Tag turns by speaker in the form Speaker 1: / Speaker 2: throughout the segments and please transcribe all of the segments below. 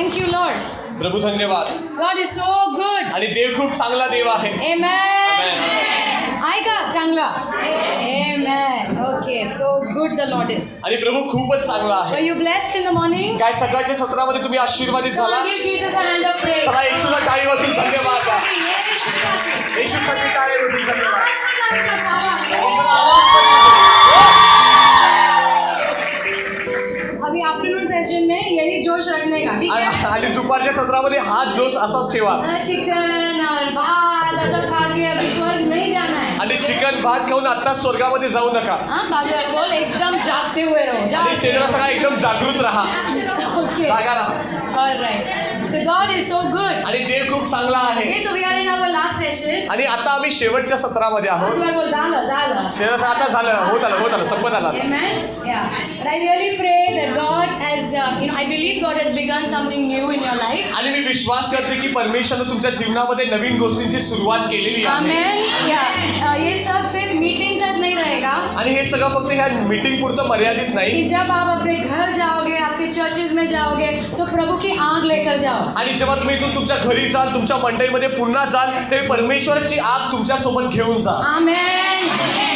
Speaker 1: Thank you, Lord.
Speaker 2: प्रभू धन्यवाद.
Speaker 1: God is so good.
Speaker 2: आणि देव खूप चांगला देव आहे.
Speaker 1: Amen. आहे का चांगला? Amen. Okay, so good the Lord is.
Speaker 2: आणि प्रभू खूपच चांगला
Speaker 1: Were
Speaker 2: आहे.
Speaker 1: you blessed in the morning?
Speaker 2: काय सकाळच्या सत्रामध्ये तुम्ही आशीर्वादित
Speaker 1: Come
Speaker 2: झाला?
Speaker 1: on, give Jesus a hand of praise.
Speaker 2: चला येशूला टाळी वाजून धन्यवाद द्या. येशूसाठी टाळी वाजून धन्यवाद.
Speaker 1: अभी आफ्टरनून सेशन में यही जोश रखने का, ठीक है?
Speaker 2: आणि दुपारच्या सत्रामध्ये हाच जोश असाच ठेवा.
Speaker 1: चिकन और भात असं खा के अभी स्वर्ग नहीं जाना है.
Speaker 2: आणि चिकन भात खाऊन आता स्वर्गामध्ये जाऊ नका.
Speaker 1: हाँ, बाजूला बोल एकदम जागते हुए रहो.
Speaker 2: आणि शरीरा सगळा एकदम जागृत राहा.
Speaker 1: Okay.
Speaker 2: जागा राहा.
Speaker 1: All right. So God is so good.
Speaker 2: आणि देव खूप चांगला आहे.
Speaker 1: Okay, so we are in our last session.
Speaker 2: आणि आता आम्ही शेवटच्या सत्रामध्ये आहोत.
Speaker 1: बोल झालं.
Speaker 2: शरीराचं आता झालं, होत आलं संपत आला.
Speaker 1: Amen. Yeah. And I really pray that God has, I believe God has begun something new in your life.
Speaker 2: आणि मी विश्वास करते की परमेश्वरने तुमच्या जीवनामध्ये नवीन गोष्टींची सुरुवात केलेली आहे.
Speaker 1: Amen. Yeah. ये सब सिर्फ मीटिंग तक नहीं रहेगा.
Speaker 2: आणि हे सगळं फक्त ह्या मीटिंग पुरतं मर्यादित नाही.
Speaker 1: कि जब आप अपने घर जाओगे, आपके चर्चेस में जाओगे, तो प्रभु की आग लेकर जाओ.
Speaker 2: आणि जेव्हा तुम्ही इथून तुमच्या घरी जाल, तुमच्या मंडळीमध्ये पुन्हा जाल, तेव्हा परमेश्वराची आग तुमच्या सोबत घेऊन जा.
Speaker 1: Amen.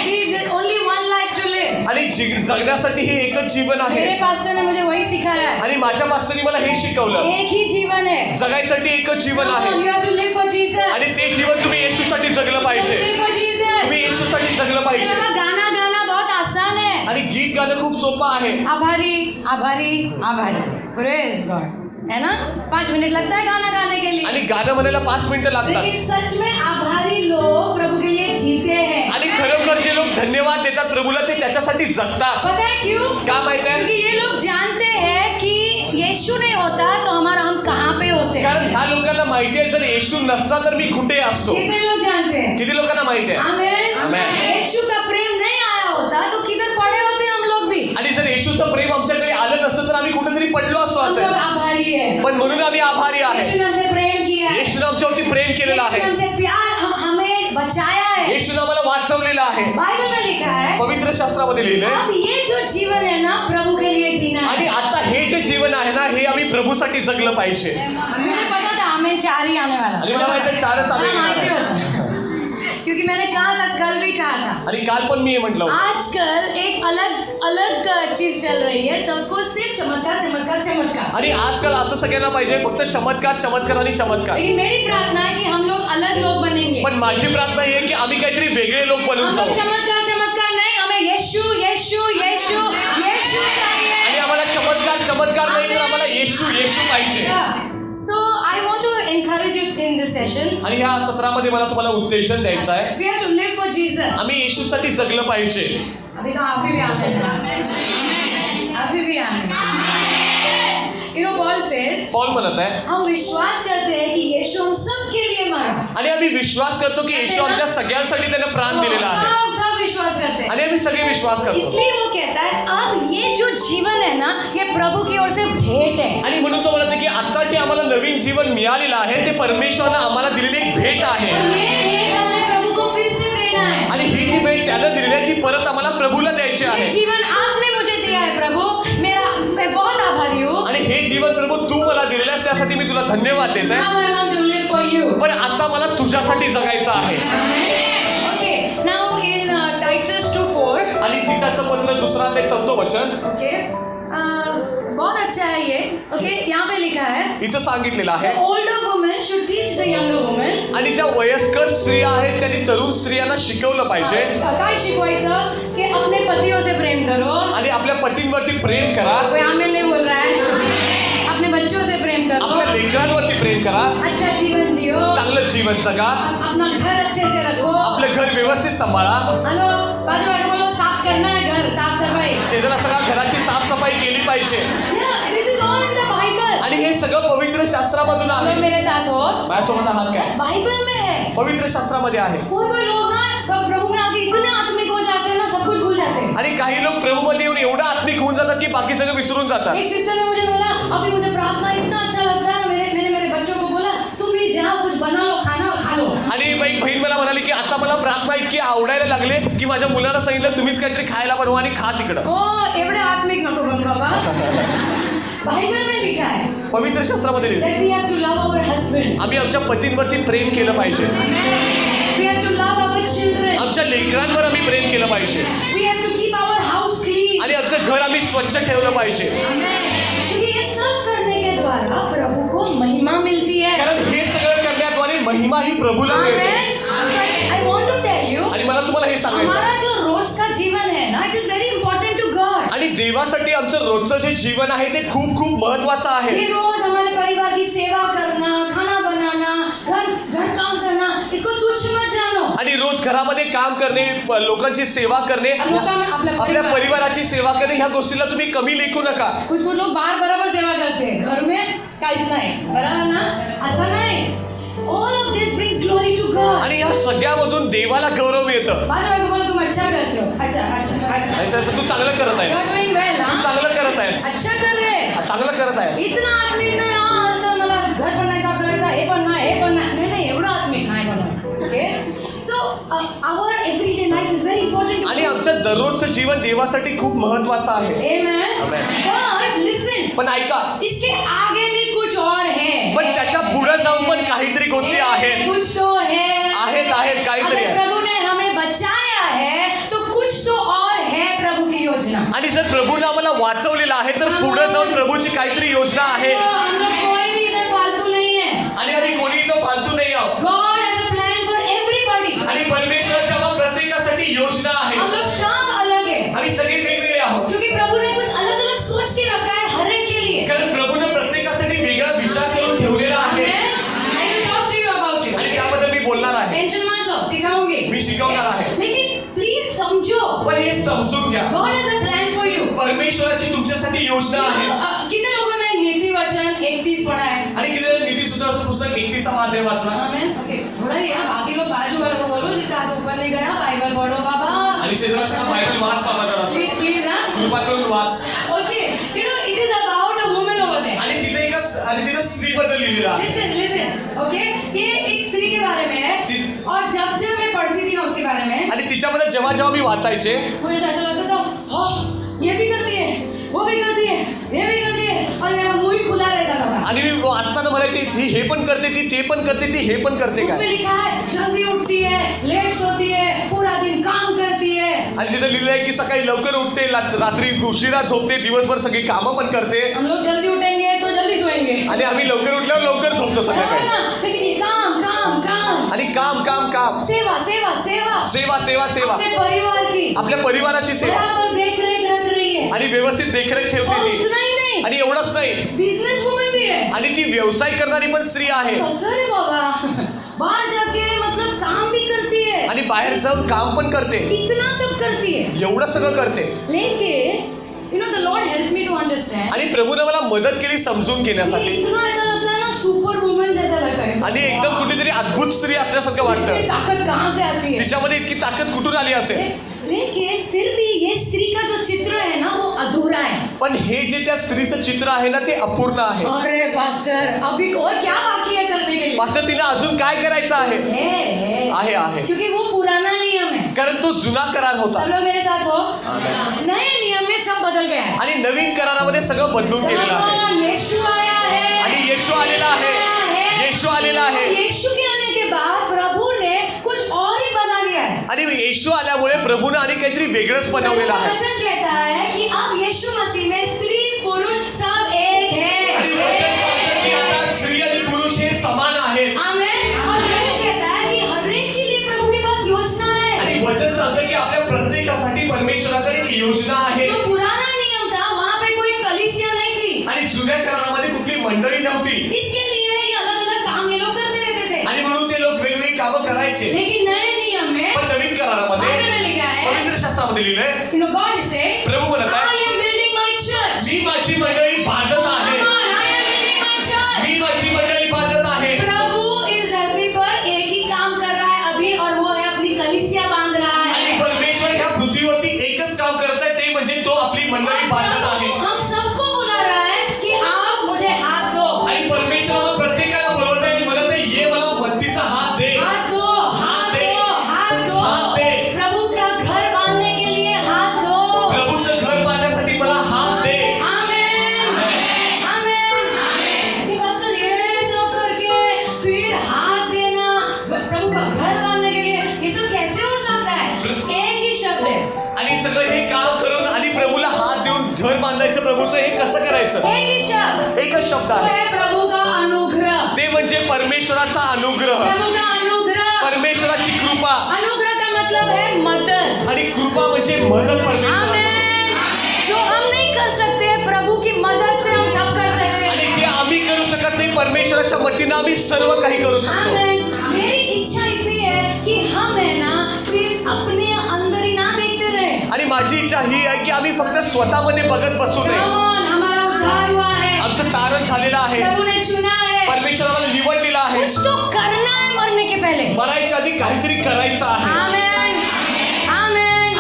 Speaker 1: See, there's only one life to live.
Speaker 2: आणि जगण्यासाठी हे एकच जीवन आहे.
Speaker 1: मेरे पास्टर ने मुझे वही सिखाया है.
Speaker 2: आणि माझ्या मास्तरांनी मला हे शिकवलं.
Speaker 1: एक ही जीवन है.
Speaker 2: जगायसाठी एकच जीवन आहे.
Speaker 1: You have to live for Jesus.
Speaker 2: आणि ते जीवन तुम्ही येशूसाठी जगलं पाहिजे.
Speaker 1: Live for Jesus.
Speaker 2: तुम्ही येशूसाठी जगलं पाहिजे.
Speaker 1: गाना गाना बहुत आसान है.
Speaker 2: आणि गीत गाणं खूप सोपं आहे.
Speaker 1: आभारी आभारी आभारी. Praise God. है ना? 5 मिनट लगता है गाना गाने के लिए.
Speaker 2: आणि गाणं म्हणायला 5 मिनिटं लागतात.
Speaker 1: लेकिन सच में आभारी लोग प्रभु के लिए जीते हैं.
Speaker 2: आणि खरोखर जे लोक धन्यवाद देतात प्रभूला, ते त्याच्यासाठी जगतात.
Speaker 1: पता है क्यों?
Speaker 2: का माहित आहे?
Speaker 1: क्योंकि ये लोग जानते हैं कि यीशु नहीं होता तो हम कहाँ पे होते.
Speaker 2: कारण ह्या लोकांना माहिती आहे, जर येशू नसता तर मी कुठे असतो.
Speaker 1: कितने लोग जानते हैं?
Speaker 2: किती लोकांना माहिती आहे?
Speaker 1: आमेन.
Speaker 2: आमेन.
Speaker 1: यीशु का प्रेम नहीं आया होता तो किधर पड़े होते हम लोग भी.
Speaker 2: आणि जर येशूचं प्रेम आमच्याकडे आलं नसतं तर आम्ही कुठेतरी पडलो असतो.
Speaker 1: हम लोग
Speaker 2: असेल
Speaker 1: आभारी है.
Speaker 2: पण म्हणून आम्ही आभारी आहे.
Speaker 1: यीशु ने हमसे प्रेम किया है.
Speaker 2: येशूने आमच्यावरती प्रेम केलेलं
Speaker 1: यीशु ने
Speaker 2: आहे.
Speaker 1: हमसे प्यार हमें बचाया है.
Speaker 2: येशूने आम्हाला वाचवलेलं आहे.
Speaker 1: बाइबल में लिखा है
Speaker 2: पवित्र शास्त्रामध्ये लिहिलंय.
Speaker 1: अब ये जो जीवन है ना प्रभु के लिए जीना है.
Speaker 2: आणि आता हे जे जीवन आहे ना, हे आम्ही प्रभूसाठी जगलं पाहिजे.
Speaker 1: मुझे पता था हमें 4 ही आने वाला.
Speaker 2: आणि मला माहिती आहे 4च आम्ही
Speaker 1: हाँ,
Speaker 2: येणार
Speaker 1: माहिती
Speaker 2: आहे.
Speaker 1: होता. क्योंकि मैंने कहा था, कल भी कहा था.
Speaker 2: आणि काल पण मी हे म्हटलं होतं.
Speaker 1: आजकल एक अलग चीज चल रही है. सबको सिर्फ चमत्कार चमत्कार चमत्कार.
Speaker 2: आणि आजकाल असं सगळ्यांना पाहिजे, फक्त चमत्कार चमत्कार आणि चमत्कार.
Speaker 1: लेकिन मेरी प्रार्थना है कि हम लोग अलग लोग बनेंगे.
Speaker 2: पण माझी प्रार्थना ही आहे की आम्ही काहीतरी वेगळे लोक बनून
Speaker 1: हम
Speaker 2: जाऊ.
Speaker 1: लोग चमत्कार चमत्कार नहीं, हमें यीशु यीशु यीशु यीशु चाहिए.
Speaker 2: आणि आम्हाला चमत्कार चमत्कार नाही, तर आम्हाला येशू येशू पाहिजे.
Speaker 1: So I want to encourage you in this session.
Speaker 2: आणि ह्या सत्रामध्ये मला तुम्हाला उत्तेजन द्यायचं आहे.
Speaker 1: We have to live for Jesus.
Speaker 2: आम्ही येशूसाठी जगलं पाहिजे.
Speaker 1: अभी तो अभी भी आमेन. अभी भी आमेन. You know Paul says,
Speaker 2: Paul म्हणत आहे,
Speaker 1: हम विश्वास करते हैं कि यीशु हम सबके लिए मरा.
Speaker 2: आणि आम्ही विश्वास करतो की येशू आमच्या सगळ्यांसाठी त्याने प्राण दिलेला आहे.
Speaker 1: सब विश्वास करते हैं.
Speaker 2: आणि आम्ही सगळे विश्वास करतो.
Speaker 1: इसलिए वो कहता है अब ये जो जीवन है ना, ये प्रभु की ओर से भेंट है.
Speaker 2: आणि म्हणून तो म्हणतो की आता जे आम्हाला नवीन जीवन मिळालेलं आहे, ते परमेश्वराने आम्हाला दिलेली एक भेट आहे.
Speaker 1: और ये भेंट हमें प्रभु को फिर से देना है.
Speaker 2: आणि ही जी भेट त्याला दिलेली आहे, ती परत आम्हाला प्रभूला द्यायची
Speaker 1: ये
Speaker 2: आहे.
Speaker 1: जीवन आपने मुझे दिया है प्रभु. मैं बहुत आभारी हूँ.
Speaker 2: आणि हे जीवन प्रभू तू मला दिलेलं आहेस, त्यासाठी मी तुला धन्यवाद देत आहे.
Speaker 1: Now I want to live for you.
Speaker 2: पण आता मला तुझ्यासाठी जगायचं आहे.
Speaker 1: Okay, now in Titus 2:4.
Speaker 2: आणि तिथाचं पत्र 2:4 वचन.
Speaker 1: Okay, बहुत अच्छा है ये. Okay, यहाँ पे लिखा है.
Speaker 2: इथं सांगितलेलं
Speaker 1: The
Speaker 2: आहे.
Speaker 1: older woman should teach the younger woman.
Speaker 2: आणि ज्या वयस्कर स्त्रिया आहेत त्यांनी तरुण स्त्रियांना शिकवलं पाहिजे.
Speaker 1: काय शिकवायचं की अपने पतियों से प्रेम करो.
Speaker 2: आणि आपल्या पतींवरती प्रेम करा.
Speaker 1: कोई आमेन नहीं बोल रहा है. अपने बच्चों से प्रेम करो.
Speaker 2: आपल्या लेकरांवरती प्रेम करा.
Speaker 1: अच्छा जीवन जियो.
Speaker 2: चांगलं जीवन जगा.
Speaker 1: अपना घर अच्छे से रखो.
Speaker 2: आपलं घर व्यवस्थित सांभाळा.
Speaker 1: हेलो बाजू वाले बोलो साफ करना है घर, साफ सफाई.
Speaker 2: शेजारा सगळ्या घराची साफसफाई केली पाहिजे.
Speaker 1: This is all in the Bible.
Speaker 2: आणि हे सगळं पवित्र शास्त्रामधून
Speaker 1: अगर
Speaker 2: आहे.
Speaker 1: मेरे साथ हो.
Speaker 2: माझ्यासोबत आहात काय?
Speaker 1: बाइबल में है.
Speaker 2: पवित्र शास्त्रामध्ये आहे.
Speaker 1: कोई लोग ना प्रभु में आके इतने आत्मिक हो जाते हैं ना, सब कुछ भूल जाते हैं.
Speaker 2: आणि काही लोक प्रभूमध्ये येऊन एवढं आत्मिक होऊन जातात की बाकी सगळं विसरून जातात.
Speaker 1: एक सिस्टर ने मुझे बोला, अभी मुझे प्रार्थना इतना अच्छा लगता है. मैंने मेरे बच्चों को बोला, तुम भी जाओ कुछ बना लो, खाना और खा लो.
Speaker 2: आणि एक बहीण मला म्हणाली की आता मला प्रार्थना इतकी आवडायला लागले की माझ्या मुलाला सांगितलं तुम्हीच काहीतरी खायला बनवा आणि खा तिकडं.
Speaker 1: ओ एवढे आत्मिक नको बनू बाबा. बाइबल में लिखा है
Speaker 2: पवित्र शास्त्रामध्ये लिहिलंय
Speaker 1: that we have to love our husband.
Speaker 2: आम्ही आमच्या पतींवरती प्रेम केलं पाहिजे.
Speaker 1: We have to love our children.
Speaker 2: आमच्या लेकरांवर आम्ही प्रेम केलं पाहिजे
Speaker 1: We have to keep our house clean.
Speaker 2: आणि आमचं घर आम्ही स्वच्छ ठेवलं पाहिजे.
Speaker 1: क्योंकि ये सब करने के द्वारा प्रभु को महिमा मिलती है.
Speaker 2: कारण हे सगळं करण्याद्वारे महिमा ही प्रभूला मिळते.
Speaker 1: I want to tell you,
Speaker 2: आणि मला तुम्हाला हे सांगायचं
Speaker 1: हमारा जो रोज का जीवन है ना, it is very important to God.
Speaker 2: आणि देवासाठी आमचं रोजचं जे जीवन आहे ते खूप खूप महत्वाचं आहे.
Speaker 1: ये रोज हमारे परिवार की सेवा करना, खाना बनाना, घर काम करना, इसको तुच्छ मत जानो.
Speaker 2: आणि रोज घरामध्ये काम करणे, लोकांची सेवा करणे, आपल्या परिवाराची सेवा करणे, ह्या गोष्टीला तुम्ही कमी लेखू नका.
Speaker 1: कुछ लोग बार बराबर सेवा करते हैं, घर में काहीच नाही, बरोबर ना? असं नाही. All of this brings glory to God.
Speaker 2: आणि या सगळ्यामधून देवाला गौरव येतं.
Speaker 1: बाद में बोलो तुम अच्छा करते हो. अच्छा.
Speaker 2: असं तू चांगलं करत आहेस.
Speaker 1: You're doing well,
Speaker 2: तू
Speaker 1: हाँ?
Speaker 2: चांगलं करत आहेस.
Speaker 1: अच्छा कर रहे.
Speaker 2: चांगलं करत आहेस.
Speaker 1: इतना आत्मिक नाही, आता मला घर पण नाही साफ करायचा, हे पण नाही एवढं आत्मिक नाही बनवायचं. Okay, so our everyday life is very important.
Speaker 2: आणि आमचं दररोजचं जीवन देवासाठी खूप महत्वाचं आहे.
Speaker 1: आमेन. बट लिसन,
Speaker 2: पण ऐका,
Speaker 1: इसके आगे भी कुछ और है.
Speaker 2: पण त्याच्या पुढे जाऊन पण काहीतरी गोष्टी आहेत.
Speaker 1: कुछ तो है.
Speaker 2: आहेत काहीतरी
Speaker 1: अगर
Speaker 2: आहे.
Speaker 1: प्रभु ने हमें बचाया है तो कुछ तो और है प्रभु की योजना.
Speaker 2: आणि जर प्रभूने आम्हाला वाचवलेलं आहे तर पुढे जाऊन प्रभूची काहीतरी योजना आहे.
Speaker 1: हम लोग कोई भी इधर फालतू नहीं है.
Speaker 2: आणि आम्ही कोणी इथं फालतू नाही आहोत.
Speaker 1: God has a plan for everybody.
Speaker 2: आणि परमेश्वराच्या मग प्रत्येकासाठी योजना आहे.
Speaker 1: हम लोग सब अलग है.
Speaker 2: आम्ही सगळे वेगवेगळे आहोत.
Speaker 1: क्योंकि प्रभु ने कुछ अलग अलग सोच के रखा है हर एक के लिए.
Speaker 2: कारण प्रभूने प्रत्येकासाठी वेगळा विचार करून ठेवलेला आहे.
Speaker 1: I will talk to you about it.
Speaker 2: आणि त्याबद्दल मी बोलणार आहे.
Speaker 1: टेंशन मत लो, सिखाऊंगी.
Speaker 2: मी शिकवणार आहे.
Speaker 1: लेकिन प्लीज समझो.
Speaker 2: पण हे समजून घ्या,
Speaker 1: God has a plan for you.
Speaker 2: परमेश्वराची तुमच्यासाठी योजना आहे.
Speaker 1: कितने लोगों ने नीति वचन 31 पढ़ा है?
Speaker 2: आणि किती नीती सुधारचं पुस्तक 31 अध्याय वाचला.
Speaker 1: आमेन. ओके, थोड़ा ही है, बाकी लोग बाजू वालों को बोलो जिसका हाथ ऊपर नहीं गया, बाइबल पढ़ो बाबा.
Speaker 2: आणि शेजाऱ्याचा बायबल वाच बाबा जरा.
Speaker 1: प्लीज हाँ.
Speaker 2: कृपा करून वाच.
Speaker 1: Okay, you know it is about a woman over there.
Speaker 2: आणि तिथे तिथे स्त्रीबद्दल लिहिलेलं आहे.
Speaker 1: Listen, ओके, ये एक स्त्री के बारे में है. और जब मैं पढ़ती थी ना उसके बारे में,
Speaker 2: आणि तिच्याबद्दल जेव्हा मी वाचायचे
Speaker 1: मुझे तो ऐसा लगता था, हाँ, ये भी करती है, वो भी करती है, ये भी करती है, और मेरा मुंह ही खुला रहता था.
Speaker 2: आणि मी वाचताना म्हणायचे ती हे पण करते, ती ते पण करते, ती हे पण करते
Speaker 1: उसमें
Speaker 2: काय.
Speaker 1: लिखा है जल्दी उठती है, लेट सोती है, पूरा दिन काम करती है.
Speaker 2: आणि तिथं लिहिलं आहे की सकाळी लवकर उठते, रात्री उशिरा झोपते, दिवसभर सगळी कामं पण करते.
Speaker 1: हम लोग जल्दी उठेंगे तो जल्दी सोएंगे.
Speaker 2: आणि आम्ही लवकर उठल्यावर लवकर झोपतो संध्याकाळी.
Speaker 1: लेकिन ये काम काम काम,
Speaker 2: आणि काम काम काम,
Speaker 1: सेवा सेवा सेवा,
Speaker 2: सेवा सेवा सेवा,
Speaker 1: अपने परिवार की
Speaker 2: आपल्या परिवाराची सेवा
Speaker 1: बराबर देखरेख रख रही है.
Speaker 2: आणि व्यवस्थित देखरेख ठेवते
Speaker 1: और
Speaker 2: ती.
Speaker 1: उतना ही नहीं,
Speaker 2: आणि एवढंच नाही,
Speaker 1: बिजनेस वुमन भी है.
Speaker 2: आणि ती व्यवसाय करणारी पण स्त्री आहे.
Speaker 1: सर बाबा, बाहर जाके मतलब काम भी करती है,
Speaker 2: आणि बाहेर जाऊन काम पण करते.
Speaker 1: इतना सब करती है.
Speaker 2: एवढं सगळं करते.
Speaker 1: लेकिन you know the Lord helped me to understand.
Speaker 2: आणि प्रभूने मला मदत केली समजून घेण्यासाठी.
Speaker 1: इतना ऐसा लगता है ना, सुपर वुमन जैसा लगता है.
Speaker 2: आणि एकदम कुठेतरी अद्भुत स्त्री असल्यासारखं
Speaker 1: इतनी
Speaker 2: वाटतं.
Speaker 1: ताकत कहाँ से आती है?
Speaker 2: तिच्यामध्ये इतकी ताकद कुठून आली असेल.
Speaker 1: लेकिन फिर भी ये स्त्री का जो चित्र है ना वो अधूरा है.
Speaker 2: पण हे जे त्या स्त्रीचं चित्र आहे ना ते अपूर्ण आहे.
Speaker 1: अरे पास्टर, अभी और क्या बाकी है करने के लिए?
Speaker 2: पास्टर तिला अजून काय करायचं आहे. आहे
Speaker 1: क्योंकि वो पुराना नियम है.
Speaker 2: कारण तो जुना करार होता.
Speaker 1: चलो मेरे साथ हो. नए नियम में सब बदल गया है.
Speaker 2: आणि नवीन करारामध्ये सगळं बदलून गेलेलं आहे.
Speaker 1: यीशु आया है.
Speaker 2: आणि येशू आलेला आहे. येशू आलेला आहे.
Speaker 1: यीशु के आने के बाद प्रभु ने कुछ और ही बना दिया है.
Speaker 2: आणि येशू आल्यामुळे प्रभूने आणि काहीतरी वेगळंच बनवलेलं आहे.
Speaker 1: वचन कहता है कि अब यीशु मसीह में स्त्री पुरुष सब एक है.
Speaker 2: आणि वचन सांगतं की आता स्त्री आणि पुरुष हे समान आहेत.
Speaker 1: आमेन. और प्रभु कहता है कि हर एक के लिए प्रभु के पास योजना है.
Speaker 2: आणि वचन सांगतं की आपल्या प्रत्येकासाठी परमेश्वराकडे एक योजना आहे.
Speaker 1: जो पुराना नियम था वहाँ पे कोई कलीसिया नहीं थी.
Speaker 2: आणि जुन्या करारामध्ये कुठली मंडळी नव्हती.
Speaker 1: इसके लिए ये अलग अलग काम ये लोग करते रहते थे.
Speaker 2: आणि म्हणून ते लोक वेगवेगळी कामं करायचे.
Speaker 1: लेकिन नए नियम में
Speaker 2: पण नवीन करारामध्ये
Speaker 1: बाइबल में लिखा है,
Speaker 2: पवित्र शास्त्रामध्ये लिहिलंय,
Speaker 1: you know God is saying,
Speaker 2: प्रभू म्हणत
Speaker 1: I
Speaker 2: आहे
Speaker 1: am building my church.
Speaker 2: मी माझी मंडळी बांधत आहे.
Speaker 1: Come on, I am building my church.
Speaker 2: मी माझी मंडळी बांधत आहे.
Speaker 1: प्रभु इस धरती पर एक ही काम कर रहा है अभी, और वो है अपनी कलीसिया बांध रहा है.
Speaker 2: आणि परमेश्वर ह्या पृथ्वीवरती एकच काम करत आहे, ते म्हणजे तो आपली मंडळी बांधत आहे.
Speaker 1: हम सबको बुला रहा है कि आप मुझे हाथ दो.
Speaker 2: आणि परमेश्वर प्रत्येकाला बोलवत आहे आणि म्हणत आहे ये मला मत्तीचा हात दे.
Speaker 1: हाथ दो, हाथ
Speaker 2: दे.
Speaker 1: दो, हाथ दो.
Speaker 2: हाथ दे.
Speaker 1: प्रभु का घर बांधने के लिए हाथ दो.
Speaker 2: प्रभूचं घर बांधण्यासाठी प्रभूचं हे कसं करायचं?
Speaker 1: एक ही शब्द,
Speaker 2: एकच शब्द
Speaker 1: वो
Speaker 2: आहे,
Speaker 1: है प्रभु का अनुग्रह,
Speaker 2: ते म्हणजे परमेश्वराचा अनुग्रह,
Speaker 1: प्रभु का अनुग्रह।
Speaker 2: परमेश्वराची कृपा।
Speaker 1: अनुग्रह का मतलब है मदद,
Speaker 2: आणि कृपा म्हणजे मदत परमेश्वराची।
Speaker 1: आमेन। जो हम नहीं कर सकते प्रभु की मदद से हम सब कर सकते हैं।
Speaker 2: आणि जे आम्ही करू शकत नाही परमेश्वराच्या मदतीने आम्ही सर्व काही करू शकतो।
Speaker 1: आमेन। मेरी इच्छा इतनी है कि हम है ना सिर्फ अपने अंदर ही ना देखते रहे।
Speaker 2: आणि माझी इच्छा ही आहे की आम्ही फक्त स्वतःमध्ये बघत बसू नये।
Speaker 1: Come on, हमारा उद्धार हुआ है,
Speaker 2: आमचं तारण झालेलं आहे,
Speaker 1: प्रभु ने चुना है,
Speaker 2: परमेश्वर आम्हाला निवडलेला आहे।
Speaker 1: कुछ तो करना है मरने के पहले।
Speaker 2: मरायच्या आधी काहीतरी करायचं आहे।
Speaker 1: आमेन, आमेन।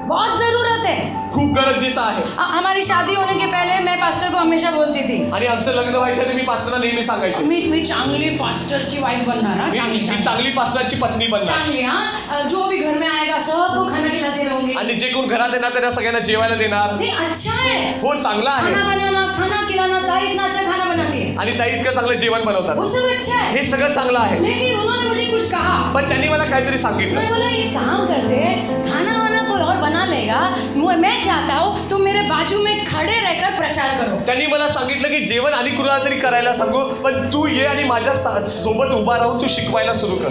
Speaker 1: बहुत जरूरत है।
Speaker 2: खूप गरजेचं आहे।
Speaker 1: हमारी शादी होने के पहले मैं पास्टर को हमेशा बोलती थी,
Speaker 2: आणि आमचं लग्न व्हायचं आधी मी पास्टरला नेहमी सांगायचे,
Speaker 1: मी चांगली पास्टरची वाइफ बनणार हा, चांगली
Speaker 2: मी चांगली पास्टरची पत्नी बनणार,
Speaker 1: चांगली हाँ, जो भी घर में आएगा सबको खाना खिलाते रहूंगी।
Speaker 2: आणि जे कोण घरात येणार त्यांना सगळ्यांना जेवायला देणार।
Speaker 1: नहीं अच्छा है,
Speaker 2: हो चांगला आहे,
Speaker 1: खाना बनाना, खाना खिलाना, ताई इतना अच्छा खाना बनाती है,
Speaker 2: आणि ताई इतकं चांगलं जेवण बनवतात,
Speaker 1: वो सब अच्छा है।
Speaker 2: हे सगळं चांगलं आहे।
Speaker 1: लेकिन उन्होंने मुझे कुछ कहा,
Speaker 2: पण त्यांनी मला काहीतरी सांगितलं।
Speaker 1: मैं बोला ये काम करते, खाना वाना कोई और बना लेगा, मैं चाहता हूँ तुम मेरे बाजू में खड़े रहकर प्रचार करो।
Speaker 2: त्यांनी मला सांगितलं की जेवण आणि कुणाला तरी करायला सांगू, पण तू ये आणि माझ्या सोबत उभा राहून तू शिकवायला सुरू कर।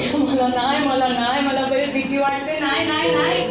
Speaker 1: मला बरी भीती वाटते, नाही।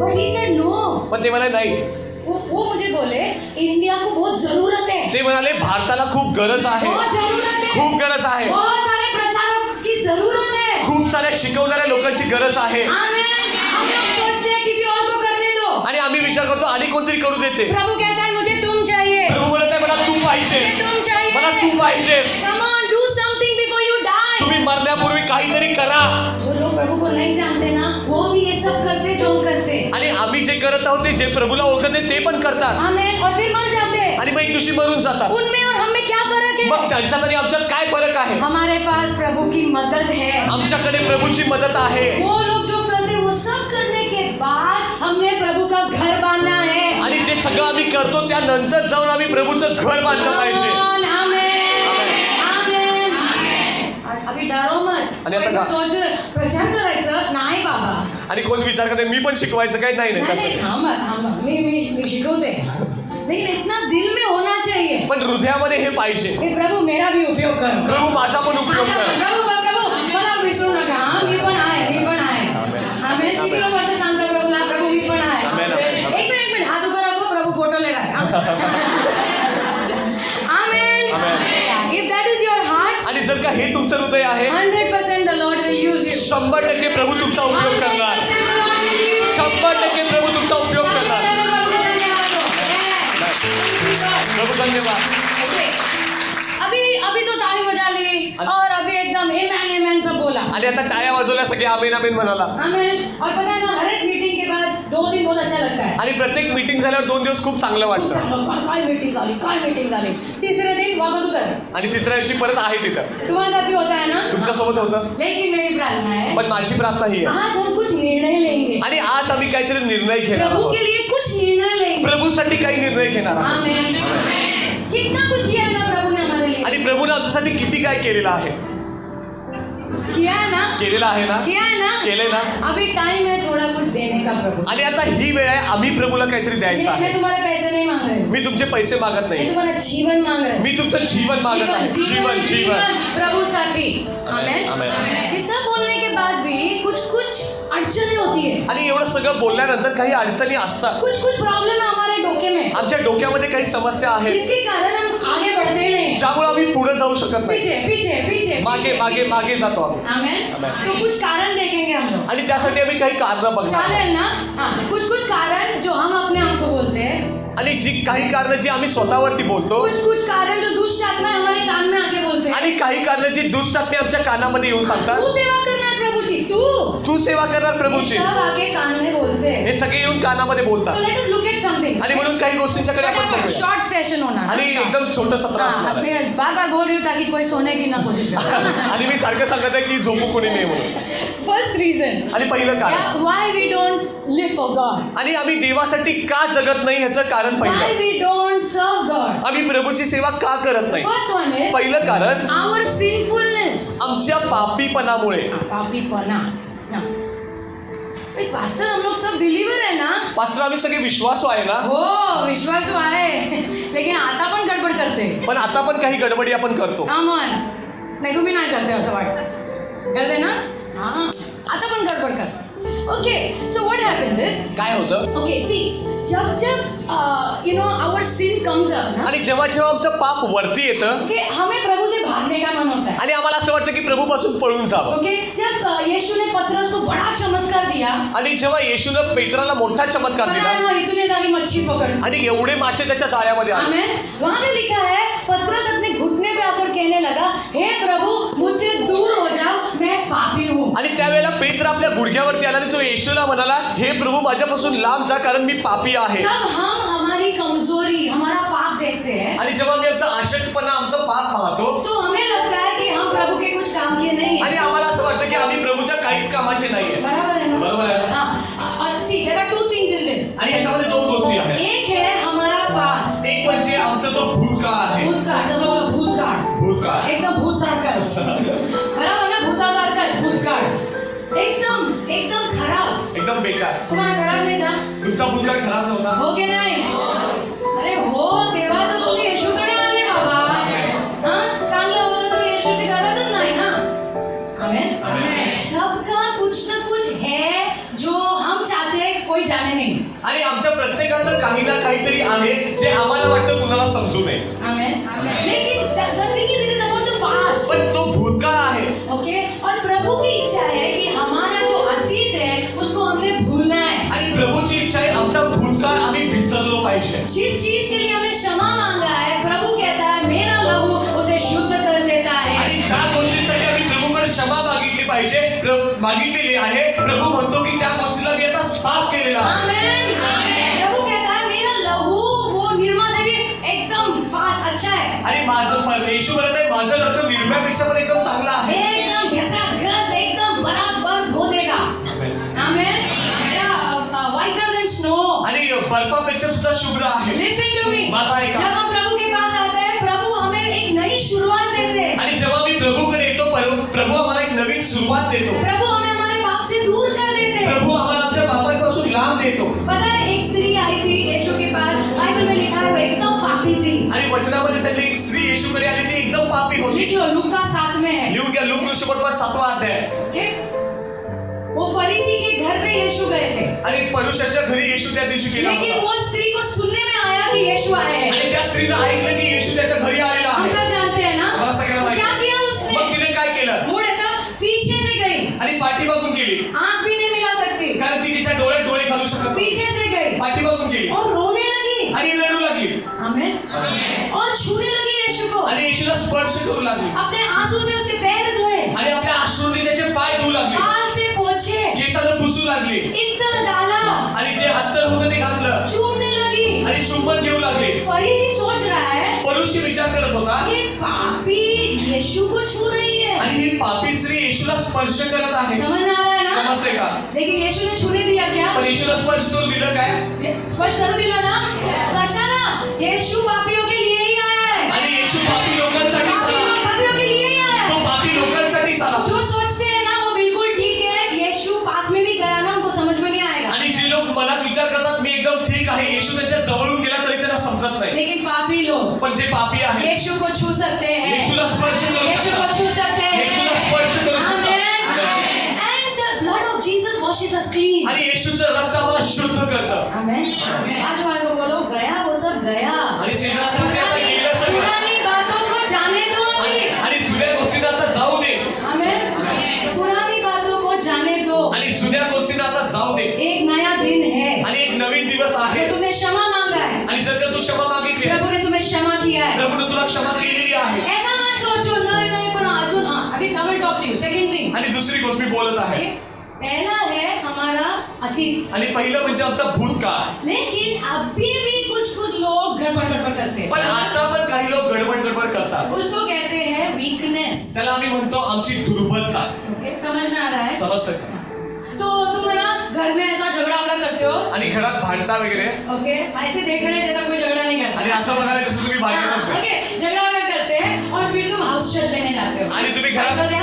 Speaker 1: But he said no.
Speaker 2: पण ते म्हणाले नाही,
Speaker 1: वो मुझे बोले इंडिया को बहुत जरूरत है,
Speaker 2: ते म्हणाले भारताला खूप गरज आहे,
Speaker 1: बहुत जरूरत है,
Speaker 2: खूप गरज आहे,
Speaker 1: बहुत सारे प्रचारक की जरूरत है,
Speaker 2: खूप साऱ्या शिकवणाऱ्या लोकांची गरज आहे।
Speaker 1: आमेन। हम लोग सोचते हैं किसी और को करने दो,
Speaker 2: आणि आम्ही विचार करतो आणि कोणतरी करू देते।
Speaker 1: प्रभु कहता है मुझे तुम चाहिए,
Speaker 2: प्रभू म्हणत आहे मला तू पाहिजेस,
Speaker 1: तुम चाहिए,
Speaker 2: मला तू पाहिजेस।
Speaker 1: Come on, do something before you die.
Speaker 2: तुम्ही मरण्यापूर्वी काहीतरी करा।
Speaker 1: जो लोग प्रभु को नहीं जानते ना वो भी ये सब करते जो हम करते,
Speaker 2: आणि आम्ही जे करत आहोत ते जे प्रभूला ओळखत नाही ते पण करतात,
Speaker 1: आमेन, और फिर मर जाते।
Speaker 2: आणि मग एक दिवशी मरून जातात।
Speaker 1: उनमें और हम में क्या फर्क है?
Speaker 2: मग त्यांच्यात आणि आमच्यात काय फरक आहे?
Speaker 1: हमारे पास प्रभु की मदद है,
Speaker 2: आमच्याकडे प्रभूची मदत आहे।
Speaker 1: वो लोग जो करते वो सब करने के बाद हमने प्रभु का घर बांधना है।
Speaker 2: आणि जे सगळं आम्ही करतो त्यानंतर जाऊन आम्ही प्रभूचं घर बांधलं पाहिजे।
Speaker 1: आमेन, आमेन, आमेन। अभी डरो मत,
Speaker 2: आणि आता
Speaker 1: कोई
Speaker 2: का-
Speaker 1: सोच प्रचार करायचं नाही बाबा,
Speaker 2: आणि कोण विचार करते मी पण शिकवायचं काय? नाही नाही
Speaker 1: नहीं
Speaker 2: तसं।
Speaker 1: थांबा, मी शिकवते, लेकिन इतना दिल में होना चाहिए,
Speaker 2: पण हृदयामध्ये हे पाहिजे,
Speaker 1: हे प्रभु मेरा भी उपयोग कर,
Speaker 2: प्रभू माझा पण उपयोग कर।
Speaker 1: प्रभु मला विसरू नका, हाँ मी पण आहे। आमेन। किती लोक असं सांगतात प्रभूला, प्रभू मी पण आहे।
Speaker 2: आमेन, आमेन, आमेन।
Speaker 1: एक मिनिट हात उभा रखो, प्रभू फोटो ले रहा है। Amen. If that is your heart,
Speaker 2: आणि जर का हे तुमचं हृदय आहे
Speaker 1: 100% the Lord will use you,
Speaker 2: 100% प्रभू तुमचा उपयोग करणार, 100% प्रभू तुमचा उपयोग करणार। प्रभू धन्यवाद।
Speaker 1: अभी तो ताली बजा ली और अभी एकदम एमेन सब बोला,
Speaker 2: आणि आता टाळ्या वाजवल्या सगळे आमेन आमेन म्हणाला।
Speaker 1: आमेन। और पता है ना हर एक मीटिंग के बाद 2 दिन बहुत अच्छा लगता है,
Speaker 2: आणि प्रत्येक मीटिंग झाल्यावर 2 दिवस खूप चांगलं वाटतं,
Speaker 1: काय मीटिंग झाली, तीसरे दिन वापस उधर,
Speaker 2: आणि तिसऱ्या दिवशी परत आहे तिथं।
Speaker 1: तुम्हारे साथ भी होता है ना?
Speaker 2: तुमच्यासोबत होतं,
Speaker 1: लेकिन मेरी प्रार्थना है
Speaker 2: पण माझी प्रार्थना ही आहे,
Speaker 1: आज हम कुछ निर्णय लेंगे,
Speaker 2: आणि आज आम्ही काहीतरी निर्णय घेणार
Speaker 1: प्रभु
Speaker 2: आहोत,
Speaker 1: के लिए कुछ निर्णय लेंगे।
Speaker 2: प्रभूसाठी काही निर्णय घेणार आहोत।
Speaker 1: आमेन। कितना कुछ किया है ना प्रभु ने हमारे लिए,
Speaker 2: आणि प्रभूने आमच्यासाठी किती काय केलेलं आहे,
Speaker 1: किया है ना,
Speaker 2: केलेलं आहे ना,
Speaker 1: किया है ना,
Speaker 2: केले ना।
Speaker 1: अभी टाइम है थोड़ा कुछ देने का प्रभु,
Speaker 2: आणि आता ही वेळ आहे आम्ही प्रभूला काहीतरी द्यायचं आहे।
Speaker 1: मैं तुम्हारे पैसे नहीं मांग रही हूँ,
Speaker 2: मी तुमचे पैसे मागत
Speaker 1: मैं
Speaker 2: नाही,
Speaker 1: तुम्हारा जीवन मांग रही हूँ,
Speaker 2: मी तुमचं जीवन मागत आहे, जीवन जीवन।
Speaker 1: प्रभु साठी। आमेन।
Speaker 2: आमेन।
Speaker 1: ये सब बोलने के बाद भी कुछ अड़चने होती है,
Speaker 2: आणि एवढं सगळं बोलल्यानंतर काही अडचणी असतात,
Speaker 1: कुछ प्रॉब्लम है हमारे डोके में,
Speaker 2: आमच्या डोक्यामध्ये काही समस्या आहेत,
Speaker 1: जिसके कारण हम आगे बढ़ते नहीं,
Speaker 2: ज्यामुळे आम्ही पुढे जाऊ शकत नाही,
Speaker 1: पीछे
Speaker 2: मागे जातो आम्ही।
Speaker 1: आमेन।
Speaker 2: आमेन।
Speaker 1: तो कुछ कारण देखेंगे हम लोग,
Speaker 2: आणि त्यासाठी आम्ही काही कारणं बघणार,
Speaker 1: चालेल ना? हाँ, कुछ कारण जो हम अपने आप को बोलते हैं,
Speaker 2: आणि जी काही कारणं जी आम्ही स्वतःवरती बोलतो,
Speaker 1: कुछ कारण जो दुष्ट आत्मा हमारे कान में आके बोलते हैं,
Speaker 2: आणि काही कारणं जी दुष्ट आत्मे आमच्या कानामध्ये येऊन सांगतात,
Speaker 1: तू सेवा करणार प्रभुची,
Speaker 2: तू सेवा करणार
Speaker 1: ये
Speaker 2: प्रभूची,
Speaker 1: सब आके कान में बोलते हैं।
Speaker 2: हे सगळे येऊन कानामध्ये बोलतात।
Speaker 1: So let us look at something.
Speaker 2: आणि म्हणून काही गोष्टींच्याकडे आपण बघूया,
Speaker 1: शॉर्ट सेशन होना,
Speaker 2: आणि एकदम छोटं सत्र असणार आहे।
Speaker 1: मैं बार बोल रही हूँ ताकि कोई सोने की ना कोशिश करे।
Speaker 2: आणि मी सारखं सांगत आहे की झोपू कोणी नाही म्हणून।
Speaker 1: फर्स्ट रीजन,
Speaker 2: आणि पहिलं कारण,
Speaker 1: why we don't live for God,
Speaker 2: आणि आम्ही देवासाठी का जगत नाही ह्याचं कारण
Speaker 1: why
Speaker 2: पहिलं,
Speaker 1: we don't serve God.
Speaker 2: आम्ही प्रभूची सेवा का करत नाही।
Speaker 1: First one is
Speaker 2: पहिलं कारण
Speaker 1: our sinfulness.
Speaker 2: आमच्या पापीपणामुळे।
Speaker 1: पापीपणा. पास्टर हम लोग सब बिलीवर है ना?
Speaker 2: पास्टर आम्ही सगळे विश्वासू आहे ना?
Speaker 1: हो विश्वासू आहे लेकिन आता पण गडबड करते.
Speaker 2: पण आता पण काही गडबडी आपण करतो.
Speaker 1: आमन नाही तुम्ही नाही करते असं वाटतं. करते ना? हां आता पण गडबड करते. Okay so what happens is
Speaker 2: काय होतं?
Speaker 1: ओके सी जब जब you know our sin comes up ना
Speaker 2: आणि जेव्हा जेव्हा आमचं पाप वरती येतं
Speaker 1: कि हमें प्रभु से भागने का मन होता है.
Speaker 2: आणि आम्हाला असं वाटतं की प्रभूपासून पळून जावं.
Speaker 1: ओके जब यीशु ने पतरस को बड़ा चमत्कार दिया
Speaker 2: आणि जेव्हा येशूनं पेत्राला मोठा चमत्कार
Speaker 1: पता
Speaker 2: दिला
Speaker 1: है वहाँ इतनी सारी मच्छी पकड़.
Speaker 2: आणि एवढे मासे त्याच्या जाळ्यामध्ये आले.
Speaker 1: आमेन. वहाँ पे लिखा है पतरस अपने घुटने पे आकर कहने लगा हे प्रभु मुझसे दूर हो जाओ मैं पापी हूँ.
Speaker 2: आणि त्यावेळेला पेत्र आपल्या गुडघ्यावरती आला आणि तो येशूला म्हणाला हे प्रभू माझ्यापासून लांब जा कारण मी पापी आहे.
Speaker 1: जब हम हमारी कमजोरी हमारा पाप देखते हैं
Speaker 2: आणि जेव्हा मी आमचा आशक्तपणा आमचं पाप पाहतो
Speaker 1: तो हमें लगता है कि हम प्रभु के कुछ काम के नहीं
Speaker 2: आणि
Speaker 1: है.
Speaker 2: आम्हाला असं वाटतं की आम्ही प्रभूच्या काहीच कामाचे नाहीये.
Speaker 1: बराबर है ना?
Speaker 2: बरोबर आहे ना?
Speaker 1: हाँ. और see there are two things in this.
Speaker 2: आणि याच्यामध्ये दोन गोष्टी आहेत.
Speaker 1: एक है हमारा पास
Speaker 2: एक म्हणजे आमचा जो भूतकाळ आहे.
Speaker 1: भूतकाळ. सब लोग बोला भूतकाळ.
Speaker 2: भूतकाळ
Speaker 1: एकदम भूतसारखंच. बरोबर ना? भूतासारखंच भूतकाळ. एकदम खराब.
Speaker 2: एकदम बेकार.
Speaker 1: तुम्हाला खराब नाही का?
Speaker 2: तुमचा भूतकाळ खराब नव्हता.
Speaker 1: हो की नाही? अरे हो तेव्हा तर तुम्ही येशूकडे आले बाबा. हां चांगलं होतं तर येशूची गरजच नाही ना. आमेन. सबका कुछ ना कुछ है जो हम चाहते हैं कोई जाने नहीं.
Speaker 2: आणि आमच्या प्रत्येकाचं काही ना काहीतरी आहे जे आम्हाला वाटतं कुणाला समजू नये.
Speaker 1: आमेन. लेकिन the thing is it is about the past.
Speaker 2: पण तो भूतकाळ आहे.
Speaker 1: ओके और प्रभु की इच्छा है कि हमारा जो अतीत है उसको हमने भूलना है.
Speaker 2: आणि प्रभूची इच्छा आहे आमचा भूतकाळ आम्ही विसरलो पाहिजे.
Speaker 1: जिस चीज के लिए हमने क्षमा मांगा है प्रभु कहता है मेरा लहू उसे शुद्ध कर देता है.
Speaker 2: आणि ज्या गोष्टीसाठी आम्ही प्रभूकडे क्षमा मागितली पाहिजे मागितलेली आहे प्रभू म्हणतो की त्या गोष्टीला मी आता साफ केलेला आहे.
Speaker 1: आमेन. प्रभु कहता है मेरा लहू वो निर्मा से भी एकदम फास्ट अच्छा है.
Speaker 2: आणि माझं येशू म्हणत आहे माझं रक्त निर्म्यापेक्षा पण एकदम चांगला आहे.
Speaker 1: एकदम घसाघस एकदम बराबर धो देगा. आमेन. Whiter than snow.
Speaker 2: आणि बर्फापेक्षा सुद्धा शुभ्र आहे.
Speaker 1: Listen to me.
Speaker 2: माझा ऐका.
Speaker 1: जब हम प्रभु के पास आते हैं प्रभु हमें एक नई शुरुआत देते हैं.
Speaker 2: आणि जेव्हा मी प्रभूकडे येतो प्रभू आम्हाला एक नवीन सुरुवात देतो.
Speaker 1: प्रभु हमें हमारे पाप से दूर कर देते हैं.
Speaker 2: प्रभू आम्हाला आमच्या पापांपासून लांब देतो.
Speaker 1: पता है एक स्त्री आई थी यीशु के पास. बाइबल में लिखा है वो एकदम पापी थी.
Speaker 2: आणि वचनामध्ये सांगितले एक स्त्री येशूकडे आली ती एकदम पापी होती.
Speaker 1: लिख लो लूका 7 में है.
Speaker 2: लिहून घ्या लूक सुसमाचार 7वा अध्याय.
Speaker 1: ओके वो फरीसी के घर पे यीशु गए थे.
Speaker 2: आणि परुषाच्या घरी येशू त्या दिवशी गेला
Speaker 1: लेकिन
Speaker 2: होता.
Speaker 1: वो स्त्री को सुनने में आया कि यीशु आए हैं.
Speaker 2: आणि त्या स्त्रीनं ऐकलं की येशू त्याच्या घरी आलेला
Speaker 1: हम
Speaker 2: आहे.
Speaker 1: सब जानते हैं ना.
Speaker 2: मला सगळ्यांना माहिती.
Speaker 1: क्या किया उसने?
Speaker 2: मग तिने काय केलं?
Speaker 1: मुड़ ऐसा पीछे से गई.
Speaker 2: आणि पाठीमागून गेली
Speaker 1: आंख भी नहीं मिला सकती.
Speaker 2: कारण ती तिच्या डोळ्यात डोळे घालू शकत नाही.
Speaker 1: पीछे से गई
Speaker 2: पाठीमागून गेली
Speaker 1: और रोने लगी.
Speaker 2: आणि रडू लागली
Speaker 1: आमेन. और छूने लगी यीशु को.
Speaker 2: आणि येशूला स्पर्श करू लागली
Speaker 1: अपने आंसू से उसके पैर धोए.
Speaker 2: आणि आपल्या अश्रूंनी त्याचे पाय धुवू लागली.
Speaker 1: बाल से पोछे.
Speaker 2: केसाला पुसू लागली
Speaker 1: इतना डाला.
Speaker 2: आणि जे हत्तर होतं ते घातलं
Speaker 1: चूमने लगी.
Speaker 2: आणि चुंबन घेऊ लागले.
Speaker 1: फरीसी सोच रहा है
Speaker 2: परुषी विचार करत होता
Speaker 1: ये पापी यीशु को छू रही है.
Speaker 2: आणि ही पापी स्त्री येशूला स्पर्श करत आहे.
Speaker 1: समझ में आ रहा है ना?
Speaker 2: समजते का?
Speaker 1: लेकिन यीशु ने छूने दिया क्या?
Speaker 2: पण येशूला स्पर्श करून दिलं काय?
Speaker 1: स्पर्श करू दिला ना? कशाला? यीशु पापियों के लिए ही आया है.
Speaker 2: आणि येशू पापी लोकांसाठी आला.
Speaker 1: पापियों के लिए ही आया
Speaker 2: तो
Speaker 1: है.
Speaker 2: पापी लोकांसाठीच आला.
Speaker 1: जो सोचते हैं ना वो बिल्कुल ठीक है. यीशु पास में भी गया ना उनको समझ में नहीं आएगा.
Speaker 2: आणि जे लोक मनात विचार करतात मी एकदम ठीक आहे येशू त्यांच्या जवळून गेला तरी त्यांना समजत नाही.
Speaker 1: लेकिन पापी लोग
Speaker 2: पण जे पापी आहे
Speaker 1: यीशु को छू सकते हैं.
Speaker 2: येशूला स्पर्श करू
Speaker 1: यीशु को
Speaker 2: शकतात.
Speaker 1: छू सकते हैं.
Speaker 2: येशूला स्पर्श करू शकतात.
Speaker 1: Amen. And the blood of Jesus washes us clean.
Speaker 2: आणि येशूचं रक्त आम्हाला शुद्ध करतं.
Speaker 1: Amen. आज वाले को बोलो गया वो सब गया.
Speaker 2: आणि शेजारासाठी आता गेलं सगळं.
Speaker 1: पुरानी बातों को जाने दो अभी.
Speaker 2: आणि जुन्या गोष्टींना आता जाऊ दे.
Speaker 1: Amen. पुरानी बातों को जाने दो.
Speaker 2: आणि जुन्या गोष्टींना आता जाऊ दे.
Speaker 1: एक नया दिन है.
Speaker 2: आणि एक नवीन दिवस आहे.
Speaker 1: तो तुमने क्षमा मांगा है.
Speaker 2: आणि जर का तू क्षमा मागितली
Speaker 1: प्रभु ने तुम्हें क्षमा किया है.
Speaker 2: प्रभूने तुला क्षमा केलेली आहे.
Speaker 1: ऐसा मत सोचो नहीं पण अजून अभी I will talk to you. Second thing.
Speaker 2: आणि दुसरी गोष्ट मी बोलत आहे
Speaker 1: पहला है हमारा अतीत.
Speaker 2: आणि पहिलं म्हणजे आमचा भूतकाळ.
Speaker 1: लेकिन अभी भी कुछ लोग गड़बड़ करते
Speaker 2: पण
Speaker 1: हैं.
Speaker 2: आता पण काही लोक गडबड करतात.
Speaker 1: उसको कहते हैं वीकनेस.
Speaker 2: त्याला आम्ही म्हणतो आमची दुर्बलता.
Speaker 1: ओके समझ में आ रहा है?
Speaker 2: समजतं का?
Speaker 1: तो तुम है ना घर में ऐसा झगड़ा करते हो.
Speaker 2: आणि घरात भांडता वगैरे
Speaker 1: ओके ऐसे देख रहे जैसा कोई झगड़ा नहीं करता.
Speaker 2: आणि असं बघायला जसं तुम्ही भांडतच नाही.
Speaker 1: ओके झगड़ा करते हैं और फिर तुम हाउस चेक लेने जाते हो.
Speaker 2: आणि तुम्ही घरात
Speaker 1: बाइबल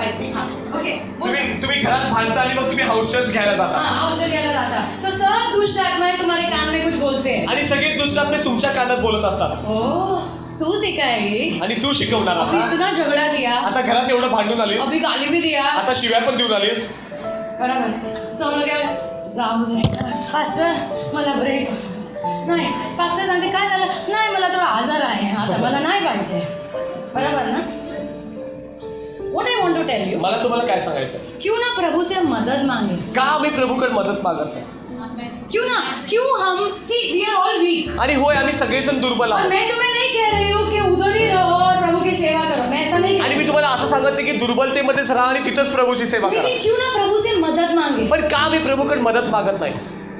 Speaker 1: माहिती. हा, ओके. बोल.
Speaker 2: तुम्ही घरात भांडता आणि मग तुम्ही हाऊस चर्च घ्यायला जाता
Speaker 1: हाँ, ऑस्ट्रेलियाला जाता तो सब दुष्ट आत्माएं तुम्हारे कान में कुछ बोलते हैं.
Speaker 2: आणि सगळे दुसरे आपले तुमच्या कानात बोलत असतात
Speaker 1: ओ, तू सिखाएगी.
Speaker 2: आणि तू शिकवणार
Speaker 1: अभी
Speaker 2: आता
Speaker 1: इतना झगड़ा किया,
Speaker 2: आता घरात एवढं भांडून आलीस
Speaker 1: अभी गाली भी दिया.
Speaker 2: आता शिव्या पण देऊन आलीस
Speaker 1: बरोबर. तो हम लोग क्या, जाऊ दे पास्टर, मला ब्रेक नाही. पास्टर सांगते काय झालं, नाही मला थोडा आजार आहे आता, मला नाही पाहिजे. बरोबर ना. What I want to tell you,
Speaker 2: मला तुम्हाला काय सांगायचं
Speaker 1: क्यों ना प्रभु से मदद मांगे.
Speaker 2: का आम्ही प्रभूकडे मदत मागत नाही
Speaker 1: क्यों हम see we are all weak.
Speaker 2: आणि होय आम्ही सगळेजण दुर्बल
Speaker 1: और
Speaker 2: आहोत
Speaker 1: मैं तुम्हें नहीं कह रही हूँ कि उधर ही रहो और प्रभु की सेवा करो, मैं ऐसा नहीं
Speaker 2: आणि
Speaker 1: कह
Speaker 2: मी तुम्हाला असं सांगत नाही की दुर्बलतेमध्येच राहा आणि तिथंच प्रभूची सेवा
Speaker 1: रही.
Speaker 2: करा
Speaker 1: लेकिन क्यों ना प्रभु से मदद मांगे.
Speaker 2: पण का आम्ही प्रभूकडे मदत मागत नाही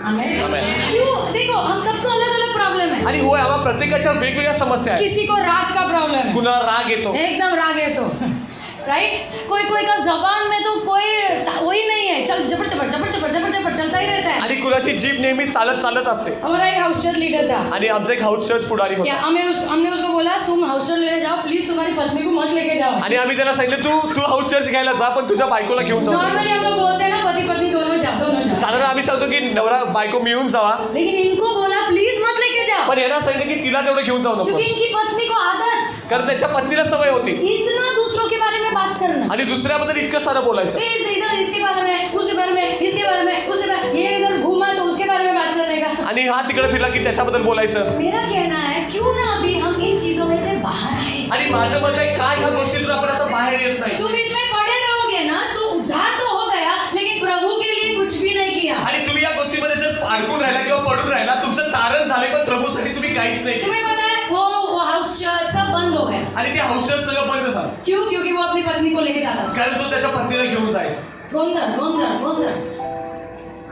Speaker 1: आमेन.
Speaker 2: आमेन.
Speaker 1: क्यों, देखो हम सबको अलग अलग प्रॉब्लम है.
Speaker 2: आणि होय आम्हा प्रत्येकाच्या वेगवेगळ्या समस्या आहेत
Speaker 1: किसी को राग का प्रॉब्लम है,
Speaker 2: कुणाला राग येतो
Speaker 1: एकदम राग है तो राइट. कोई कोई का जबान में तो कोई वही नहीं है, चल जबर जबर जबर जबर जबर जबर चलता ही रहता है.
Speaker 2: आणि कुणाची जीभ नेहमी चालत चालत असते
Speaker 1: हमारा एक हाउस चर्च लीडर था.
Speaker 2: आणि आमचा एक हाऊस चर्च पुढारी
Speaker 1: क्या
Speaker 2: होता
Speaker 1: हमने उसको बोला तुम हाउस चर्च लेने जाओ प्लीज, तुम्हारी पत्नी को मत लेके जाओ.
Speaker 2: आणि आम्ही त्याला सांगितलं तू हाऊस चर्च घ्यायला जा पण तुझ्या बायकोला घेऊन जाऊ नको.
Speaker 1: नॉर्मली हम लोग बोलते हैं ना पति पत्नी दोनों जाओ.
Speaker 2: साधारण आम्ही सांगतो की नवरा बायको मिळून जावा
Speaker 1: लेकिन इनको बोला प्लीज मत लेके जाओ,
Speaker 2: पण यांना सांगितलं की तिला तेवढं घेऊन जाऊ नको
Speaker 1: क्योंकि इनकी पत्नी को आदत
Speaker 2: कारण त्याच्या पत्नीला सवय होती
Speaker 1: इतना दूसरों के बारे में बात करना.
Speaker 2: आणि दुसऱ्याबद्दल इतकं सारं बोलायचं
Speaker 1: इधर इसके बारे में, उसके बारे में, इसके बारे में, उसके बारे में, ये इधर घूमा तो उसके बारे में बात करने का.
Speaker 2: आणि हा तिकडे फिरला की त्याच्याबद्दल बोलायचं
Speaker 1: मेरा कहना है क्यों ना अभी हम इन चीजों में से बाहर आए.
Speaker 2: आणि माझं मत आहे काय ह्या गोष्टीतून आपण आता बाहेर येत नाही
Speaker 1: तुम इसमें पड़े रहोगे ना तो उद्धार तो हो गया, लेकिन प्रभु के लिए कुछ भी नहीं किया.
Speaker 2: आणि तुम्ही या गोष्टीमध्ये जर अडकून राहिला किंवा पडून राहिला तुमचं तारण झाले पण प्रभूसाठी तुम्ही काहीच नाही केलं.
Speaker 1: तुम्हें पता है वो हाउस चर्च सब बंद हो गया.
Speaker 2: आणि ते हाऊस चर्च सगळं बंद झालं
Speaker 1: क्यों, क्योंकि वो अपनी पत्नी को लेके जाता था.
Speaker 2: कारण तो त्याच्या पत्नीला घेऊन जायचा
Speaker 1: गोंधळ गोंधळ गोंधळ.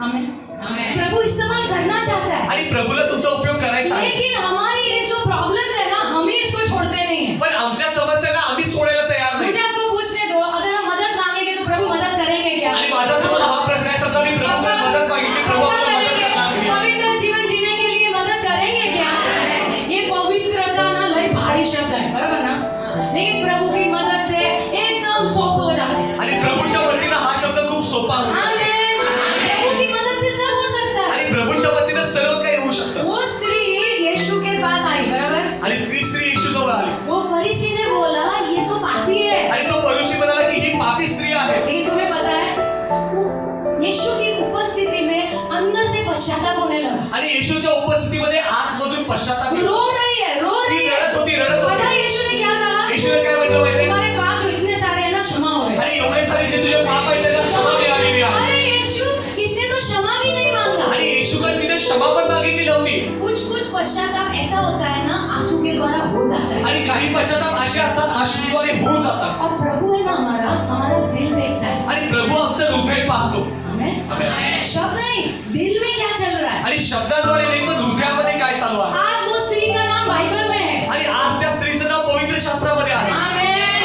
Speaker 1: आमेन. प्रभु इस्तेमाल करना चाहता है,
Speaker 2: आणि प्रभूला तुमचा उपयोग करायचा आहे
Speaker 1: लेकिन हमारी ये जो प्रॉब्लम्स है ना हम ही इसको छोड़ते नहीं है.
Speaker 2: पण आमच्या समस्यांना आम्ही सोडायला तयार नाही
Speaker 1: मुझे आपको पूछने दो, अगर हम मदद मांगेंगे तो प्रभु मदद करेंगे क्या?
Speaker 2: आणि माझा तुम्हाला हा प्रश्न आहे समजा मी प्रभूकडे मदद मागितली प्रभू आपल्याला मदत करणार नाही.
Speaker 1: पवित्र जीवन जीने के लिए मदद करेंगे क्या? ये पवित्रता ना लय भारी शब्द है, बराबर ना. लेकिन प्रभु की मदद से एकदम सोपं हो जाता है.
Speaker 2: आणि प्रभूच्या वतीनं हा शब्द खूप सोपा होतो
Speaker 1: आमेन. प्रभु की मदद से सब हो सकता है.
Speaker 2: आणि प्रभूच्या वतीनं सर्व काही होऊ शकतं
Speaker 1: वो स्त्री यीशु के पास आई, बराबर.
Speaker 2: आणि ती स्त्री येशूजवळ आली
Speaker 1: वो फरीसी ने बोला ये तो पापी है.
Speaker 2: आणि तो परुषी म्हणाला की ही पापी स्त्री आहे
Speaker 1: लेकिन तुम्हें पता है यीशु की उपस्थिति में अंदर से पश्चाताप होने लगा.
Speaker 2: आणि येशूच्या उपस्थितीमध्ये आतमधून पश्चाताप
Speaker 1: रो
Speaker 2: येतो.
Speaker 1: रही है, रो रही
Speaker 2: ती
Speaker 1: है.
Speaker 2: रडत होती
Speaker 1: पता है यीशु ने क्या कहा?
Speaker 2: येशूने काय म्हटलं माहिती
Speaker 1: तुम्हारे पाप जो इतने सारे हैं ना क्षमा हो गए.
Speaker 2: आणि एवढे सारे जे तुझे पाप आहेत त्यांना क्षमा मिळालेली आहे
Speaker 1: अरे यीशु इसने तो क्षमा भी नहीं मांगा.
Speaker 2: आणि येशूकडे तिने क्षमा पण मागितली नव्हती
Speaker 1: कुछ पश्चाताप ऐसा होता है ना आंसू के द्वारा हो जाता है.
Speaker 2: आणि काही पश्चाताप असे असतात अश्रूद्वारे होऊन जातात
Speaker 1: और प्रभु है ना हमारा दिल देखता है.
Speaker 2: आणि प्रभु आमचं हृदय पाहतो
Speaker 1: आमेन.
Speaker 2: आमेन.
Speaker 1: शब्द नहीं, दिल में क्या चल रहा है.
Speaker 2: आणि शब्दांद्वारे नाही पण हृदयामध्ये काय चालू आहे
Speaker 1: आज वो स्त्री का नाम बाइबल में है.
Speaker 2: आणि आज त्या स्त्रीचं नाव पवित्र शास्त्रामध्ये आहे
Speaker 1: आमेन.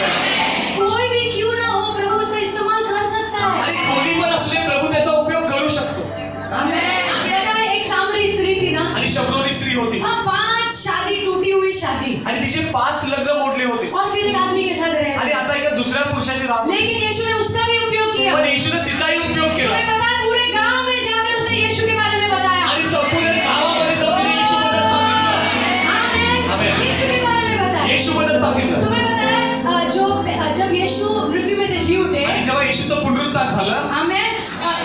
Speaker 1: कोई भी क्यों ना हो प्रभु से इस्तेमाल कर सकता है.
Speaker 2: आणि कोणी पण असले प्रभू त्याचा उपयोग करू शकतो
Speaker 1: आमेन. आपल्याला एक सामरी स्त्री थी ना,
Speaker 2: आणि शब्दोनी स्त्री होती
Speaker 1: 5 शादी टूटी हुई शादी,
Speaker 2: आणि तिचे 5 लग्न मोडले होते
Speaker 1: और फिर एक आदमी के साथ रह
Speaker 2: आणि
Speaker 1: रही.
Speaker 2: आता एका दुसऱ्या पुरुषाशी राहत होती.
Speaker 1: लेकिन यीशु ने उसका भी उपयोग किया.
Speaker 2: पण येशूने तिचाही उपयोग केला
Speaker 1: तुम्हें पता है पूरे गांव में जाकर उसने यीशु के बारे में बताया.
Speaker 2: आणि संपूर्ण गावामध्ये जाऊन तिने येशूबद्दल सांगितलं
Speaker 1: आमेन.
Speaker 2: आमेन.
Speaker 1: यीशु के बारे में बताया.
Speaker 2: येशूबद्दल सांगितलं
Speaker 1: तुम्हें पता है जब यीशु मृत्यु में से जी उठे,
Speaker 2: आणि जेव्हा येशूचं पुनरुत्थान झालं
Speaker 1: आमेन,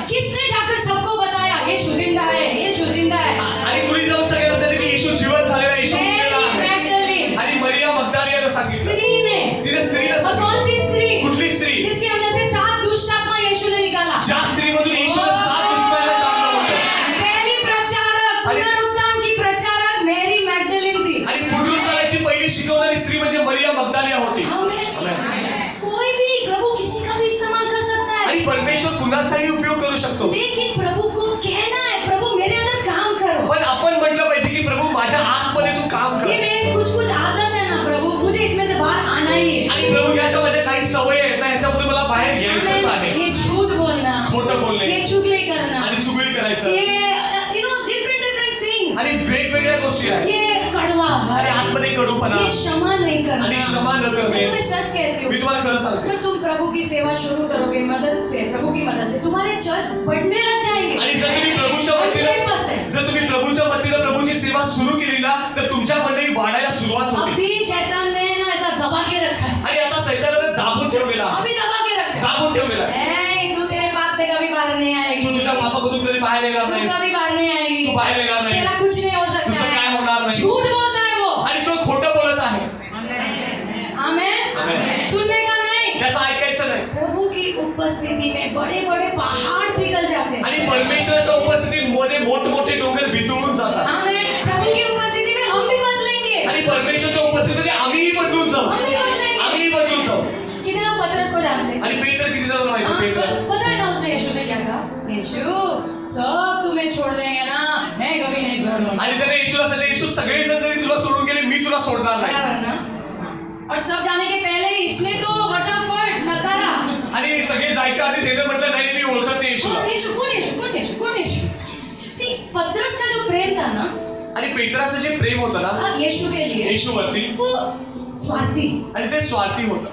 Speaker 1: किसने जाकर सबको बताया यीशु जिंदा है, यीशु जिंदा है?
Speaker 2: आणि कुणी जाऊन सगळ्यांना सांगितलं की येशू जिवंत झालेला येशू उठलेला
Speaker 1: मैरी
Speaker 2: आहे
Speaker 1: मैगदलीन
Speaker 2: आणि मरिया मगदलिनीला सांगितलं
Speaker 1: स्त्री ने,
Speaker 2: तिने स्त्रीला
Speaker 1: और
Speaker 2: सांगितलं
Speaker 1: कौन सी स्त्री?
Speaker 2: कुठली स्त्री
Speaker 1: जिसके अंदर से 7 दुष्ट आत्मा यीशु ने निकाला.
Speaker 2: ज्या स्त्रीमधून येशूने 7 दुष्टांना काढलं होतं
Speaker 1: पहली प्रचारक, पुनरुत्थान की प्रचारक मैरी मैगदलीन थी.
Speaker 2: आणि पुनरुत्थानाची पहिली शिकवणारी स्त्री म्हणजे मरिया मगदलिया होती
Speaker 1: आमेन. कोई भी प्रभु किसी का भी इस्तेमाल कर सकता है.
Speaker 2: आणि परमेश्वर कुणाचाही उपयोग करू शकतो
Speaker 1: लेकिन प्रभु को कहना है प्रभु मेरे अंदर काम करो.
Speaker 2: पण आपण म्हटलं पाहिजे की प्रभू माझ्या आतमध्ये तू काम कर
Speaker 1: ये मेरी कुछ आदत है ना प्रभु, मुझे इसमें से बाहर आना ही है.
Speaker 2: आणि प्रभू ह्याच्या माझ्या काही सवय आहेत ना ह्याच्यामधून मला बाहेर घ्यायचंच आहे
Speaker 1: ये झूठ बोलना,
Speaker 2: खोटं बोलणे
Speaker 1: ये चुगली करना,
Speaker 2: आणि चुगली करायचं
Speaker 1: ये डिफरेंट थिंग्स,
Speaker 2: आणि वेगवेगळ्या गोष्टी आहेत
Speaker 1: ये कड़वा,
Speaker 2: आणि आतमध्ये कडूपणा
Speaker 1: ये क्षमा नहीं नहीं करना।
Speaker 2: आणि क्षमा न करणे।
Speaker 1: मैं तुम्हें सच कहती हूँ,
Speaker 2: मी तुम्हाला खरं सांगते
Speaker 1: अगर तुम प्रभु की सेवा शुरू करोगे मदद से, प्रभु की मदद से, तुम्हारे चर्च बढ़ने लग जाएंगे।
Speaker 2: आणि जर तुम्ही प्रभूच्या वतीनं
Speaker 1: 100%।
Speaker 2: जर तुम्ही प्रभूच्या वतीनं प्रभूची सेवा सुरू केली ना तर तुमच्या मंडळी वाढायला सुरुवात होते
Speaker 1: अभी शैतान ने ना ऐसा दबा के रखा है,
Speaker 2: आणि आता सैतानाने दाबून ठेवलेला आहे
Speaker 1: अभी दबा के रखा है।
Speaker 2: दाबून ठेवलेला आहे
Speaker 1: ए, तू तेरे बाप से कभी बाहर नहीं आएगी,
Speaker 2: तू तुझ्या बापामधून कधी बाहेर येणार
Speaker 1: तू
Speaker 2: नाहीस
Speaker 1: कभी बाहर नहीं आएगी,
Speaker 2: तू बाहेर येणार नाहीस
Speaker 1: तेरा कुछ नहीं हो
Speaker 2: तुझं
Speaker 1: सकता
Speaker 2: काय
Speaker 1: है।
Speaker 2: होणार नाही
Speaker 1: झूठ बोलता है वो।
Speaker 2: आणि तो खोटं बोलत आहे
Speaker 1: आमेन।
Speaker 2: आमेन।
Speaker 1: सुनने का नहीं,
Speaker 2: त्याचं ऐकायचं नाही
Speaker 1: प्रभु की उपस्थिति में बड़े बड़े पहाड़ पिघल जाते हैं।
Speaker 2: आणि परमेश्वराच्या उपस्थितीमध्ये मोठमोठे डोंगर भितळून जातात
Speaker 1: आमेन। प्रभु की उपस्थिति में हम भी बदलेंगे,
Speaker 2: आणि परमेश्वराच्या उपस्थितीमध्ये आम्हीही बदलून जाऊ
Speaker 1: हम भी बदलेंगे।
Speaker 2: आम्हीही बदलून जाऊ
Speaker 1: कितने लोग पतरस को जानते हैं?
Speaker 2: आणि पेत्र किती जण माहिती
Speaker 1: हाँ,
Speaker 2: पेत्र
Speaker 1: पता है ना उसने यीशु से क्या कहा? यीशु, सब तुम्हें छोड़ देंगे ना, मैं कभी नहीं छोड़ूंगा।
Speaker 2: आणि त्याने येशूला सांगितलं येशू सगळेजण जरी तुला सोडून गेले मी तुला सोडणार नाही
Speaker 1: बराबर ना? और सब जाने के पहले इसने तो फटाफट नकारा।
Speaker 2: आणि सगळे जायच्या आधी त्याने म्हटलं नाही मी ओळखत नाही येशूला
Speaker 1: कौन यीशु, कौन यीशु, कौन यीशु, कौन यीशु? See, पतरस का जो प्रेम था ना,
Speaker 2: आणि पेत्राचं जे प्रेम होतं ना
Speaker 1: यीशु के लिए,
Speaker 2: येशूवरती
Speaker 1: वो स्वार्थी।
Speaker 2: आणि ते स्वार्थी होतं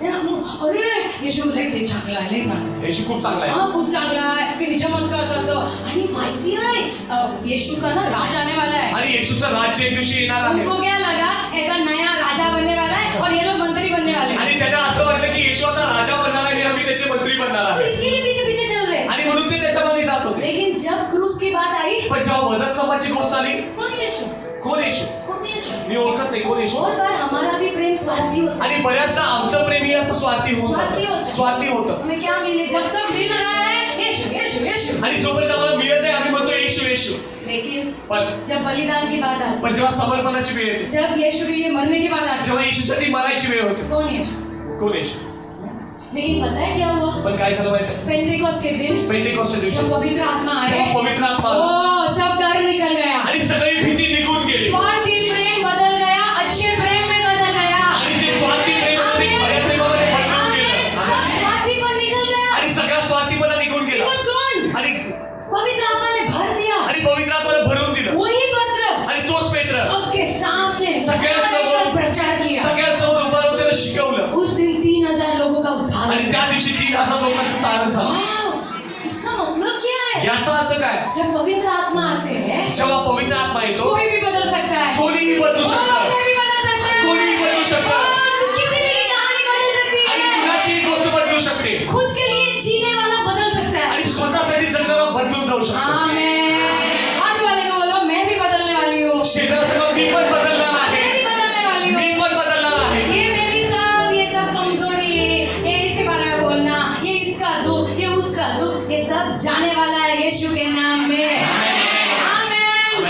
Speaker 1: अरे येशू लय चांगला आहे, लय चांगला आहे.
Speaker 2: येशू खूप चांगला आहे
Speaker 1: हाँ, खूप चांगला आहे, किती चमत्कार करतो. आणि माहिती आहे यीशु का ना राज आने वाला है.
Speaker 2: आणि येशूचं राज्य एक दिवशी येणार आहे
Speaker 1: उनको क्या लगा ऐसा नया राजा बनने वाला है और ये लोग मंत्री बनने वाले हैं.
Speaker 2: आणि त्यांना असं वाटलं की येशू आता राजा बनणार आहे आणि आम्ही त्याचे मंत्री बनणार
Speaker 1: तो
Speaker 2: आहे
Speaker 1: इसके लिए पीछे पीछे चल रहे.
Speaker 2: आणि म्हणून ते त्याच्या मागे जात होते
Speaker 1: लेकिन जब क्रूस की बात आई,
Speaker 2: पण जेव्हा वधस्तंभाची गोष्ट आली
Speaker 1: कौन यीशु,
Speaker 2: कोण येशू
Speaker 1: कौन यीशु?
Speaker 2: मी ओळखत नाही कोण येशू
Speaker 1: बहुत बार हमारा भी प्रेम स्वार्थी होता है.
Speaker 2: आणि बऱ्याचदा आमचं प्रेम ही असं स्वार्थी होऊन
Speaker 1: स्वार्थी
Speaker 2: जातं.
Speaker 1: होतं.
Speaker 2: स्वार्थी होतं
Speaker 1: हमें क्या मिले, जब तक मिल रहा है यीशु यीशु यीशु.
Speaker 2: आणि जोपर्यंत आम्हाला मिळत आहे आम्ही म्हणतो येशू येशू
Speaker 1: लेकिन
Speaker 2: पण
Speaker 1: जब बलिदान की बात आती,
Speaker 2: पण जेव्हा समर्पणाची वेळ येते
Speaker 1: जब यीशु के लिए मरने की बात आती,
Speaker 2: जेव्हा येशूसाठी मरायची वेळ होते
Speaker 1: कौन यीशु?
Speaker 2: कोण येशू
Speaker 1: लेकिन पता है क्या हुआ?
Speaker 2: पण काय झालं माहिती
Speaker 1: पेंटेकोस्ट के दिन
Speaker 2: पेंटेकोस्टच्या दिवशी
Speaker 1: जब पवित्र आत्मा
Speaker 2: जेव्हा
Speaker 1: आए,
Speaker 2: पवित्र आत्मा आला,
Speaker 1: ओ सब डर निकल गया,
Speaker 2: आणि सगळी भीती निघून गेली
Speaker 1: स्वार्थी प्रेम बदल गया, अच्छे प्रेम में बदल गया.
Speaker 2: आणि जे स्वार्थी प्रेम होते ते खऱ्या प्रेमामध्ये बदलून गेलं
Speaker 1: सब स्वार्थीपन निकल गया.
Speaker 2: आणि सगळा स्वार्थीपणा निघून
Speaker 1: It
Speaker 2: गेला
Speaker 1: was gone.
Speaker 2: आणि
Speaker 1: पवित्र आत्मा ने भर दिया.
Speaker 2: आणि पवित्र आत्म्याला भरून दिलं
Speaker 1: वही पत्रस
Speaker 2: आणि तोच पेत्र
Speaker 1: सबके सामने
Speaker 2: सगळ्या समोर
Speaker 1: प्रचार किया.
Speaker 2: सगळ्यात समोर उभा राहून त्याला शिकवलं
Speaker 1: उस दिन 3000 लोगों का उद्धार
Speaker 2: आणि
Speaker 1: हुआ.
Speaker 2: त्या दिवशी 3000 लोकांचं तारण झालं
Speaker 1: वाव, इसका मतलब क्या है?
Speaker 2: याचा अर्थ काय
Speaker 1: जब पवित्र आत्मा आते हैं,
Speaker 2: जेव्हा पवित्र आत्मा येतो
Speaker 1: कोई भी बदल सकता है.
Speaker 2: कोणीही बदलू
Speaker 1: ओ,
Speaker 2: शकतं
Speaker 1: कोई भी बदल सकता है.
Speaker 2: कोणीही बदलू शकतं.
Speaker 1: ओ, तू किसी भी की कहानी बदल सकती
Speaker 2: आणि
Speaker 1: है.
Speaker 2: कुणाचीही गोष्ट बदलू शकते
Speaker 1: खुद के लिए जीने वाला बदल सकता है.
Speaker 2: आणि स्वतःसाठी जगणारा बदलून जाऊ शकतो
Speaker 1: आमीन. आज वाले को बोलो, मैं भी बदलने वाली हूँ.
Speaker 2: शेजारासमोर मी पण बदलणार
Speaker 1: मैं
Speaker 2: आहे
Speaker 1: भी बदलने वाली हूँ.
Speaker 2: मी पण बदलणार आहे
Speaker 1: ये सब कमजोरी है, ये इसके बारे में बोलना, ये इसका दुख, ये उसका दुख, ये सब जाने वाला है यीशु के नाम में. आमीन.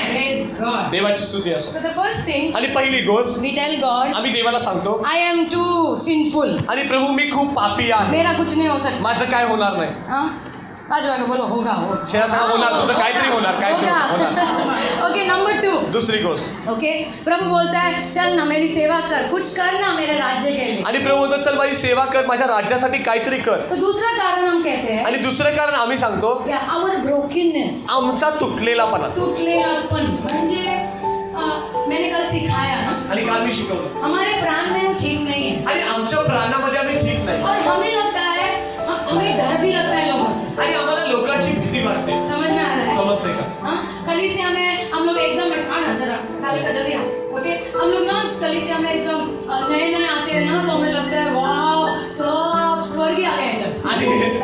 Speaker 1: Praise God.
Speaker 2: देवाची स्तुती असो
Speaker 1: So the first thing,
Speaker 2: आणि पहिली गोष्ट
Speaker 1: we tell God,
Speaker 2: आम्ही देवाला सांगतो
Speaker 1: I am too sinful.
Speaker 2: आणि प्रभू मी खूप पापी आहे
Speaker 1: मेरा कुछ नहीं हो सकता.
Speaker 2: माझं काय होणार नाही
Speaker 1: हाँ? आज वाले बोलो होगा हो.
Speaker 2: शेजारा होणार तुझं काहीतरी होणार काहीतरी होणार
Speaker 1: ओके, नंबर 2.
Speaker 2: दुसरी गोष्ट
Speaker 1: ओके, प्रभु बोलता है चल ना मेरी सेवा कर, कुछ कर ना मेरे राज्य के लिए.
Speaker 2: आणि प्रभू म्हणतो चल माझी सेवा कर माझ्या राज्यासाठी काहीतरी कर
Speaker 1: तो दूसरा कारण हम कहते हैं
Speaker 2: आणि दुसरं कारण आम्ही सांगतो
Speaker 1: क्या आवर ब्रोकननेस,
Speaker 2: आमचा तुटलेलापणा
Speaker 1: टूटलेलापन. म्हणजे मैंने कल सिखाया ना,
Speaker 2: आणि काल मी शिकवलं
Speaker 1: हमारे प्राण में हम ठीक नहीं है
Speaker 2: आणि आमच्या प्राणामध्ये आम्ही ठीक नाही
Speaker 1: और हमें लगता है, हमें डर भी लगता है लोगों से.
Speaker 2: आणि आम्हाला लोकांची भीती वाटते
Speaker 1: समझ में आ रहा है?
Speaker 2: समजते का
Speaker 1: हाँ, कलीसिया में हम लोग एकदम जरा सारे का जल्दी ओके, हम लोग ना कलीसिया में एकदम नए नए आते हैं ना तो हमें लगता है वाह सब स्वर्ग ही आ गए इधर.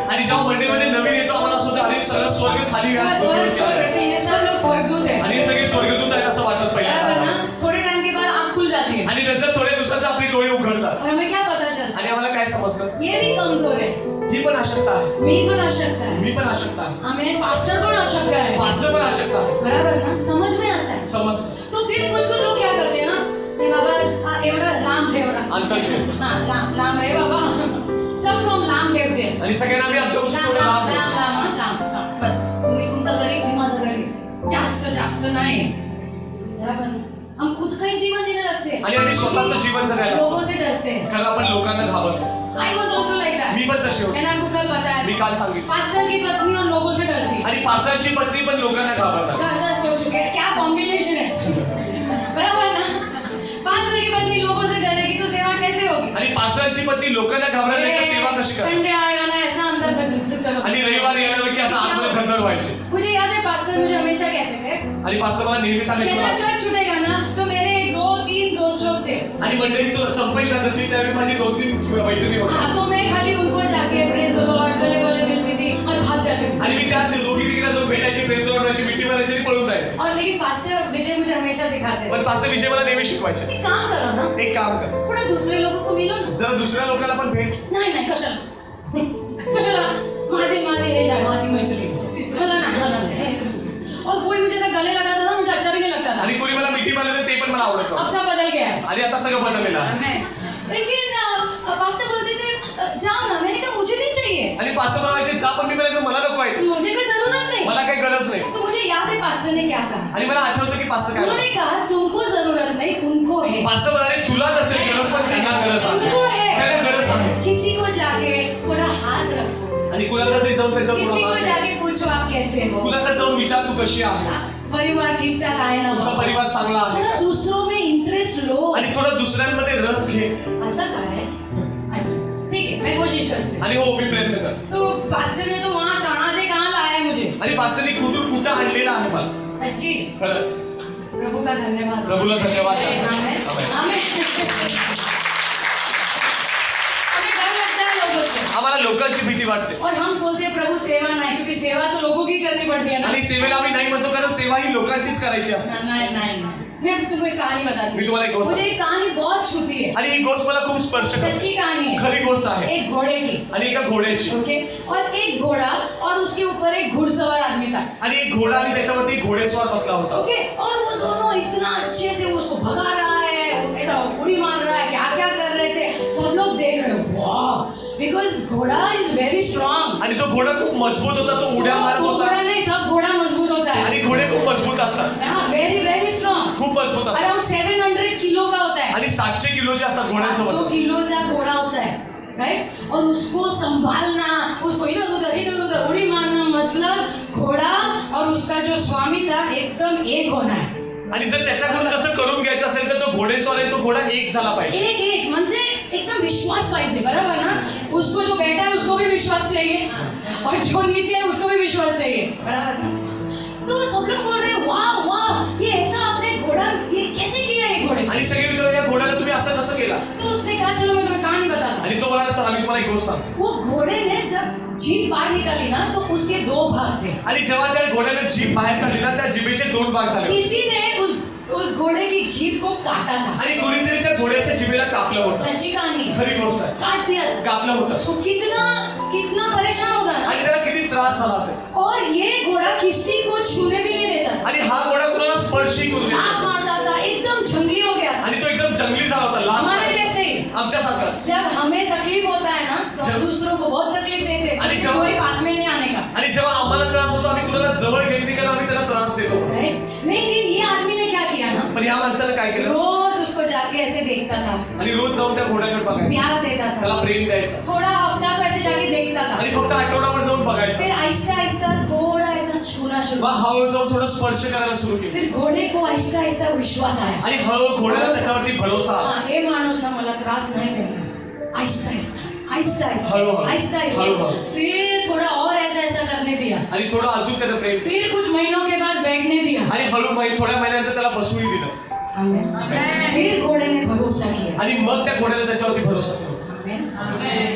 Speaker 2: आणि जेव्हा मंडळीमध्ये नवीन येतो आम्हाला असं होतं, अरे सगळं स्वर्ग खाली
Speaker 1: स्वर्ग स्वर्ग ऐसे ये सब लोग स्वर्गदूत है.
Speaker 2: आणि हे सगळे स्वर्गदूत आहेत असं वाटत
Speaker 1: बराबर
Speaker 2: पहिल्यांदा
Speaker 1: ना? थोड़े टाइम के बाद आँख खुल जाती है
Speaker 2: आणि नंतर थोड्या दिवसात आपली डोळे उघडतात
Speaker 1: और हमें क्या पता चलता
Speaker 2: आणि आम्हाला काय समजतं
Speaker 1: है? ये भी कमजोर है,
Speaker 2: ही पण अशक्त आहे
Speaker 1: मी पण अशक्त है,
Speaker 2: मी पण अशक्त आहे
Speaker 1: हमें पास्टर पण अशक्त है.
Speaker 2: पास्टर पण अशक्त आहे
Speaker 1: बराबर ना? समझ में आता है.
Speaker 2: समज
Speaker 1: तो फिर कुछ कुछ लोग क्या करते हैं ना, नहीं बाबा एवढा लांब ठेव ना.
Speaker 2: अंतर ठेव
Speaker 1: हाँ, लांब लांब रे बाबा, सबको हम लांब ठेवते हैं.
Speaker 2: आणि सगळ्यांना आम्ही आमच्यापासून
Speaker 1: लांब
Speaker 2: थोडं
Speaker 1: लांब
Speaker 2: लांब
Speaker 1: लांब लांब हाँ, लांब लांब. बस तुम्ही तुमचं घरी, मी माझं घरी. जास्त जास्त नाही. बराबर ना? हम खुद का ही जीवन जीने लगते हैं.
Speaker 2: आणि आम्ही स्वतःचं जीवन जगायला
Speaker 1: लोगों से डरते हैं.
Speaker 2: खरं आपण लोकांना घाबरतो
Speaker 1: I was also like that.
Speaker 2: मी पण तशी होती
Speaker 1: मैंने आपको कल बताया
Speaker 2: मी
Speaker 1: था.
Speaker 2: काल सांगितलं
Speaker 1: पास्टर की पत्नी और लोगों से डरती है.
Speaker 2: आणि पास्टरची पत्नी पण लोकांना घाबरतात
Speaker 1: राजा सोच चुके हैं क्या कॉम्बिनेशन है. बराबर ना? पास्टर की पत्नी लोगों से डरेगी
Speaker 2: आणि पास्टरांची पत्नी लोकांना घाबरवण्याची का सेवा कशी करते
Speaker 1: संडे आएगा ना ऐसा अंदर धक
Speaker 2: आणि रविवार येणार की असं आतमध्ये धडधड व्हायचे
Speaker 1: मुझे याद है पास्टर मुझे हमेशा कहते थे
Speaker 2: आणि पास्टर मला नेहमी
Speaker 1: जैसा
Speaker 2: सांगायचे
Speaker 1: चर्च छूटेगा ना तो मेरे 2-3 दोस्त लोग थे
Speaker 2: आणि मंडळी संपली ना तशी त्यावेळी माझी 2-3 मैत्रिणी होत्या
Speaker 1: हाँ, तो मैं खाली उनको जाके प्रेज द लॉर्ड गले गले मिलती थी और भाग जाती थी
Speaker 2: आणि मी त्या दोघी तिघींना जाऊन भेटायची प्रेस करायची मिठी मारायची आणि पळून जायचे
Speaker 1: और लेकिन पास्टर विजय मुझे हमेशा सिखाते
Speaker 2: पण
Speaker 1: थे
Speaker 2: पास्टर विषय मला नेहमी शिकवायचे
Speaker 1: एक काम करो ना
Speaker 2: एक काम कर
Speaker 1: थोड़ा दूसरे लोगों को मिलो ना
Speaker 2: जरा दुसऱ्या लोकांना पण भेट
Speaker 1: नाही कशाला कशाला माझे हे जाय माझी मैत्रीण मला नाही और कोई मुझे ऐसा गले लगाता था मुझे अच्छा भी नहीं लगता था
Speaker 2: आणि कोणी मला मिठी मारली ते पण मला आवडत
Speaker 1: अब
Speaker 2: नव्हतं.
Speaker 1: सब बदल गया है
Speaker 2: आणि आता सगळं बदललेलं आहे.
Speaker 1: लेकिन पास्टर बोलते थे जाओ ना मैंने कहा मुझे नहीं चाहिए
Speaker 2: आणि पास्टर म्हणायचे जा पण मी म्हणायचं मला नको आहे
Speaker 1: मुझे कोई जरूरत नहीं
Speaker 2: मला काही गरज नाही
Speaker 1: तो मुझे याद है पास्टर ने क्या कहा
Speaker 2: आणि मला आठवतं की पास्टर काय
Speaker 1: उन्होंने कहा तुमको जरूरत नहीं उनको है
Speaker 2: पास्टर म्हणाले तुला नसेल गरज पण त्यांना गरज
Speaker 1: उनको
Speaker 2: आहे
Speaker 1: है
Speaker 2: त्यांना गरज आहे
Speaker 1: किसी को जाके थोड़ा हाथ रखो
Speaker 2: आणि कुणाला तरी जाऊन त्याच्या
Speaker 1: किसी को
Speaker 2: पुढे
Speaker 1: जाके पूछो आप कैसे हो
Speaker 2: कुणाला जाऊन विचार तू कशी आहेस
Speaker 1: परिवार ठीक ठाक आहे ना
Speaker 2: तुमचा परिवार चांगला आहे
Speaker 1: थोड़ा
Speaker 2: का?
Speaker 1: दूसरों में इंटरेस्ट लो
Speaker 2: आणि थोडं दुसऱ्यांमध्ये रस घे
Speaker 1: ऐसा काय अच्छा ठीक है मैं कोशिश करती हूँ
Speaker 2: आणि हो मी प्रयत्न कर
Speaker 1: तो पास्टर ने तो वहाँ कहाँ से कहाँ लाया है मुझे
Speaker 2: आणि पास्टरनी कुठून कुठं आणलेला आहे मला
Speaker 1: सच्ची
Speaker 2: खरंच
Speaker 1: प्रभु का धन्यवाद
Speaker 2: प्रभूला धन्यवाद
Speaker 1: आमेन
Speaker 2: आमेन.
Speaker 1: आमेन हमें डर लगता है लोगों से
Speaker 2: आम्हाला लोकांची भीती वाटते
Speaker 1: और हम बोलते हैं प्रभु सेवा नहीं क्योंकि सेवा तो लोगों की करनी पड़ती है ना
Speaker 2: आणि सेवेला आम्ही नाही म्हणतो कारण सेवा ही लोकांचीच करायची असते
Speaker 1: नहीं नहीं मैं अब तुमको एक कहानी बताती
Speaker 2: मी तुम्हाला एक गोष्ट
Speaker 1: मुझे एक कहानी बहुत छूती है
Speaker 2: आणि ही गोष्ट मला खूप स्पर्श करते
Speaker 1: सच्ची कहानी है
Speaker 2: खरी गोष्ट आहे
Speaker 1: एक घोड़े की
Speaker 2: आणि एका घोड्याची
Speaker 1: ओके और एक घोड़ा और उसके ऊपर एक घुड़सवार आदमी था
Speaker 2: आणि एक घोडा आणि त्याच्यावरती एक घोडेस्वार बसला होता
Speaker 1: ओके और वो दोनों इतना अच्छे से उसको भगा रहा है ऐसा उड़ी मार रहा है क्या क्या कर रहे थे सब लोग देख रहे हैं वाह बिकॉज घोड़ा इज वेरी स्ट्रांग
Speaker 2: आणि तो घोडा खूप मजबूत होता तो उड्या मारत
Speaker 1: घोड़ा
Speaker 2: होता
Speaker 1: नहीं सब घोड़ा मजबूत होता है
Speaker 2: आणि घोडे खूप मजबूत असतात
Speaker 1: हाँ वेरी वेरी स्ट्रांग
Speaker 2: खूप मजबूत असतात
Speaker 1: अराउंड 700 किलो का होता है
Speaker 2: आणि 700 किलोचे असतात घोड्यांचं
Speaker 1: 700
Speaker 2: वजन
Speaker 1: किलो का घोड़ा होता है राइट और उसको संभालना उसको इधर उधर उड़ी मारना मतलब घोड़ा और उसका जो स्वामी था एकदम एक होना है
Speaker 2: आणि जर त्याच्याकडून कसं करून घ्यायचं असेल तर तो घोडेस्वार आहे तो घोडा एक झाला पाहिजे
Speaker 1: एक म्हणजे एकदम विश्वास पाहिजे बराबर ना उसको जो बैठा है उसको भी विश्वास चाहिए और जो नीचे है उसको भी विश्वास चाहिए बराबर ना तो सब लोग बोल रहे हैं वाह वाह ये ऐसा आपने घोड़ा ये कैसे किया ये घोड़े
Speaker 2: आणि सगळे विचार या घोड्याला तुम्ही असं कसं केला
Speaker 1: तो उसने कहा चलो मैं तुम्हें कहानी बताता हूँ
Speaker 2: आणि तो म्हणाला चला मी तुम्हाला एक गोष्ट सांगतो
Speaker 1: वो घोड़े ने जब जीभ बाहर निकाली ना तो उसके 2 भाग थे
Speaker 2: आणि जेव्हा त्या घोड्याने जीभ बाहेर काढली ना त्या जिभेचे 2 भाग झाले
Speaker 1: किसी ने उस घोड़े की जीभ को काटा था
Speaker 2: आणि कोणीतरी त्या घोड्याच्या जिभेला कापलं होतं
Speaker 1: सच्ची कहानी
Speaker 2: खरी गोष्ट आहे
Speaker 1: काट दिया
Speaker 2: कापलं होतं
Speaker 1: तो कितना परेशान होगा ना
Speaker 2: आणि त्याला किती त्रास झाला असेल
Speaker 1: और ये घोड़ा किसी को छूने भी नहीं देता
Speaker 2: आणि हा घोडा कुणाला स्पर्शही करू
Speaker 1: लात
Speaker 2: देत
Speaker 1: मारता था एकदम जंगली हो गया
Speaker 2: आणि तो एकदम जंगली झाला होता
Speaker 1: हमारे
Speaker 2: लाल
Speaker 1: जैसे ही
Speaker 2: आमच्यासारखाच
Speaker 1: जब हमें तकलीफ होता है ना तो हम
Speaker 2: जब-
Speaker 1: दूसरों को बहुत तकलीफ देते हैं
Speaker 2: अरे
Speaker 1: लेकिन
Speaker 2: जब-
Speaker 1: कोई पास में नहीं आने का
Speaker 2: आणि जेव्हा आम्हाला त्रास होतो आम्ही कुणाला जवळ घेत नाही कारण आम्ही त्याला त्रास देतो
Speaker 1: राइट लेकिन ये आदमी ने क्या किया ना
Speaker 2: पण ह्या माणसानं काय केलं
Speaker 1: रोज उसको जाके ऐसे देखता था
Speaker 2: आणि रोज जाऊन त्या घोड्याकडे बघायचं
Speaker 1: प्यार देता
Speaker 2: त्याला
Speaker 1: था
Speaker 2: प्रेम द्यायचं
Speaker 1: थोड़ा हफ्ता को ऐसे जाके देखता था
Speaker 2: आणि फक्त आठवडाभर जाऊन बघायचं
Speaker 1: फिर आहिस्ता आहिस्ता थोड़ा ऐसा छूना शुरू
Speaker 2: मग हळूहळू जाऊन थोडं स्पर्श करायला सुरू केलं
Speaker 1: फिर घोड़े को आहिस्ता आहिस्ता विश्वास आया
Speaker 2: आणि हळूहळू घोड्याला त्याच्यावरती भरोसा आला.
Speaker 1: हाँ हे माणूस ना मला त्रास नहीं देना आहिस्ता आहिस्ता आहिस्ता आहिस्ता
Speaker 2: हळूहळू.
Speaker 1: आहिस्ता आहिस्ता
Speaker 2: हळूहळू.
Speaker 1: फिर थोड़ा और ऐसा ऐसा करने दिया
Speaker 2: आणि थोडं अजून त्यानं प्रेम केलं.
Speaker 1: फिर कुछ महीनों के बाद बैठने दिया
Speaker 2: आणि थोड्या महिन्यानंतर त्याला बसवून दिलं
Speaker 1: फिर घोड़े ने भरोसा किया
Speaker 2: आणि मग त्या घोड्याने त्याच्यावरती भरोसा केला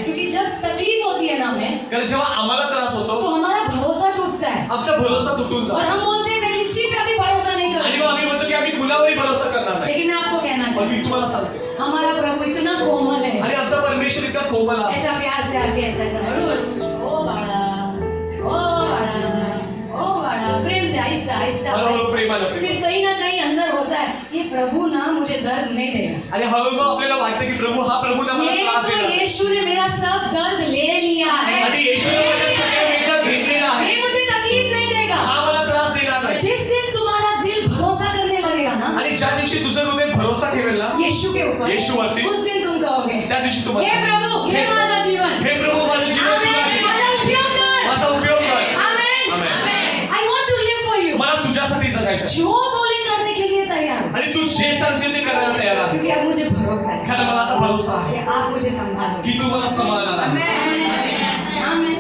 Speaker 1: क्योंकि जब तकलीफ होती है ना हमें
Speaker 2: कारण जेव्हा आम्हाला त्रास
Speaker 1: तो
Speaker 2: होतो
Speaker 1: हमारा भरोसा टूटता है
Speaker 2: आमचा भरोसा तुटून
Speaker 1: और
Speaker 2: जातो
Speaker 1: हम बोलते हैं मैं किसी पे अभी भरोसा नहीं
Speaker 2: आणि
Speaker 1: करूँ
Speaker 2: मग आम्ही म्हणतो की आम्ही कुणावरही भरोसा करणार नाही
Speaker 1: लेकिन मैं आपको कहना
Speaker 2: पण
Speaker 1: चाहती
Speaker 2: मी तुम्हाला सांगते
Speaker 1: हूँ हमारा प्रभु इतना कोमल है
Speaker 2: आणि आमचा परमेश्वर इतका कोमल आहे
Speaker 1: ऐसा प्यार से आके ऐसा ऐसा हड़ू हड़ू ओ बाड़ा प्रेम से आहिस्ता आहिस्ता
Speaker 2: हळूहळू प्रेमानं
Speaker 1: फिर
Speaker 2: प्रेम
Speaker 1: कहीं ना कहीं अंदर होता है ये प्रभु ना मुझे दर्द नहीं देगा
Speaker 2: आणि हळूहळू आपल्याला वाटतं की प्रभू हा प्रभू ना मला
Speaker 1: ये
Speaker 2: त्रास
Speaker 1: तो
Speaker 2: देणार
Speaker 1: यीशु ने मेरा सब दर्द ले लिया है
Speaker 2: आणि येशूने माझ्या सगळ्या वेदना घेतलेला आहे
Speaker 1: ये मुझे तकलीफ नहीं देगा
Speaker 2: हा मला त्रास देणार नाही
Speaker 1: जिस दिन तुम्हारा दिल भरोसा करने लगेगा ना
Speaker 2: आणि ज्या दिवशी तुझं हृदय भरोसा ठेवेल ना
Speaker 1: यीशु के ऊपर
Speaker 2: येशूवरती
Speaker 1: उस दिन तुम कहोगे
Speaker 2: त्या दिवशी
Speaker 1: हे
Speaker 2: तुम्हाला
Speaker 1: प्रभु हे माझा जीवन
Speaker 2: हे प्रभू माझं जीवन तुला
Speaker 1: आमेन
Speaker 2: दे.
Speaker 1: माझा उपयोग कर
Speaker 2: माझा उपयोग कर
Speaker 1: amen
Speaker 2: amen.
Speaker 1: I want to live for you
Speaker 2: मला तुझ्यासाठी जगायचं आहे.
Speaker 1: जो बोले करने के लिए तैयार हूं
Speaker 2: आणि तू जे सांगशील ते करायला तयार आहे
Speaker 1: क्योंकि अब मुझे भरोसा है
Speaker 2: कारण मला आता भरोसा आहे
Speaker 1: कि आप मुझे संभालोगे।
Speaker 2: की तू मला सांभाळणार आहे।
Speaker 1: आमेन।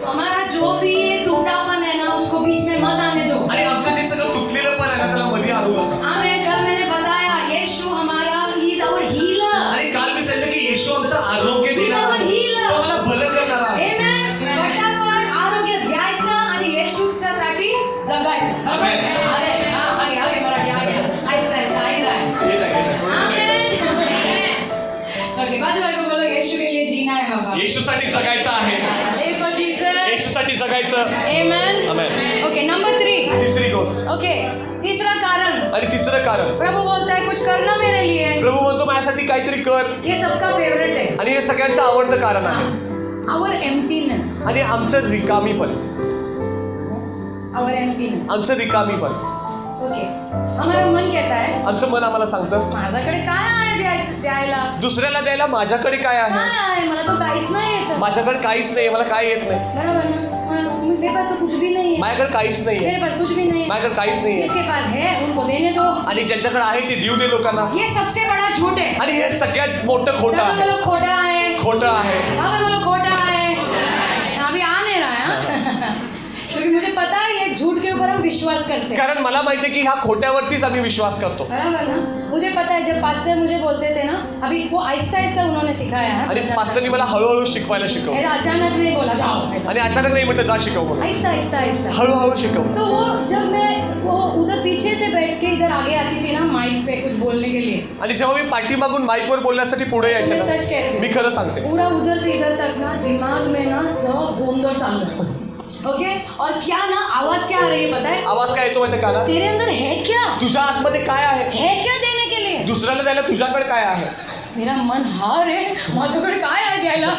Speaker 1: तो हमारा जो भी ये टूटापन है ना उसको बीच में मत आने दो।
Speaker 2: आणि आमचं जे सगळं तुटलेलं पण आहे ना त्याला मध्ये आणू नका।
Speaker 1: आमेन। कल मैंने बताया यीशु हमारा ही इज आवर हीलर।
Speaker 2: आणि काल मी सांगितलं की येशू आमचं आरोग्य देणार आहे, तो आम्हाला बरं करणार आहे।
Speaker 1: आमेन। फटाफट आरोग्य घ्यायचं आणि येशूच्यासाठी जगायचं।
Speaker 2: आमेन।
Speaker 1: अरे आगे मराठी आगे आहिस्ता आहिस्ता आई रहा है।
Speaker 2: येत आहे
Speaker 1: आमेन। ओके बाजू वाले को बोलो यीशु के लिए जीना है बाबा।
Speaker 2: येशूसाठी जगायचं आहे,
Speaker 1: Live for Jesus.
Speaker 2: येशूसाठी जगायचं।
Speaker 1: Amen.
Speaker 2: आमेन।
Speaker 1: Okay number 3।
Speaker 2: तिसरी गोष्ट
Speaker 1: ओके तीसरा कारण
Speaker 2: आणि तिसरं कारण
Speaker 1: प्रभु बोलता है कुछ करना मेरे लिए।
Speaker 2: प्रभू म्हणतो माझ्यासाठी काहीतरी कर,
Speaker 1: ये सबका फेवरेट है।
Speaker 2: आणि हे सगळ्यांचं आवडतं कारण आहे।
Speaker 1: Our emptiness.
Speaker 2: आणि आमचं रिकामीपण,
Speaker 1: Our emptiness.
Speaker 2: आमचं रिकामीपण,
Speaker 1: ओके हमारा मन कहता है
Speaker 2: आमचं मन आम्हाला सांगतं
Speaker 1: माझ्याकडे काय आहे द्यायला,
Speaker 2: दुसऱ्याला द्यायला माझ्याकडे काय आहे,
Speaker 1: काय आहे मला तो काहीच नाही येत।
Speaker 2: माझ्याकडे काहीच नाही, मला काय येत नाही,
Speaker 1: बराबर ना। मेरे पास तो कुछ भी नहीं है।
Speaker 2: माझ्याकडे काहीच नाहीये,
Speaker 1: मेरे पास कुछ भी नहीं है।
Speaker 2: माझ्याकडे काहीच नाहीये।
Speaker 1: जिसके पास है उनको देने दो।
Speaker 2: आणि ज्यांच्याकडे आहे ते देऊ दे लोकांना।
Speaker 1: ये सबसे बड़ा झूठ है।
Speaker 2: आणि हे सगळ्यात मोठं खोटं
Speaker 1: सब
Speaker 2: आहे,
Speaker 1: लोग खोटा है।
Speaker 2: खोटं आहे।
Speaker 1: हाँ बोलो खोटा है। अभी आ नहीं रहा है हाँ? क्योंकि मुझे पता है ये झूठ के ऊपर हम विश्वास करते हैं।
Speaker 2: कारण मला माहिती आहे की ह्या खोट्यावरतीच आम्ही विश्वास करतो।
Speaker 1: बराबर ना। मुझे पता है जब पास्टर मुझे बोलते थे ना अभी वो आहिस्ता आहिस्ता उन्होंने सिखाया है।
Speaker 2: आणि पास्टरनी मला हळूहळू शिकवायला शिकवलं,
Speaker 1: ऐसा अचानक नहीं बोला जाओ ऐसा।
Speaker 2: आणि अचानक नाही म्हटलं जा शिकव म्हणून,
Speaker 1: आहिस्ता आहिस्ता आहिस्ता।
Speaker 2: हळूहळू शिकवलं।
Speaker 1: तो वो जब मैं वो उधर पीछे से बैठ के इधर आगे आती थी ना माइक पे कुछ बोलने के लिए,
Speaker 2: आणि जेव्हा मी पाठीमागून माईकवर बोलण्यासाठी पुढे यायचे
Speaker 1: मैं
Speaker 2: ना,
Speaker 1: सच कहती
Speaker 2: मी
Speaker 1: हूँ
Speaker 2: खरं सांगते
Speaker 1: पूरा उधर से इधर तक ना दिमाग में ना सब गोंदर चाल रहा है। ओके और क्या ना आवाज क्या आ रही है पता है?
Speaker 2: आवाज काय येतो माहिती का ना,
Speaker 1: तेरे अंदर है क्या?
Speaker 2: तुझ्या आतमध्ये काय आहे,
Speaker 1: है क्या देने के लिए?
Speaker 2: दुसऱ्याला द्यायला तुझ्याकडे काय आहे।
Speaker 1: मेरा मन हा रे माझ्याकडे काय आहे द्यायला।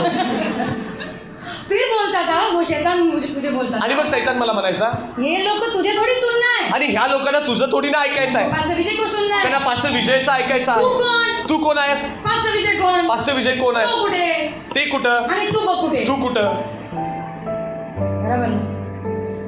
Speaker 1: फिर बोलता था वो शैतान मुझे बोलता
Speaker 2: आणि मग सैतान मला म्हणायचा
Speaker 1: ये लोग को तुझे थोड़ी सुनना है,
Speaker 2: आणि ह्या लोकांना तुझं थोडी ना ऐकायचं आहे,
Speaker 1: पास्टर विजय को सुनना है।
Speaker 2: त्यांना पास्टर विजयचं ऐकायचं
Speaker 1: तू
Speaker 2: आहे।
Speaker 1: कोण?
Speaker 2: तू कोण आहेस?
Speaker 1: पास्टर विजय कोण?
Speaker 2: पास्टर विजय कोण
Speaker 1: तो
Speaker 2: आहे?
Speaker 1: कुठे?
Speaker 2: ते कुठं?
Speaker 1: आणि तू बघ कुठे?
Speaker 2: तू कुठं?
Speaker 1: बराबर ना?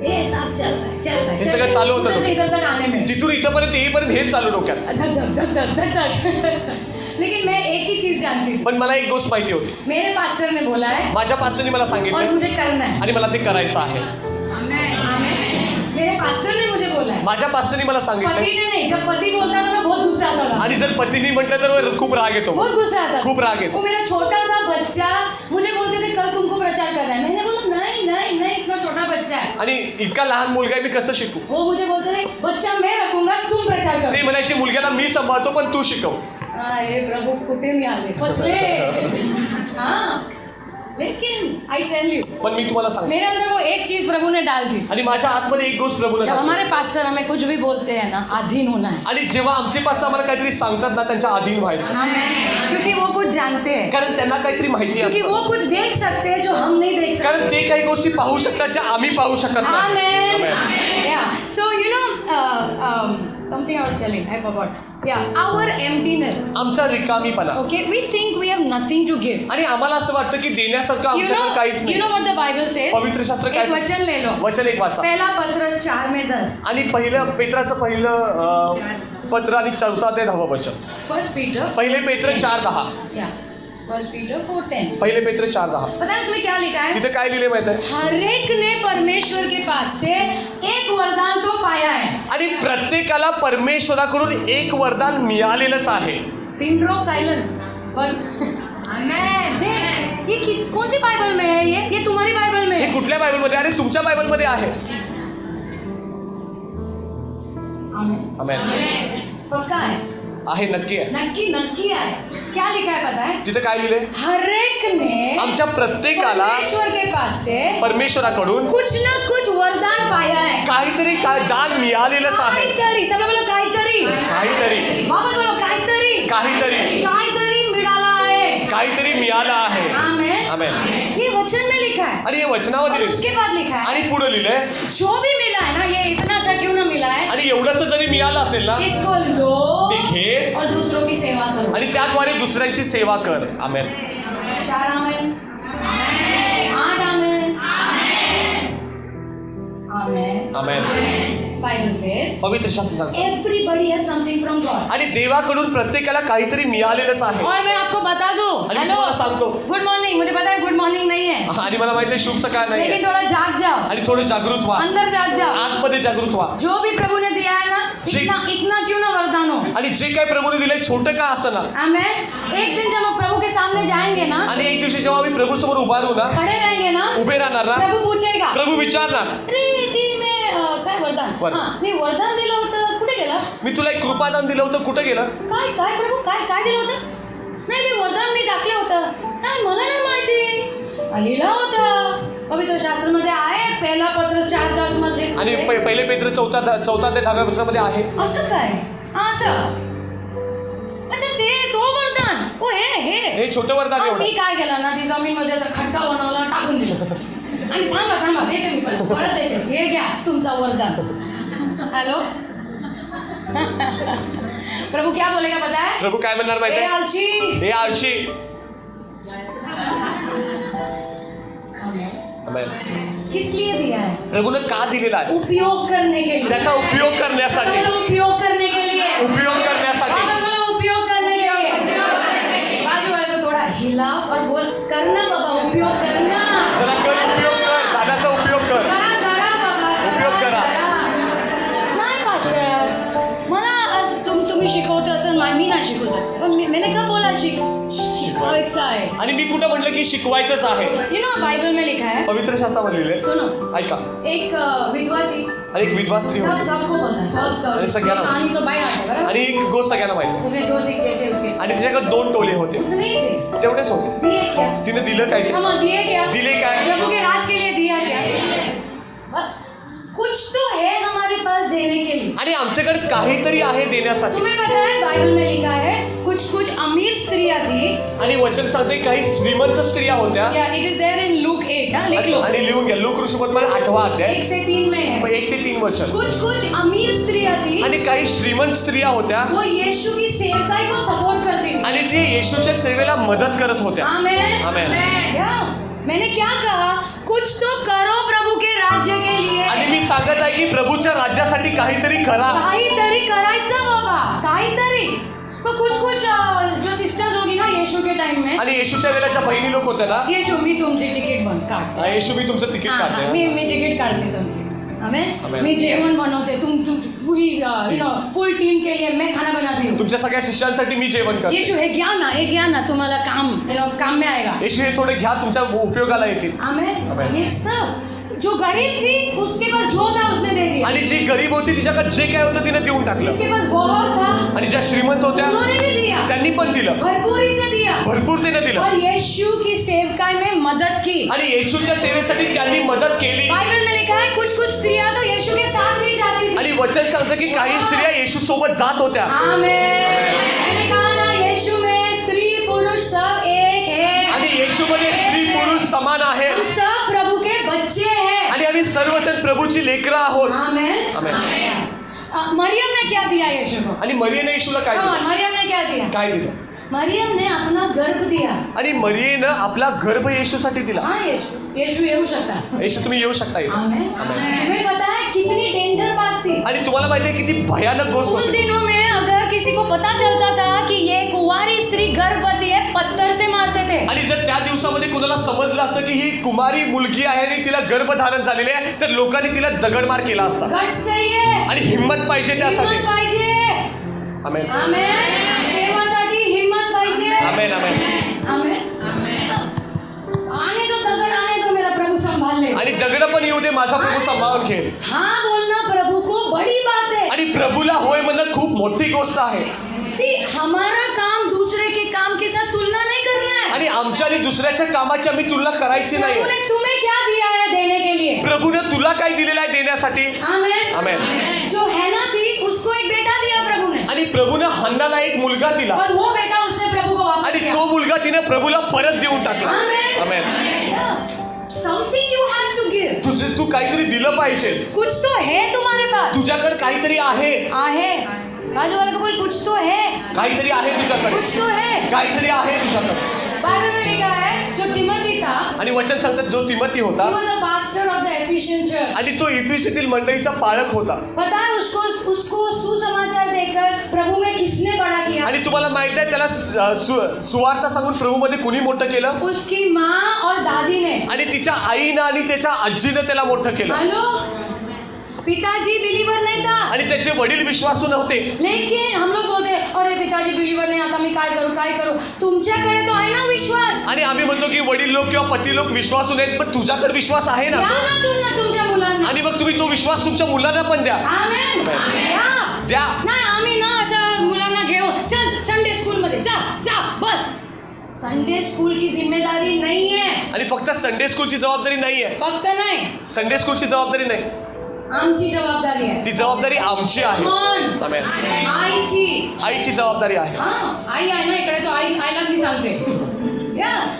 Speaker 1: ये सब चल रहा है, चल रहा है,
Speaker 2: हे
Speaker 1: चल
Speaker 2: सगळं
Speaker 1: रहा है।
Speaker 2: चालू होतं.
Speaker 1: उधर से इधर तक आने में
Speaker 2: तिथून इथपर्यंत येईपर्यंत हेच चालू डोक्यात।
Speaker 1: धक धक धक धक धक धक। लेकिन मैं एक ही चीज जानती हूँ,
Speaker 2: पण मला एक गोष्ट माहिती होती,
Speaker 1: मेरे पास्टर ने बोला है
Speaker 2: माझ्या पास्टरनी मला
Speaker 1: और
Speaker 2: सांगितलं
Speaker 1: मुझे करना है।
Speaker 2: आणि मला ते करायचं आहे।
Speaker 1: आमेन। मेरे पास्टर ने मुझे बोला है,
Speaker 2: माझ्या पास्टरनी मला सांगितलं,
Speaker 1: पति ने नहीं। जब पति बोलता था ना बहुत गुस्सा आता था,
Speaker 2: आणि जर पतीनी म्हटलं तर खूप राग येतो,
Speaker 1: बहुत गुस्सा आता था।
Speaker 2: खूप राग येतो।
Speaker 1: वो मेरा छोटा सा बच्चा मुझे बोलते थे कल तुमको प्रचार करना है। मैंने बोला नहीं नहीं नहीं इतना छोटा बच्चा है।
Speaker 2: आणि इतका लहान मुलगा आहे, मी कसं शिकू?
Speaker 1: वो मुझे बोलते थे बच्चा मैं रखूंगा तुम प्रचार
Speaker 2: ते
Speaker 1: करो।
Speaker 2: म्हणायचे मुलग्याला मी सांभाळतो पण तू शिकव।
Speaker 1: हे प्रभु कुठे मी आले फसले। हाँ लेकिन आई टेल यू
Speaker 2: पण मी तुम्हाला सांगतो,
Speaker 1: मेरे अंदर वो एक चीज प्रभु ने डाल दी।
Speaker 2: आणि माझ्या आतमध्ये एक गोष्ट प्रभूने
Speaker 1: जब
Speaker 2: टाकली।
Speaker 1: हमारे पास्टर हमें कुछ भी बोलते हैं ना अधीन होना है।
Speaker 2: आणि जेव्हा आमचे पास आम्हाला काहीतरी सांगतात ना त्यांच्या अधीन व्हायचं,
Speaker 1: आमेन। क्योंकि वो कुछ जानते हैं,
Speaker 2: कारण त्यांना काहीतरी माहिती
Speaker 1: क्योंकि
Speaker 2: असतं,
Speaker 1: वो कुछ देख सकते हैं जो हम नहीं देख सकते।
Speaker 2: कारण ते काही गोष्टी पाहू शकतात ज्या आम्ही पाहू शकत नाही।
Speaker 1: Amen.
Speaker 2: Amen.
Speaker 1: Yeah. So you know something I was telling. I forgot. Yeah. Our emptiness.
Speaker 2: आमचा रिकामीपणा,
Speaker 1: Okay. We think we have nothing to give.
Speaker 2: आणि आम्हाला असं वाटतं की देण्यासारखं
Speaker 1: You
Speaker 2: आमच्याकडे काहीच
Speaker 1: know.
Speaker 2: नाही।
Speaker 1: You know what the Bible says?
Speaker 2: पवित्र शास्त्र काय
Speaker 1: एक
Speaker 2: सांगतं?
Speaker 1: वचन ले लो.
Speaker 2: वचन एक वाचा,
Speaker 1: पहला पत्रस 4:10.
Speaker 2: आणि पहिलं पेत्राचं पहिलं पत्र आणि 4 ते 10 वचन।
Speaker 1: First Peter.
Speaker 2: पहिले पेत्र 4:10,
Speaker 1: Yeah. First Peter 4:10.
Speaker 2: पहिले पेत्र 4:10।
Speaker 1: पता है उसमें क्या लिखा है?
Speaker 2: तिथे काय लिहिले माहिती आहे?
Speaker 1: हर एक ने परमेश्वर के पास से एक वरदान तो पाया है।
Speaker 2: आणि प्रत्येकाला परमेश्वराकडून एक वरदान मिळालेलंच आहे।
Speaker 1: पिन ड्रॉप साइलेंस पर आमेन। ये कौन सी बाइबल में है? ये तुम्हारी बाइबल में
Speaker 2: हे
Speaker 1: है।
Speaker 2: कुठल्या बायबलमध्ये? अरे तुमच्या बायबलमध्ये आहे।
Speaker 1: आमेन।
Speaker 2: आमेन।
Speaker 1: पक्का है,
Speaker 2: आहे, नक्की आहे।
Speaker 1: नक्की नक्की है। क्या लिखा है पता है?
Speaker 2: तिथे काय लिहिले?
Speaker 1: हर एक ने
Speaker 2: आमच्या प्रत्येकाला
Speaker 1: परमेश्वर के पास से
Speaker 2: परमेश्वराकडून
Speaker 1: कुछ ना कुछ वरदान पाया है।
Speaker 2: काहीतरी काय दान मिळालेलंच आहे।
Speaker 1: काहीतरी सब बोलो काहीतरी
Speaker 2: काहीतरी
Speaker 1: वापस बोलो काहीतरी
Speaker 2: काहीतरी
Speaker 1: काहीतरी मिळाला आहे।
Speaker 2: काहीतरी मिळालं आहे।
Speaker 1: आमेन।
Speaker 2: आमेन।
Speaker 1: ये वचन में लिखा है
Speaker 2: आणि हे वचनामध्ये
Speaker 1: और उसके
Speaker 2: लिहिलंय,
Speaker 1: बाद लिखा है
Speaker 2: आणि पुढे लिहिलंय,
Speaker 1: जो भी मिला है ना ये इतना सा क्यों ना मिला है
Speaker 2: आणि एवढंच जरी मिळालं असेल ना
Speaker 1: इसको लो
Speaker 2: ते घे
Speaker 1: और दूसरों की सेवा करो।
Speaker 2: आणि त्याद्वारे दुसऱ्यांची सेवा कर। आमेन।
Speaker 1: 4 आमेन, 8 आमेन, आमेन,
Speaker 2: आमेन।
Speaker 1: Bible says
Speaker 2: पवित्र शास्त्र सांगतो
Speaker 1: everybody has something from God.
Speaker 2: आणि देवाकडून प्रत्येकाला काहीतरी मिळालेलंच आहे.
Speaker 1: और मैं आपको बता दूं,
Speaker 2: आणि
Speaker 1: हेलो,
Speaker 2: तुम्हाला सांगतो
Speaker 1: गुड मॉर्निंग. मुझे पता है गुड मॉर्निंग नहीं है,
Speaker 2: आणि मला माहिती आहे शुभ सकाळ नाही
Speaker 1: लेकिन थोड़ा जाग जाओ,
Speaker 2: आणि थोडं जागृत व्हा,
Speaker 1: अंदर जाग जाओ.
Speaker 2: आतमध्ये जागृत व्हा.
Speaker 1: जो भी प्रभु ने दिया है ना,
Speaker 2: जी.
Speaker 1: इतना क्यों ना वरदान हो.
Speaker 2: आणि जे काही प्रभूने दिलंय छोटं का असं ना.
Speaker 1: आमेन. एक दिन जब हम प्रभु के सामने जाएंगे ना,
Speaker 2: आणि एक दिवशी जेव्हा आम्ही प्रभू समोर उभा राहू ना,
Speaker 1: खड़े रहेंगे ना,
Speaker 2: उभे राहणार ना,
Speaker 1: प्रभु पूछेगा,
Speaker 2: प्रभू विचारणार
Speaker 1: अरे ती मी काय वरदान, मी वरदान दिलं होतं, कुठे गेलं.
Speaker 2: मी तुला एक कृपादान दिलं होतं, कुठं गेलं.
Speaker 1: काय काय प्रभू काय दिलं होतं. नाही ते वरदान मी टाकलं होतं. नाही मला नाही माहिती. लिहिलं होतं पवित्र शास्त्रामध्ये आहे, पहिला पत्र 4:10 मध्ये.
Speaker 2: आणि पहिले पेत्र 4 ते 10 वर्षामध्ये आहे.
Speaker 1: असं काय असं. अच्छा ते तो वरदान. ओ हे
Speaker 2: छोटं वरदान एवढं.
Speaker 1: मी काय केलं ना, ती जमीन मध्ये असं खड्डा बनवला, टाकून दिलं. आणि थांबा देते मी परत देते. हे घ्या तुमचं वरदान. हॅलो. प्रभु क्या बोलेगा पता है.
Speaker 2: प्रभू काय म्हणणार माहिती आहे.
Speaker 1: आळशी,
Speaker 2: हे आळशी.
Speaker 1: किस लिए दिया है.
Speaker 2: प्रभूने का दिलेला आहे.
Speaker 1: उपयोग करने के लिए.
Speaker 2: त्याचा उपयोग करण्यासाठी.
Speaker 1: उपयोग करने के लिए.
Speaker 2: उपयोग करण्यासाठी.
Speaker 1: उपयोग करने के लिए. बाजू वाले को थोड़ा हिला और बोल, करना बाबा, उपयोग करना.
Speaker 2: जरा कर, उपयोग कर, दादाचा उपयोग कर.
Speaker 1: करा बाबा,
Speaker 2: उपयोग करा.
Speaker 1: नाही मास्टर, मला आज तुम्ही शिकवतो असं मी नाही शिकवत, पण मैंने कब बोला शिकवायचं आहे.
Speaker 2: आणि मी कुठं म्हटलं की शिकवायचंच आहे.
Speaker 1: यू नो बाइबल में लिखा है,
Speaker 2: पवित्र शास्त्रामध्ये लिहिलंय.
Speaker 1: सुनो,
Speaker 2: ऐका.
Speaker 1: एक विधवा थी.
Speaker 2: आणि एक विधवा स्त्री होती.
Speaker 1: सबको पता है, सब
Speaker 2: आणि सगळ्यांना.
Speaker 1: कहानी तो बाय आर्ट है.
Speaker 2: आणि एक गोष्ट सगळ्यांना माहिती.
Speaker 1: उसे 2 सिक्के थे उसके.
Speaker 2: आणि तिच्याकडे 2 टोले होते.
Speaker 1: उतने ही थे.
Speaker 2: तेवढेच होते.
Speaker 1: दिए क्या.
Speaker 2: तिने दिलं काय.
Speaker 1: हम दिए क्या.
Speaker 2: दिले काय.
Speaker 1: प्रभु के राज के लिए दिया क्या. बस कुछ तो है हमारे पास देने के लिए.
Speaker 2: आणि आमच्याकडे काहीतरी आहे देण्यासाठी.
Speaker 1: तुम्हें पता है बाइबल में लिखा है कुछ अमीर स्त्रियां थी.
Speaker 2: आणि वचन सांगते काही श्रीमंत स्त्रिया होत्या.
Speaker 1: It is there in Luke 8. लिख लो
Speaker 2: आणि लिहून घ्या. लूक ऋषीपत्रामध्ये 8वा अध्याय
Speaker 1: 1 से 3 में है.
Speaker 2: 1 ते 3 वचन.
Speaker 1: कुछ अमीर स्त्रियां थी.
Speaker 2: आणि काही श्रीमंत स्त्रिया होत्या.
Speaker 1: वो यीशु की सेवकाई को सपोर्ट करती थी.
Speaker 2: आणि ती येशूच्या सेवेला मदत करत होत्या.
Speaker 1: आमेन.
Speaker 2: आमेन.
Speaker 1: मैंने क्या कहा, कुछ तो करो प्रभु के राज्य के लिए.
Speaker 2: आणि मी सांगत आहे की प्रभूच्या राज्यासाठी काहीतरी करा.
Speaker 1: काहीतरी करायचं बाबा, काहीतरी. तो कुछ जो सिस्टर्स होगी ना यीशु के टाइम में.
Speaker 2: आणि येशूच्या वेळेच्या बहिणी लोक होत्या ना.
Speaker 1: यीशु मी तुमची तिकीट बंद काढ.
Speaker 2: येशू मी तुमचं तिकीट काढते.
Speaker 1: मी तिकीट काढते तुमची.
Speaker 2: आमेन.
Speaker 1: मी जेवण बनवते. तुम पूरी फुल टीम के लिए मैं खाना बनाती हूँ.
Speaker 2: तुमच्या सगळ्या शिष्यांसाठी मी जेवण करते.
Speaker 1: यीशु हे घ्या ना तुम्हाला काम में आएगा.
Speaker 2: येशू हे थोडे घ्या, तुमच्या उपयोगाला येतील.
Speaker 1: आमेन.
Speaker 2: आमेन.
Speaker 1: ये सब जो गरीब थी उसके पास जो था उसने दे दिया.
Speaker 2: आणि जी गरीब होती तिच्याकडे जे काय होतं तिने देऊन टाकलं.
Speaker 1: जिसके पास बहुत था
Speaker 2: आणि ज्या श्रीमंत होत्या
Speaker 1: उन्होंने भी दिया.
Speaker 2: त्यांनी पण दिलं.
Speaker 1: भरपूरी से दिया.
Speaker 2: भरपूर तिने दिलं.
Speaker 1: और यीशु की सेवकाई में मदद की.
Speaker 2: आणि येशूच्या सेवेसाठी त्यांनी मदत केली.
Speaker 1: बाइबल में लिखा है कुछ स्त्रियां तो यीशु के साथ भी जाती थी.
Speaker 2: आणि वचन सांगतं की काही स्त्रिया येशू सोबत जात होत्या.
Speaker 1: आमेन. मैंने कहा ना यीशु में स्त्री पुरुष सब एक है.
Speaker 2: आणि येशूमध्ये स्त्री पुरुष समान आहे.
Speaker 1: हम सब प्रभु के बच्चे हैं.
Speaker 2: आणि आम्ही सर्वजण प्रभूची लेकरं आहोत.
Speaker 1: आमेन.
Speaker 2: आमेन.
Speaker 1: मरियम ने क्या दिया यीशु को.
Speaker 2: आणि मरियेने येशूला काय दिलं.
Speaker 1: मरियम ने क्या दिया.
Speaker 2: काय दिलं.
Speaker 1: मरियम ने अपना गर्भ दिया.
Speaker 2: आणि मरियेनं आपला गर्भ येशूसाठी दिला.
Speaker 1: हाँ यीशु येऊ शकता.
Speaker 2: येशू तुम्ही येऊ शकता इथे.
Speaker 1: आमेन. तुम्हें पता है कितनी डेंजर बात थी.
Speaker 2: आणि तुम्हाला माहिती आहे किती भयानक गोष्ट
Speaker 1: उन
Speaker 2: होती.
Speaker 1: दिनों में अगर किसी को पता चलता था कि ये कुंवारी स्त्री गर्भवती है, पत्थर से मारते थे.
Speaker 2: आणि जर त्या दिवसामध्ये कुणाला समजलं असतं की ही कुमारी मुलगी आहे आणि तिला गर्भधारण झालेले आहे तर लोकांनी तिला दगडमार केला असता.
Speaker 1: गट्स चाहिए.
Speaker 2: आणि हिम्मत पाहिजे त्यासाठी.
Speaker 1: हिम्मत पाहिजे.
Speaker 2: आमेन.
Speaker 1: आमेन. सेवासाठी हिम्मत पाहिजे.
Speaker 2: आमेन. आमेन.
Speaker 1: आमेन. आने दो दगड, आने दो, मेरा प्रभु संभाल ले.
Speaker 2: आणि दगड पण येऊ दे, माझा प्रभू सांभाळून घेईल.
Speaker 1: हाँ बोलना प्रभु को बड़ी बात है.
Speaker 2: आणि प्रभूला होय म्हणणं खूप मोठी गोष्ट आहे.
Speaker 1: See, हमारा काम दूसरे के काम के साथ तुलना नहीं करना है.
Speaker 2: आणि आमच्या आणि दुसऱ्याच्या कामाची आम्ही तुलना करायची नाही.
Speaker 1: प्रभु ने तुम्हें क्या दिया है देने के लिए.
Speaker 2: प्रभूने तुला काय दिलेलं आहे देण्यासाठी.
Speaker 1: आमेन.
Speaker 2: आमेन.
Speaker 1: जो हैना थी उसको एक बेटा दिया प्रभु ने.
Speaker 2: आणि प्रभूने हन्नाला एक मुलगा दिला.
Speaker 1: और वो बेटा उसने प्रभु को वापस
Speaker 2: आणि
Speaker 1: दिया.
Speaker 2: तो मुलगा तिने प्रभूला परत देऊन टाकला.
Speaker 1: आमेन.
Speaker 2: आमेन.
Speaker 1: Something you have to give.
Speaker 2: तू काहीतरी दिलं पाहिजेस.
Speaker 1: कुछ तो है तुम्हारे पास.
Speaker 2: तुझ्याकडे काहीतरी आहे.
Speaker 1: बाजू वाले को बोल कुछ तो है.
Speaker 2: काहीतरी आहे तुझ्याकडे.
Speaker 1: कुछ तो है.
Speaker 2: काहीतरी आहे तुझ्याकडे.
Speaker 1: बाइबल में लिखा है जो तिमोथी था,
Speaker 2: आणि वचन सांगतात जो तिमोथी होता
Speaker 1: he was a pastor of the Ephesian church.
Speaker 2: आणि तो इफिसीतील मंडळीचा पालक होता.
Speaker 1: पता है उसको सुसमाचार देकर प्रभु में किसने बड़ा किया?
Speaker 2: आणि तुम्हाला माहित आहे त्याला सुवार्ता सांगून प्रभूमध्ये कुणी मोठं केलं?
Speaker 1: उसकी माँ और दादी ने.
Speaker 2: आणि तिच्या आईनं आणि त्याच्या आजीनं त्याला मोठं केलं.
Speaker 1: हेलो, पिताजी बिलीवर नहीं था,
Speaker 2: आणि त्याचे वडील विश्वासू नव्हते.
Speaker 1: लेकिन हम लोग बोलते अरे पिताजी बिलीवर नहीं आता, मी काय करू. तुमच्याकडे तो आहे ना विश्वास.
Speaker 2: आणि आम्ही म्हणतो की वडील लोक किंवा पती लोक विश्वासू नाहीत, पण तुझ्याकडे विश्वास आहे ना.
Speaker 1: द्या ना तुम्हाला तुमच्या मुलांना.
Speaker 2: आणि मग तुम्ही तो विश्वास तुमच्या मुलांना पण द्या.
Speaker 1: आमेन.
Speaker 2: द्या.
Speaker 1: नाही आम्ही ना असं मुलांना घेऊन चल संडे स्कूल मध्ये जा बस. संडे स्कूल की जिम्मेदारी नहीं है.
Speaker 2: आणि फक्त संडे स्कूलची जबाबदारी नाही आहे.
Speaker 1: फक्त नाही,
Speaker 2: संडे स्कूलची जबाबदारी नाही,
Speaker 1: आमची जबाबदारी आहे.
Speaker 2: ती जबाबदारी आमची आहे. आमेन. आईची जबाबदारी आहे.
Speaker 1: आई आहे ना इकडे, तो आईला मी सांगते.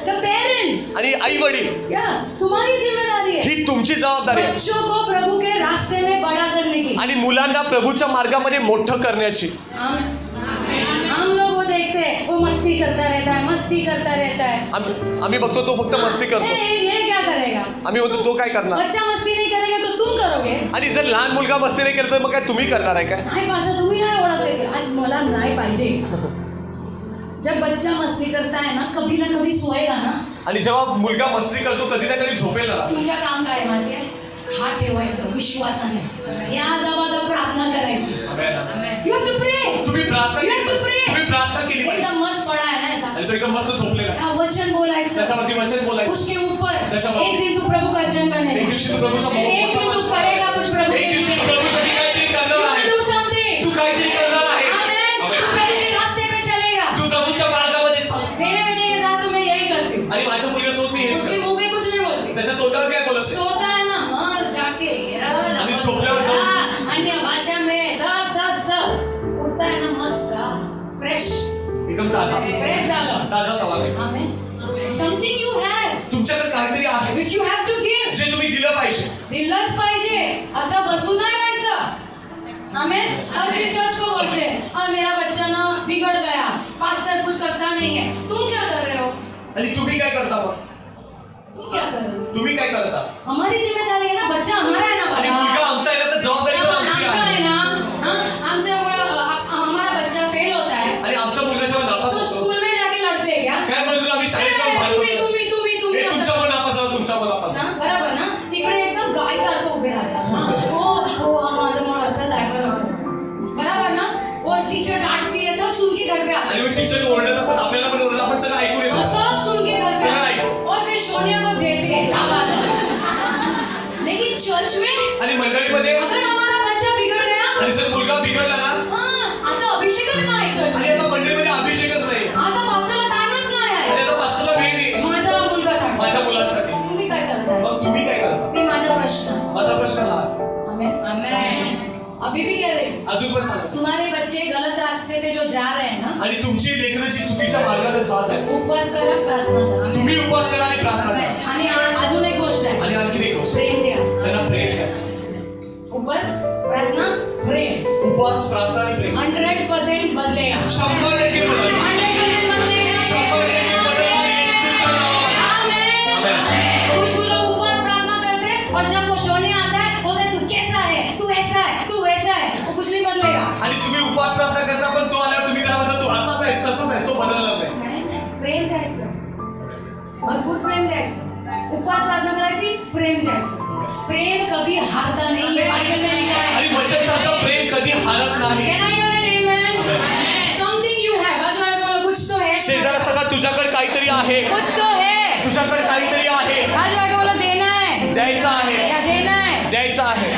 Speaker 1: The parents.
Speaker 2: आणि आई वडील
Speaker 1: तुम्हारी जिम्मेदारी है.
Speaker 2: ही तुमची जबाबदारी आहे.
Speaker 1: बच्चों को प्रभु के रास्ते में बड़ा करने की.
Speaker 2: आणि मुलांना प्रभूच्या मार्गामध्ये मोठं करण्याची.
Speaker 1: हम लोग वो देखते हैं, वो मस्ती करता रहता है.
Speaker 2: आम्ही बघतो तो फक्त मस्ती करतो.
Speaker 1: ये क्या करेगा?
Speaker 2: आम्ही म्हणतो तो काय करणार?
Speaker 1: बच्चा मस्ती नहीं करेगा तो तुम करोगे.
Speaker 2: आणि जर लहान मुलगा मस्ती नाही करत तर मग काय तुम्ही करणार आहे काय?
Speaker 1: नाही पाशा, तुम्ही नाही ओळखते. आज मला नाही पाहिजे. जब बच्चा मस्ती करता है ना कभी सोएगा ना.
Speaker 2: आणि जेव्हा मुलगा मस्ती करतो कधी ना कधी झोपेल ना.
Speaker 1: तुमच्या काम काय माहिती आहे? हात ठेवायचं विश्वासाने, या दबादब प्रार्थना करायची. You have to pray.
Speaker 2: तुम्ही प्रार्थना
Speaker 1: You have to pray.
Speaker 2: केली पाहिजे.
Speaker 1: एकदम मस्त पडा है ना ऐसा.
Speaker 2: आणि तो एकदम मस्त झोपलेला.
Speaker 1: हाँ, वचन बोलायचं.
Speaker 2: त्याच्यावरती वचन बोलायचं.
Speaker 1: उसके ऊपर
Speaker 2: त्याच्यावरती.
Speaker 1: एक दिन तू प्रभु का वचन बनेगा.
Speaker 2: एक दिवशी तू प्रभूचा मोह.
Speaker 1: एक दिन तू करेगा कुछ प्रभु के
Speaker 2: एक दिवशी
Speaker 1: लिए.
Speaker 2: तू प्रभूसाठी काहीतरी करणार
Speaker 1: You
Speaker 2: आहे.
Speaker 1: do something.
Speaker 2: तू काहीतरी करणार आहे.
Speaker 1: Amen. तू प्रभु के रास्ते पे चलेगा.
Speaker 2: तू प्रभूच्या मार्गामध्ये चाल.
Speaker 1: मेरे बेटे के साथ तो मैं यही करती हूँ.
Speaker 2: आणि माझ्या मुलग्यासोबत मी हेच
Speaker 1: उसके
Speaker 2: करतो.
Speaker 1: मुंह पे कुछ नहीं बोलती.
Speaker 2: त्याच्या तोंडावर काय बोलत नाही.
Speaker 1: सोता है ना मस्त जाके
Speaker 2: आणि झोपल्यावर जाऊन
Speaker 1: अन्य भाषा में सब उठता है ना मस्त फ्रेश
Speaker 2: एकदम
Speaker 1: फ्रेश झालं.
Speaker 2: ताजा तवा.
Speaker 1: आमेन. समथिंग यू हॅव
Speaker 2: तुमच्याकडे काहीतरी आहे
Speaker 1: which you have to give.
Speaker 2: जे तुम्ही दिलं पाहिजे.
Speaker 1: दिलंच पाहिजे. असं बसून नाही राहायचं. आमेन. और फिर चर्च को बोलते हैं और मेरा बच्चा ना बिगड़ गया, पास्टर कुछ करता नहीं है. तुम क्या कर रहे हो?
Speaker 2: आणि तुम्ही काय करता मग?
Speaker 1: तुम क्या कर रहे हो?
Speaker 2: तुम्ही काय करता?
Speaker 1: हमारी जिम्मेदारी है ना, बच्चा हमारा है ना.
Speaker 2: आणि मुलगा आमचा आहे ना तर जबाबदारी पण आमची
Speaker 1: आमचा
Speaker 2: आहे.
Speaker 1: है ना. आमच्यामुळे हमारा बच्चा फेल होता है
Speaker 2: आणि आमच्या मुलगा जेव्हा नापास
Speaker 1: तो
Speaker 2: होतो
Speaker 1: स्कूल में जाके लड़ते हैं क्या?
Speaker 2: काय म्हणून आम्ही शाळेत जाऊन भांडतो.
Speaker 1: तुम्ही
Speaker 2: हे तुमच्यावर नापास झालं, तुमच्यावर नापास झालं.
Speaker 1: बरोबर ना. तिकडे एकदम गाय सारखं उभे राहतात. हो माझं मुलं असंच आहे. बरोबर ना. वो टीचर डांटती है, सब सुन के घर पे आते
Speaker 2: आणि मग शिक्षक ओरडत असतात, आपल्याला पण ओरडत, आपण सगळं ऐकून
Speaker 1: हैं.
Speaker 2: येतो.
Speaker 1: सब सुन के घर पे
Speaker 2: सगळं
Speaker 1: आते
Speaker 2: ऐकू.
Speaker 1: हैं. और फिर सोनिया को देते हैं ताबाद. लेकिन चर्च में
Speaker 2: आणि मंडळीमध्ये
Speaker 1: अगर हमारा बच्चा बिगड़ गया,
Speaker 2: आणि जर मुलगा बिघडला ना,
Speaker 1: आता अभिषेकच नाही चर्च
Speaker 2: आणि
Speaker 1: में.
Speaker 2: आता मंडळीमध्ये अभिषेकच नाही,
Speaker 1: आता पास्टरला टाइमच नाही
Speaker 2: आणि
Speaker 1: आहे
Speaker 2: आता पास्टरला वेळ नाही
Speaker 1: माझ्या मुलगासाठी.
Speaker 2: माझ्या मुलांसाठी.
Speaker 1: तुम्ही काय करताय?
Speaker 2: मग तुम्ही काय करता?
Speaker 1: ते माझा प्रश्न.
Speaker 2: माझा प्रश्न हा.
Speaker 1: आमेन. अभी भी कह रहे हो,
Speaker 2: अजून पण सांगा.
Speaker 1: तुम्हारे बच्चे गलत रास्ते पे जो जा रहे हैं ना,
Speaker 2: आणि तुमची लेकरं जी चुकीच्या मार्गाने जात आहे,
Speaker 1: उपवास करा, प्रार्थना करा.
Speaker 2: तुम्ही उपवास करा आणि प्रार्थना करा.
Speaker 1: आणि अजून एक गोष्ट आहे,
Speaker 2: आणि आणखी एक गोष्ट,
Speaker 1: प्रेम द्या.
Speaker 2: त्यांना प्रेम द्या.
Speaker 1: उपवास, प्रार्थना, प्रेम.
Speaker 2: उपवास, प्रार्थना आणि प्रेम
Speaker 1: 100% बदलेगा.
Speaker 2: 100% बदल.
Speaker 1: 100% बदलेगा.
Speaker 2: 100% बदल येशूच्या नावामध्ये.
Speaker 1: आमेन. कुछ लोग उपवास प्रार्थना करते हैं और जब वो सोने आता है बोलते हैं, तू कैसा है, तू ऐसा है, तू वैसा है. वो कुछ नहीं बदलेगा.
Speaker 2: आणि तुम्ही उपवास प्रार्थना करता पण तो आल्यावर तुम्ही काय म्हणता, तू असाच आहेस तसाच आहे, तो बदलणार नाही.
Speaker 1: नाही, प्रेम द्यायचं, भरपूर प्रेम द्यायचं. उपवास प्रार्थना करायची, प्रेम द्यायचं. प्रेम कभी हारता नहीं है, बाइबल में लिखा है.
Speaker 2: आणि वचन सांगतं प्रेम कधी हारत नाही.
Speaker 1: Can I hear an amen? Something you have. आज मला तुम्हाला कुछ तो है.
Speaker 2: शेजारा सगळा तुझ्याकडे काहीतरी आहे,
Speaker 1: कुछ तो है.
Speaker 2: तुझ्याकडे काहीतरी आहे,
Speaker 1: आज मला देना है.
Speaker 2: द्यायचं आहे,
Speaker 1: या देना है.
Speaker 2: द्यायचं आहे.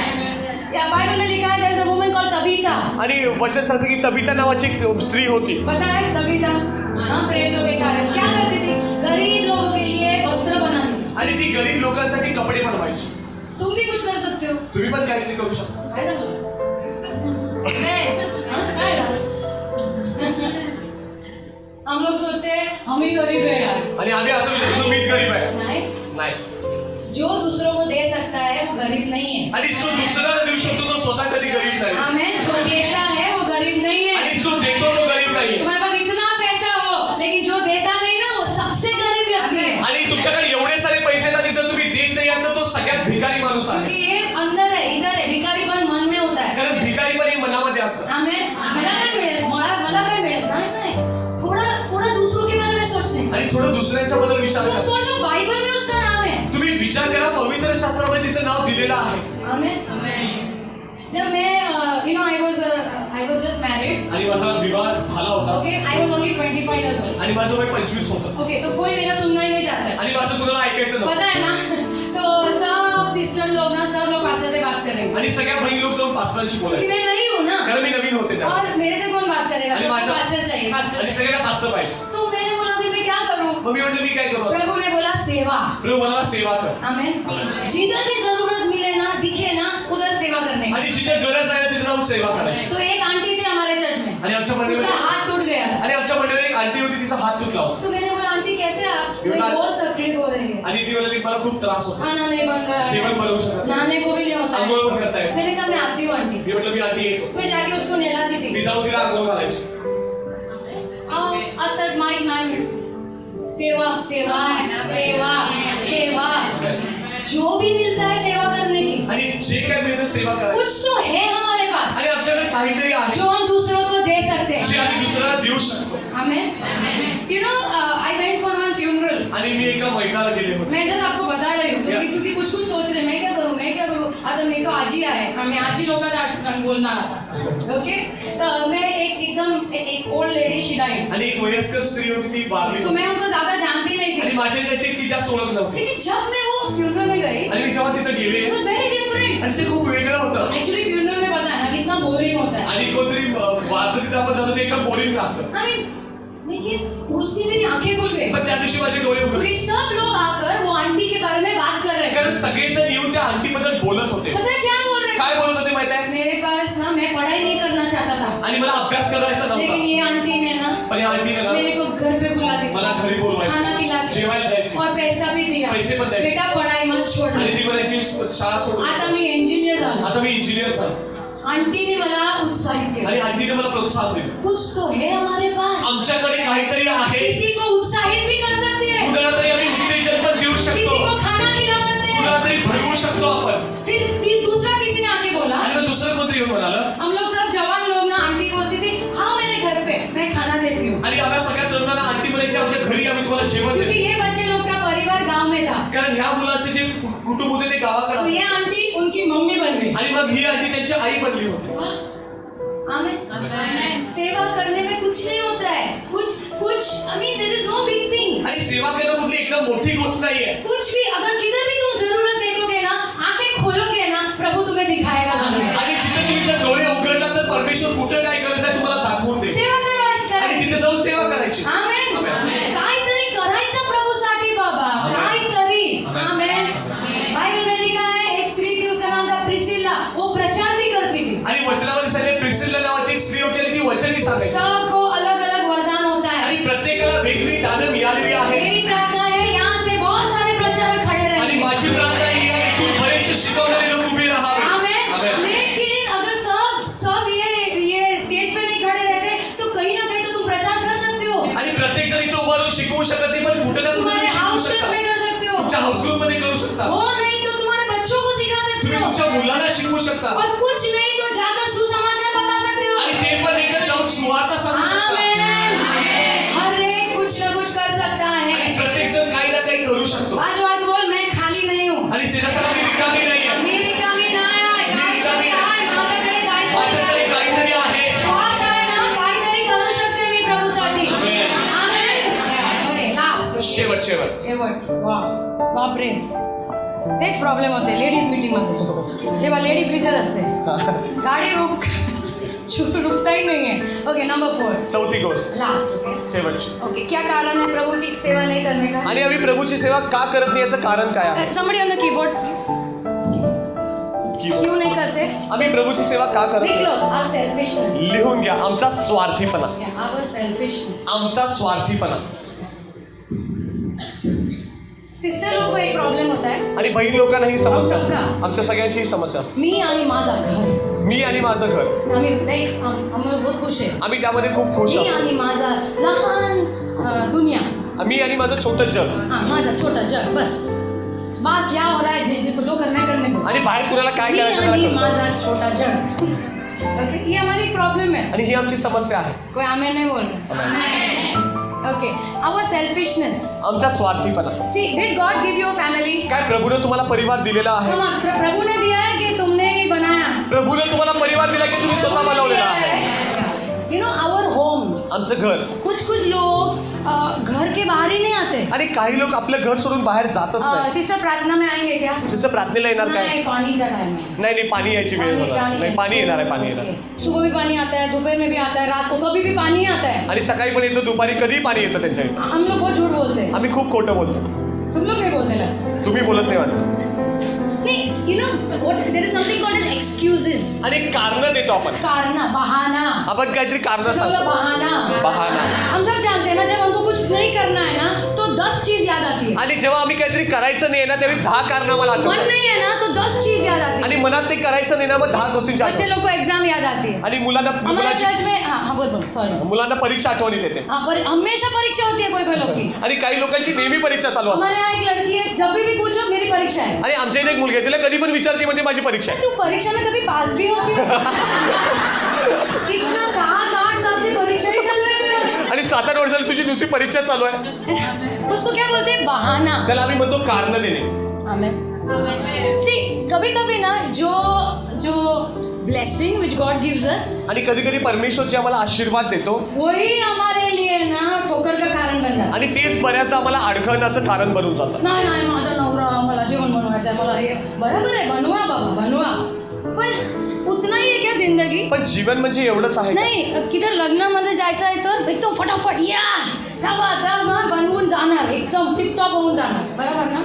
Speaker 1: या बाइबल में लिखा है, there is a woman called Tabitha.
Speaker 2: आणि वचन सांगतं की तबीता नावाची एक स्त्री होती.
Speaker 1: पता है तबीता? हाँ, प्रेम तो बेकार है. क्या करती थी? गरीब लोगों के लिए वस्त्र बनाती थी.
Speaker 2: आणि ती गरीब लोकांसाठी कपडे बनवायची.
Speaker 1: तुम भी कुछ कर सकते हो.
Speaker 2: तुम्ही पण काहीतरी करू शकता.
Speaker 1: काय झालं? काय झालं? हम लोग सोचते हैं हम ही गरीब है यार.
Speaker 2: आणि आम्ही असं विचारतो मीच गरीब आहे.
Speaker 1: नहीं,
Speaker 2: नाही.
Speaker 1: जो दूसरों को दे सकता है वो गरीब नहीं है.
Speaker 2: आणि जो दुसऱ्याला देऊ शकतो तो स्वतः कधी गरीब नाही.
Speaker 1: आमेन. जो देता है वो गरीब नहीं है.
Speaker 2: आणि जो देतो तो गरीब नाही.
Speaker 1: तुम्हारे पास इतना पैसा हो लेकिन जो देता नहीं ना वो सबसे गरीब
Speaker 2: माणूस आहे.
Speaker 1: क्योंकि ये अंदर है, इधर है. भिकारीपण मन में होता है.
Speaker 2: कारण भिकारीपण हे मनामध्ये असतं.
Speaker 1: आमेन. मला काय मिळेल, मला काय मिळेल, नाही नाही. थोड़ा दूसरों के बारे में सोचने.
Speaker 2: आणि थोडं दुसऱ्यांच्या बद्दल विचार
Speaker 1: तुम
Speaker 2: करा.
Speaker 1: सोचो बाइबल में उसका नाम है.
Speaker 2: तुम्ही विचार करा, पवित्र शास्त्रामध्ये तिचं नाव दिलेलं आहे.
Speaker 1: आमेन. जब मैं I was just married.
Speaker 2: आणि माझा विवाह झाला होता.
Speaker 1: Okay, I was only 25 years old.
Speaker 2: आणि माझं वय 25 होतं.
Speaker 1: Okay, तो कोई मेरा सुनना ही नहीं चाहता है.
Speaker 2: आणि माझं कुणाला ऐकायचं नव्हतं.
Speaker 1: पता है ना? तो सब सिस्टर लोग ना, सब लोग पास्टर से बात करेंगे.
Speaker 2: आणि सगळ्या बहीण लोक जाऊन पास्टरांशी
Speaker 1: क्योंकि
Speaker 2: बोलायचे.
Speaker 1: मैं नहीं हूँ ना.
Speaker 2: कारण मी नवीन होते तेव्हा.
Speaker 1: और मेरे से कौन बात करेगा?
Speaker 2: अरे
Speaker 1: सबको
Speaker 2: माझा-
Speaker 1: पास्टर चाहिए, पास्टर
Speaker 2: आणि
Speaker 1: चाहिए.
Speaker 2: सगळ्यांना पास्टर पाहिजे.
Speaker 1: तो मैंने बोला अभी मैं क्या करूँ?
Speaker 2: मग मी म्हटलं मी काय करू आता?
Speaker 1: प्रभु ने बोला सेवा.
Speaker 2: प्रभू मला सेवा कर.
Speaker 1: आमेन. जिधर भी जरूरत मिले ना, दिखे ना, उधर सेवा करने की.
Speaker 2: आणि जिथे गरज आहे ना तिथे जाऊन सेवा करायची.
Speaker 1: तो एक आंटी थी हमारे चर्च में.
Speaker 2: आणि आमच्या
Speaker 1: उसका
Speaker 2: मंडळीमध्ये
Speaker 1: हाथ टूट गया था.
Speaker 2: आणि आमच्या मंडळीत एक आंटी होती, तिचा हात तुटला होता.
Speaker 1: तो मैंने बोला आंटी कैसे आप?
Speaker 2: You
Speaker 1: मैं
Speaker 2: not-
Speaker 1: बहुत तकलीफ हो रही है.
Speaker 2: आणि ती म्हणाली मला खूप त्रास होतो.
Speaker 1: खाना नहीं बन रहा है.
Speaker 2: जेवण बनवू शकत नाही.
Speaker 1: नहाने को भी नहीं होता है.
Speaker 2: आंघोळ पण करता येत.
Speaker 1: मैंने कहा मैं आती हूँ आंटी.
Speaker 2: मी म्हटलं मी आंटी येतो.
Speaker 1: मैं जाके उसको नहलाती थी.
Speaker 2: मी जाऊन तिला आंघोळ घालायची.
Speaker 1: असंच माईक नाही मिळत. सेवा सेवा सेवा सेवा. जो भी मिलता है सेवा करने की.
Speaker 2: आणि जे काय मिळतं सेवा करायची.
Speaker 1: कुछ तो है हमारे पास
Speaker 2: आणि आमच्याकडे काहीतरी आहे
Speaker 1: जो हम दूसरों को दे सकते
Speaker 2: जे
Speaker 1: हैं.
Speaker 2: आम्ही दुसऱ्याला देऊ शकतो.
Speaker 1: आमेन. You know, I went for one funeral.
Speaker 2: आणि मी एका मैदानाला गेले होते.
Speaker 1: मैं जस्ट आपको बता रही हूँ क्योंकि कुछ सोच रहे मैं क्या करूँ. आता मेरे को आजी आहे. मैं आजी लोकांचा बोलणार आता. ओके. तर मैं एक ओल्ड लेडी शी डाइड.
Speaker 2: आणि एक वयस्कर स्त्री होती, ती वारली
Speaker 1: तो
Speaker 2: होती.
Speaker 1: मैं उनको ज्यादा जानती नहीं
Speaker 2: आणि
Speaker 1: थी.
Speaker 2: माझ्या त्याची ती जास्त ओळख नव्हती.
Speaker 1: लेकिन जब मैं वो फ्यूनरल में गई,
Speaker 2: आणि मी जेव्हा तिथं गेले
Speaker 1: it was very different.
Speaker 2: आणि ते खूप वेगळं होतं.
Speaker 1: Actually फ्यूनरल में पता है ना कितना बोरिंग होता है.
Speaker 2: आणि कोणतरी वारतं तिथं आपण जातो ते एकदम बोरिंग असतं.
Speaker 1: I mean, लेकिन उस दिन मेरी आंखें खुल गई
Speaker 2: पण त्या दिवशी माझे डोळे उघडले.
Speaker 1: क्योंकि सब लोग आकर वो आंटी के बारे में बात कर रहे थे.
Speaker 2: कारण सगळेजण येऊन त्या आंटीबद्दल बोलत होते.
Speaker 1: पता है क्या बोल रहे
Speaker 2: काय
Speaker 1: थे?
Speaker 2: बोलत होते माहिती आहे?
Speaker 1: मेरे पास ना मैं पढ़ाई नहीं करना चाहता था.
Speaker 2: आणि मला अभ्यास करायचा
Speaker 1: लेकिन
Speaker 2: नव्हता.
Speaker 1: ये आंटी ने ना
Speaker 2: पण या आंटीने ना
Speaker 1: मेरे को घर पे बुला दी.
Speaker 2: मला घरी
Speaker 1: खाना
Speaker 2: बोलवायची,
Speaker 1: खिलाती
Speaker 2: जेवायला जायची
Speaker 1: और पैसा भी दिया.
Speaker 2: पैसे पण द्यायचे.
Speaker 1: बेटा पढ़ाई मत छोड़ना.
Speaker 2: आणि ती म्हणायची शाळा सोडून
Speaker 1: आता मी इंजिनियर झालो.
Speaker 2: आता मी इंजिनियर झालो.
Speaker 1: आंटीने मला उत्साहित केलं.
Speaker 2: आणि आंटीने मला प्रोत्साहन दिलं.
Speaker 1: कुछ तो है हमारे पास.
Speaker 2: आमच्याकडे काहीतरी आहे.
Speaker 1: किसी को उत्साहित भी कर सकते हैं.
Speaker 2: कुणाला तरी आम्ही उत्तेजन पण देऊ
Speaker 1: किसी
Speaker 2: शकतो.
Speaker 1: को खाना खिला सकते हैं.
Speaker 2: कुणाला तरी भरवू शकतो आपण.
Speaker 1: फिर दूसरा किसी ने आके बोला.
Speaker 2: आणि मग दुसरं कोणतरी येऊन म्हणालं.
Speaker 1: हम लोग सब जवान लोग ना आंटी बोलती थी हाँ मेरे घर पे मैं खाना देती हूँ.
Speaker 2: आणि आम्हाला सगळ्या तरुणांना आंटी म्हणायची आमच्या घरी आम्ही तुम्हाला जेवण
Speaker 1: क्योंकि
Speaker 2: देतो.
Speaker 1: ये बच्चे लोग का परिवार गांव में था.
Speaker 2: कारण ह्या मुलाचे जे कुटुंब होते ते गावाकडे
Speaker 1: तो ये
Speaker 2: असायचे.
Speaker 1: आंटी उनकी मम्मी बन गई.
Speaker 2: आणि मग ही आंटी त्यांची आई बनली होती.
Speaker 1: आमेन. सेवा करने में कुछ नहीं होता है. कुछ I mean there is no big thing.
Speaker 2: आणि सेवा करणं कुठली एकदम मोठी गोष्ट नाहीये.
Speaker 1: कुछ भी अगर किधर भी तुम जरूरत देखोगे ना, आंखें खोलोगे ना, प्रभु तुम्हें दिखाएगा जरूर.
Speaker 2: आणि जिथे तुम्ही जर डोळे उघडला तर परमेश्वर कुठे काय गरज आहे तुम्हाला दाखवून देईल.
Speaker 1: सेवा
Speaker 2: आणि
Speaker 1: करायची.
Speaker 2: तिथे जाऊन सेवा करायची.
Speaker 1: आमेन. काहीतरी करायचं प्रभूसाठी बाबा. काहीतरी. आमेन. बाइबल में लिखा है एक स्त्री थी उसका नाम था प्रिसिल्ला. वो प्रचार भी करती थी.
Speaker 2: आणि वचनामध्ये सांगितले प्रिसिल्ला नावाची एक स्त्री होती आणि ती वचनही सांगायची.
Speaker 1: सबको अलग अलग वरदान होता है.
Speaker 2: आणि प्रत्येकाला वेगळी दानं मिळालेली आहे.
Speaker 1: मेरी प्रार्थना है यहाँ से बहुत सारे प्रचारक खड़े
Speaker 2: आणि
Speaker 1: रहेंगे.
Speaker 2: माझी प्रार्थना ही आहे की तू बरेचसे शिकवणारे लोक उभे राहावे.
Speaker 1: आमेन.
Speaker 2: आमेन.
Speaker 1: लेकिन अगर सब ये स्टेज पे नहीं खड़े रहते तो कहीं ना कहीं तो तुम प्रचार कर सकते हो.
Speaker 2: आणि प्रत्येक जण इथे उभा राहून शिकवू शकत नाही पण कुठे ना कुठे
Speaker 1: तुम्हारे
Speaker 2: तुम्ही शिकवू
Speaker 1: हाउस
Speaker 2: शकता.
Speaker 1: में कर सकते हो.
Speaker 2: तुमच्या हाऊस ग्रुप मध्ये करू शकता.
Speaker 1: वो नहीं तो तुम्हारे बच्चों को सिखा सकते
Speaker 2: तुम्ही
Speaker 1: हो.
Speaker 2: तुमच्या मुलांना शिकवू शकता.
Speaker 1: और कुछ नहीं तो जाकर सुसमाचार बता सकते हो.
Speaker 2: आणि ते पण एकच जाऊन सुवार्ता सांगू शकता.
Speaker 1: आमेन. हर एक कुछ ना कुछ कर सकता
Speaker 2: आणि
Speaker 1: है.
Speaker 2: प्रत्येक जण काही ना काही करू शकतो.
Speaker 1: आज बोल मैं खाली नहीं हूँ.
Speaker 2: आणि सेनासाठी मी रिकामी नाहीये.
Speaker 1: मी रिकामी नाही आहे. काहीतरी आहे. माझ्याकडे
Speaker 2: माझ्याकडे काहीतरी आहे.
Speaker 1: श्वास आहे ना, काहीतरी करू शकते मी प्रभूसाठी. आमेन. ओके, लास्ट शेवट. वा बापरे. तेच प्रॉब्लेम होते लेडीज मीटिंग मध्ये. तेव्हा लेडी प्रीचर असते. गाडी रुकताही नहीं है. Okay, number 4.
Speaker 2: चौथी गोष्ट
Speaker 1: लास्ट. ओके
Speaker 2: शेवटची.
Speaker 1: ओके, क्या कारण है प्रभु की सेवा नहीं करने का?
Speaker 2: आणि आम्ही प्रभूची सेवा का करत नाही याचं कारण काय आहे?
Speaker 1: somebody on the keyboard please. क्यों नहीं करते?
Speaker 2: आम्ही प्रभूची सेवा का करत
Speaker 1: लिख
Speaker 2: नाही?
Speaker 1: लो. our selfishness.
Speaker 2: लिहून घ्या. आमचा स्वार्थीपणा.
Speaker 1: Yeah, our selfishness.
Speaker 2: आमचा स्वार्थीपणा.
Speaker 1: सिस्टर लोग को एक प्रॉब्लेम होता है.
Speaker 2: आणि बहीण लोकांना ही समस्या असते.
Speaker 1: समस्या.
Speaker 2: आमच्या सगळ्यांची ही समस्या असते.
Speaker 1: मी आणि माझा घर.
Speaker 2: मी आणि माझं घर.
Speaker 1: आम्ही लाईक आम्ही बहुत खुश आहे.
Speaker 2: आम्ही त्यामध्ये खूप खुश
Speaker 1: मी
Speaker 2: आहोत.
Speaker 1: आणि माझा लहान दुनिया.
Speaker 2: मी आणि माझं छोटं जग.
Speaker 1: माझा छोटा जग बस. बात क्या हो रहा है जिसको जो करना है करने दो.
Speaker 2: आणि बाहेर कुणाला काय
Speaker 1: मी
Speaker 2: करायचं
Speaker 1: आणि
Speaker 2: त्याला कळतं.
Speaker 1: माझा छोटा जग. ओके, ही हमारी प्रॉब्लेम है.
Speaker 2: आणि ही आमची समस्या आहे.
Speaker 1: कोई आमेन नहीं बोल रहा. Okay, our selfishness.
Speaker 2: आमचा स्वार्थीपणा.
Speaker 1: See, did God give you a family?
Speaker 2: काय प्रभूने तुम्हाला परिवार दिलेला आहे?
Speaker 1: प्रभु ने दिया है कि तुमने ही बनाया?
Speaker 2: प्रभूने तुम्हाला परिवार दिला की तुम्ही स्वतः बनवलेला आहे?
Speaker 1: You know our homes.
Speaker 2: आमचं घर.
Speaker 1: कुछ लोग घर के बाहर ही नहीं आते.
Speaker 2: आणि काही लोक आपलं घर सोडून बाहेर जातच नाही.
Speaker 1: सिस्टर प्रार्थना में आएंगे क्या?
Speaker 2: जसं प्रार्थनेला येणार काय?
Speaker 1: नहीं, पानी का टाइम है.
Speaker 2: नाही पाणी यायची वेळ मला. नाही पाणी येणार आहे, पाणी येणार.
Speaker 1: सुबह भी पानी आता है, दोपहर में भी आता है, रात को कभी भी पानी आता है.
Speaker 2: आणि सकाळी पण येतं, दुपारी कधीही पाणी येतं त्यांच्या इथे.
Speaker 1: हम लोग बहुत झूठ बोलते हैं.
Speaker 2: आम्ही खूप खोटं बोलतो.
Speaker 1: तुम लोग नहीं बोलते ना?
Speaker 2: तुम्ही बोलत नाही वाटत.
Speaker 1: नहीं, you know what, there is something called as excuses.
Speaker 2: आणि कारण देतो आपण.
Speaker 1: कारना, बहाना.
Speaker 2: आपण काहीतरी कारण
Speaker 1: बोलो
Speaker 2: सांगतो.
Speaker 1: बहाना.
Speaker 2: बहाना.
Speaker 1: हम सब जानते हैं ना, जब हमको कुछ नहीं करना है ना तो 10 चीज याद आती है.
Speaker 2: आणि जेव्हा आम्ही काहीतरी करायचं नाही ना त्यावेळी 10 कारण मला
Speaker 1: मन
Speaker 2: आठवतात.
Speaker 1: नहीं है ना तो 10 चीज याद आती
Speaker 2: आणि
Speaker 1: है.
Speaker 2: मनात ते करायचं नाही ना मग 10 गोष्टींची
Speaker 1: बच्चे
Speaker 2: आठवण.
Speaker 1: लोग को एग्जाम याद आती है.
Speaker 2: आणि मुलांना
Speaker 1: हमारे चर्च में हाँ बोल सॉरी
Speaker 2: मुलांना परीक्षा आठवणीत येते.
Speaker 1: हाँ पर हमेशा परीक्षा होती है कोई लोग की.
Speaker 2: आणि काही लोकांची नेहमी परीक्षा चालू असते.
Speaker 1: हमारे यहाँ एक लड़की है, जब भी पूछो मेरी परीक्षा है.
Speaker 2: आणि आमच्या इथे एक मुलगी आहे, तिला कधी पण विचारते म्हणजे माझी परीक्षा आहे.
Speaker 1: तू परीक्षा में कभी पास भी होती है? कितना 7-8 साल से परीक्षा ही चल रही है.
Speaker 2: आणि 7-8 वर्ष झाली तुझी दुसरी परीक्षा चालू आहे.
Speaker 1: उसको क्या बोलते हैं? बहाना.
Speaker 2: त्याला आम्ही म्हणतो कारण देणे.
Speaker 1: आमेन. सी, कभी ना जो blessing which God gives us,
Speaker 2: आणि कधी कधी परमेश्वर जे आम्हाला आशीर्वाद देतो
Speaker 1: वही हमारे लिए ना ठोकर का कारण बन जाता.
Speaker 2: आणि तेच बऱ्याचदा आम्हाला अडखळण्याचं कारण बनून जातं.
Speaker 1: नाही माझा नवरा मला जेवण बनवायचं आहे, मला हे बरोबर आहे, बनवा बाबा बनवा, पण उतना ही आहे क्या जिंदगी?
Speaker 2: पण जीवन म्हणजे एवढंच आहे का?
Speaker 1: नाही, किधर लग्नामध्ये जायचं आहे तर एकदम फटाफट या तेव्हा बनवून जाणार, एकदम टिपटॉप होऊन जाणार, बरोबर ना?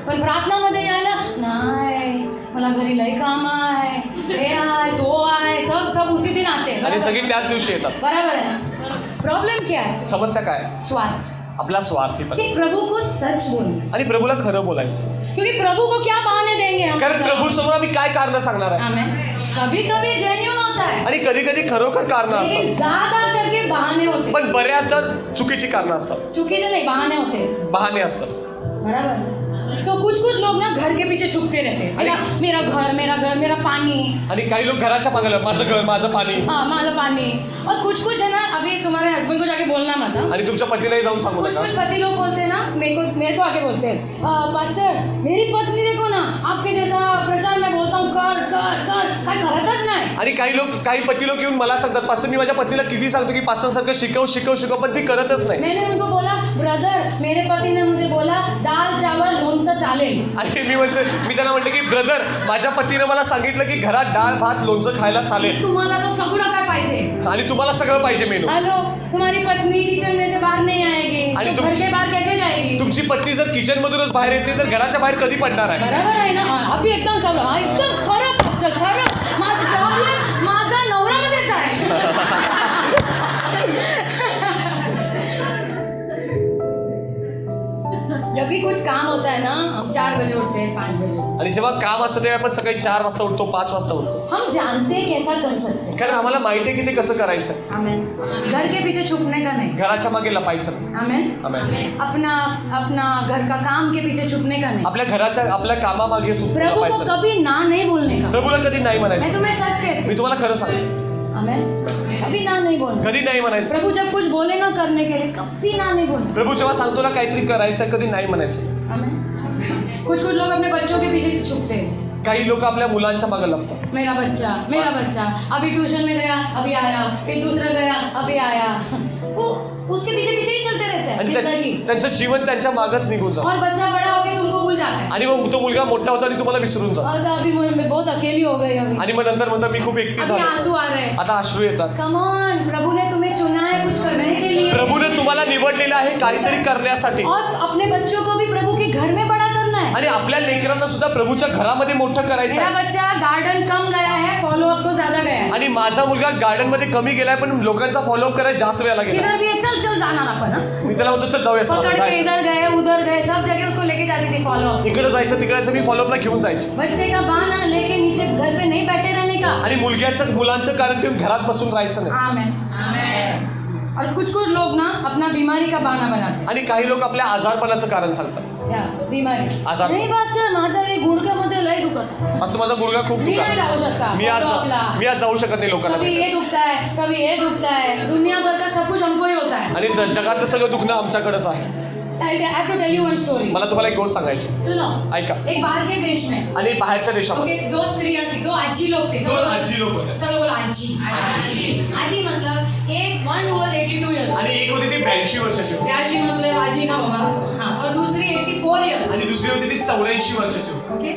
Speaker 1: पण प्रार्थनामध्ये यायला नाही, मला घरी लई काम आहे, हे आहे तो आहे, सब उसी दिन आते.
Speaker 2: आणि सगळी त्याच दिवशी येतात.
Speaker 1: बराबर है ना? प्रॉब्लेम क्या है?
Speaker 2: समस्या काय?
Speaker 1: स्वार्थ.
Speaker 2: आपला स्वार्थीपणा.
Speaker 1: See, प्रभु को सच बोलना.
Speaker 2: आणि प्रभूला खरं बोलायचं.
Speaker 1: क्योंकि प्रभु को क्या बहाने देंगे हम?
Speaker 2: कारण प्रभू समोर आम्ही काय कारण सांगणार आहे?
Speaker 1: आमेन. कभी कभी जेन्युइन होता है,
Speaker 2: आणि कधी कधी खरोखर कारण असतात.
Speaker 1: लेकिन ज्यादा करके बहाने होते.
Speaker 2: पण बऱ्याचदा चुकीची कारण असतात.
Speaker 1: चुकीचे नहीं, बहाने होते.
Speaker 2: बहाणे असतात.
Speaker 1: बराबर. तो कुछ लोग ना घर के पीछे छुपते रहते हैं. मेरा घर मेरा पानी.
Speaker 2: आणि काही लोक घराच्या मागे माझं घर माझं पाणी.
Speaker 1: हाँ, माझं पानी. और कुछ है ना, अभी तुम्हारे हस्बैंड को जाके बोलना मत. हाँ?
Speaker 2: आणि तुमच्या पतीलाही जाऊन सांगू
Speaker 1: कुछ
Speaker 2: नका.
Speaker 1: पति लोग बोलते हैं ना, मेरे को आके बोलते हैं, पास्टर मेरी पत्नी देखो ना, आपके जैसा प्रचार मैं बोलता हूँ कर काय करतच नाही.
Speaker 2: आणि काही पती लोक येऊन मला सांगतात, पास्टर मी माझ्या पत्नीला किती सांगतो की पास्टरसारखं शिकव पण ती करतच नाही.
Speaker 1: मैंने उनको बोला, ब्रदर मेरे पति ने मुझे बोला दाल चावल लोणचं चालेल.
Speaker 2: आणि मी त्यांना म्हटलं की ब्रदर माझ्या पतीने मला सांगितलं की घरात डाळ भात लोणचं खायला चालेल.
Speaker 1: तुम्हाला तो सगळं काय पाहिजे
Speaker 2: आणि तुम्हाला सगळं पाहिजे मेनू.
Speaker 1: हेलो, तुम्हारी पत्नी किचन में से बाहर नहीं आएगी
Speaker 2: आणि
Speaker 1: तो घर के बाहर कैसे जाएगी?
Speaker 2: तुमची पत्नी जर किचन मधूनच बाहेर येते तर घराच्या बाहेर कधी पडणार आहे?
Speaker 1: बराबर आहे ना? अभी एकदम सगळं हा, एकदम खरं पास्टर, खरं. माझा प्रॉब्लेम माझा नवऱ्यामध्येच आहे. जब भी कुछ काम होता है ना, हम 4 बजे उठते हैं, 5 बजे.
Speaker 2: आणि जेव्हा काम असतं तेव्हा आपण सकाळी 4 वाजता उठतो, 5 वाजता उठतो.
Speaker 1: हम जानते हैं कैसा कर सकते हैं.
Speaker 2: कारण आम्हाला माहिती आहे की ते कसं करायचं.
Speaker 1: आमेन. घर के पीछे छुपने का नहीं.
Speaker 2: घराच्या मागे लपायचं.
Speaker 1: आमेन.
Speaker 2: आमेन.
Speaker 1: अपना घर का काम के पीछे छुपने का नहीं.
Speaker 2: आपल्या कामामागे
Speaker 1: प्रभु को
Speaker 2: लपायचं.
Speaker 1: कभी ना नहीं बोलने का.
Speaker 2: प्रभूला कधी नाही
Speaker 1: मैं
Speaker 2: म्हणायचं.
Speaker 1: तुम्हें सच कहती
Speaker 2: मी तुम्हाला खरं सांगतो.
Speaker 1: आमेन. कभी ना नहीं बोलना.
Speaker 2: कधी नाही म्हणायचं.
Speaker 1: प्रभु जब कुछ बोले ना करने के लिए, कभी ना नहीं बोलना.
Speaker 2: प्रभू जेव्हा सांगतो ना काहीतरी करायचं कधी नाही म्हणायचं.
Speaker 1: आमेन. कुछ लोग अपने बच्चों के पीछे छुपते हैं.
Speaker 2: काही लोक आपल्या मुलांच्या मागे लपतात.
Speaker 1: मेरा बच्चा अभी ट्यूशन में गया, अभी आया, फिर दूसरा गया, अभी आया. वो उसके पीछे ही चलते रहते हैं
Speaker 2: आणि
Speaker 1: जिंदगी.
Speaker 2: त्यांचं जीवन त्यांच्या मागच निघून जातं.
Speaker 1: और बच्चा बड़ा हो के तुमको भूल जाता है.
Speaker 2: आणि मग तो मुलगा मोठा होता आणि तुम्हाला विसरून जातो.
Speaker 1: और अभी मैं बहुत अकेली हो गई अभी.
Speaker 2: आणि मग नंतर म्हणतात मी खूप एकटी
Speaker 1: अभी
Speaker 2: झालो.
Speaker 1: आंसू आ रहे हैं.
Speaker 2: आता अश्रू येतात.
Speaker 1: कम ऑन, प्रभु ने तुम्हें चुना है कुछ करने के लिए.
Speaker 2: प्रभूने तुम्हाला निवडलेलं आहे काहीतरी करण्यासाठी.
Speaker 1: और अपने बच्चों को भी प्रभु के घर में बड़ा करना है.
Speaker 2: आणि आपल्या लेकरांना सुद्धा प्रभूच्या घरामध्ये मोठं करायचं
Speaker 1: मेरा
Speaker 2: आहे.
Speaker 1: बच्चा गार्डन कम गया है, फॉलोअप तो ज्यादा गया है.
Speaker 2: आणि माझा मुलगा गार्डन मध्ये कमी गेलाय पण लोकांचा फॉलोअप करायला जास्त वेळा गेला.
Speaker 1: किधर भी है, चल जाना अपन. हाँ?
Speaker 2: मी त्याला म्हणतो चल जाऊया,
Speaker 1: पकड़ के
Speaker 2: जायचं.
Speaker 1: इधर गए उधर गए, सब जगह उसको लेके जाती थी फॉलोअप.
Speaker 2: इकडे जायचं तिकडे जायचं, मी फॉलोअपला घेऊन जायचं.
Speaker 1: बच्चे का बहाना लेके नीचे घर पे नहीं बैठे रहने का.
Speaker 2: आणि मुलांचं कारण तुम्ही घरात बसून राहायचं नाही.
Speaker 1: आमेन. और कुछ लोग ना अपना बीमारी का बहाना बनाते
Speaker 2: आणि काही लोक आपल्या आजारपणाचं कारण सांगतात.
Speaker 1: या बीमारी
Speaker 2: आजार.
Speaker 1: नाही पास्टर माझा हे गुडघ्यामध्ये लय दुखत
Speaker 2: असं माझा गुडघा खूप
Speaker 1: मी नाही जाऊ शकता.
Speaker 2: दुखा मी आज जाऊ शकत नाही लोकांना
Speaker 1: कभी ये दुखता है कभी ये दुखता है दुनिया भर का सब कुछ हमको ही होता है.
Speaker 2: आणि जगातलं सगळं दुखणं आमच्याकडेच आहे.
Speaker 1: I have to tell you one story.
Speaker 2: मला तुम्हाला एक गोष्ट सांगायची.
Speaker 1: सुनो
Speaker 2: ऐका.
Speaker 1: एक बाहर के देश में
Speaker 2: आणि बाहेरच्या देशामध्ये
Speaker 1: ओके दो स्त्रियां थी, दो आजी लोग थे.
Speaker 2: दोन आजी लोक होते
Speaker 1: चलो बोलो आजी आजी मतलब एक वन was 82 years
Speaker 2: आणि एक होती ती 82 वर्षाची होती
Speaker 1: आजी मतलब आजी ना बाबा हाँ और दूसरी 84 years
Speaker 2: आणि दुसरी होती ती 84 वर्षाची होती
Speaker 1: ओके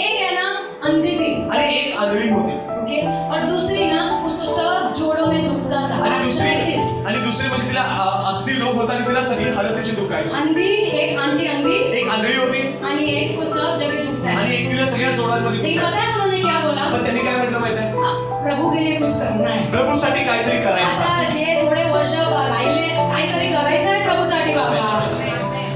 Speaker 1: एक है ना अंधी थी
Speaker 2: आणि एक आंधळी होती
Speaker 1: ओके और दूसरी ना उसको सब जोड़ों में दुखता था
Speaker 2: आणि
Speaker 1: Arthritis.
Speaker 2: दुसरी म्हणजे तिला अस्थि रोग होता आणि तिला सगळी हालत तिची दुखायची.
Speaker 1: अंधी एक आंटी अंधी
Speaker 2: एक आंधळी होती
Speaker 1: आणि एक को सब जगह दुखता है.
Speaker 2: आणि एक तिला सगळ्या जोडांमध्ये
Speaker 1: लेकिन
Speaker 2: दुखायचं.
Speaker 1: पता है उन्होंने क्या बोला
Speaker 2: पण त्यांनी काय म्हटलं माहिती आहे
Speaker 1: प्रभु के लिए कुछ करना है.
Speaker 2: प्रभूसाठी काहीतरी करायचं
Speaker 1: आता जे थोडे वर्ष राहिले काहीतरी करायचं आहे प्रभूसाठी बाबा.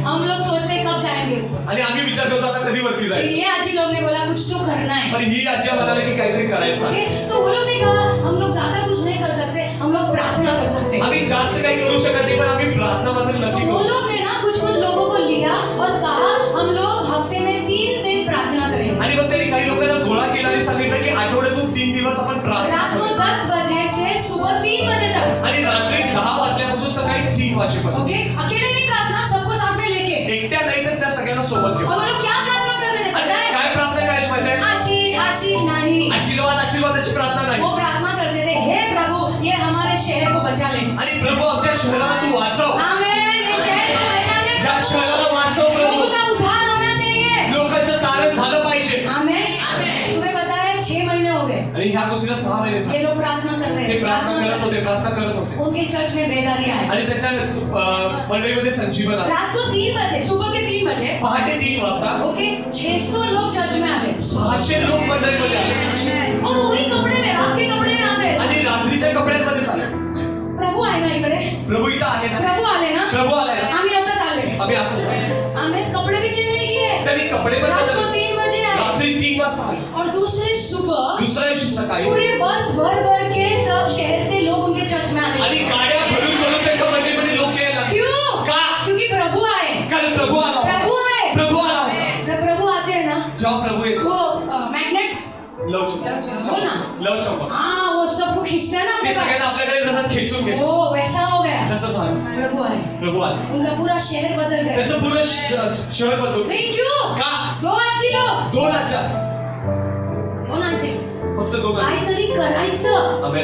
Speaker 1: हम लोग सोचते कब जाएंगे
Speaker 2: आणि आम्ही विचार करतो आता कधी वरती जायचं.
Speaker 1: ये आजी लोग ने बोला कुछ तो करना है.
Speaker 2: पण ही आजी म्हणाले की काहीतरी करायचं आहे.
Speaker 1: ओके तो वो लोग ने कहा हम लोग ज्यादा कुछ नहीं कर सकते हम लोग प्रार्थना कर सकते हैं.
Speaker 2: आम्ही जास्त काही करू शकत नाही पण आम्ही प्रार्थना मात्र
Speaker 1: तो
Speaker 2: नक्की
Speaker 1: वो
Speaker 2: करू
Speaker 1: लोग ने ना कुछ लोगों को लिया और कहा हम लोग हफ्ते में 3 दिन प्रार्थना करेंगे.
Speaker 2: आणि मग त्यांनी काही लोकांना गोळा केला आणि सांगितलं की आठवड्यातून 3 दिवस आपण प्रार्थना
Speaker 1: रात को
Speaker 2: करू.
Speaker 1: 10 बजे से सुबह 3 बजे तक.
Speaker 2: आणि रात्री 10 वाजल्यापासून सकाळी 3 वाजेपर्यंत.
Speaker 1: ओके अकेले नहीं प्रार्थना सबको साथ में लेके.
Speaker 2: एकट्या नाही तर त्या सगळ्यांना सोबत घेऊ.
Speaker 1: और वो लोग क्या प्रार्थना करते थे पता है?
Speaker 2: काय प्रार्थना करायची माहिती आहे
Speaker 1: आशीष आशीष नहीं
Speaker 2: आशीर्वादाची प्रार्थना नाही.
Speaker 1: वो प्रार्थना करते थे हे प्रभु ये हमारे शहर को बचा ले.
Speaker 2: आणि प्रभु आमच्या शहराला तू वाचव.
Speaker 1: आमेन ये शहर को बचा ले.
Speaker 2: या शहराला वाचव
Speaker 1: प्रभु
Speaker 2: प्रभु.
Speaker 1: का उद्धार होना चाहिए.
Speaker 2: लोकांचं तारण झालं पाहिजे.
Speaker 1: आमेन तुम्हें पता है 6 महीने हो गए
Speaker 2: आणि ह्या गोष्टीला 6 महिने
Speaker 1: ये
Speaker 2: झाले.
Speaker 1: लोग प्रार्थना कर रहे
Speaker 2: ते
Speaker 1: हैं.
Speaker 2: प्रार्थना करत होते
Speaker 1: उनके चर्च में बेदारी आए.
Speaker 2: आणि त्याच्या मंडळीमध्ये संजीवन आलं.
Speaker 1: रात को 3 बजे सुबह के 3 बजे
Speaker 2: पहाटे 3 वाजता
Speaker 1: ओके 600 लोग चर्च में आ गए
Speaker 2: 600 लोक मंडळीमध्ये आले
Speaker 1: और वही कपड़े में रात के कपड़े में आ गए.
Speaker 2: आणि रात्रीच्या कपड्यांमध्ये झाले.
Speaker 1: प्रभु आहे ना इकडे.
Speaker 2: प्रभु इथं आहे ना.
Speaker 1: प्रभु आले ना.
Speaker 2: प्रभु आलाय ना.
Speaker 1: आम्ही असं चालले.
Speaker 2: आम्ही असं झालं.
Speaker 1: आमेन कपड़े भी चेंज नहीं किए.
Speaker 2: त्यांनी कपडे पण
Speaker 1: रात को
Speaker 2: बदलले.
Speaker 1: 3 बजे आए
Speaker 2: रात्री 3 वाजता आले.
Speaker 1: और दूसरे सुबह
Speaker 2: दुसऱ्या दिवशी सकाळी
Speaker 1: पूरे बस भर भर के सब शहर से लोग उनके चर्च में आने
Speaker 2: आणि
Speaker 1: लगे.
Speaker 2: गाड्या भरून भरून त्याच्या मंडळीमध्ये लोक यायला लागले.
Speaker 1: क्यों?
Speaker 2: का?
Speaker 1: क्योंकि प्रभु आए.
Speaker 2: कारण प्रभु आला होता.
Speaker 1: प्रभु आए.
Speaker 2: प्रभु आला होता.
Speaker 1: जब प्रभु आते हैं ना
Speaker 2: जेव्हा प्रभु येतो
Speaker 1: वो मैग्नेट
Speaker 2: लव
Speaker 1: बोल ना.
Speaker 2: लव चंपा
Speaker 1: हाँ वो सबको खींचता है ना
Speaker 2: ते
Speaker 1: अपने
Speaker 2: सगळ्यांना
Speaker 1: पास.
Speaker 2: आपल्याकडे जसं खेचून घे
Speaker 1: वो वैसा हो गया.
Speaker 2: तसं झालं.
Speaker 1: प्रभु आए
Speaker 2: प्रभु आले.
Speaker 1: उनका पूरा शहर बदल गया.
Speaker 2: त्याचं पूर्ण शहर बदलून
Speaker 1: नहीं क्यों?
Speaker 2: का?
Speaker 1: 2 आजी लोग
Speaker 2: 2 आजच्या
Speaker 1: 2 आजी
Speaker 2: फक्त 2
Speaker 1: काहीतरी करायचं.
Speaker 2: आम्ही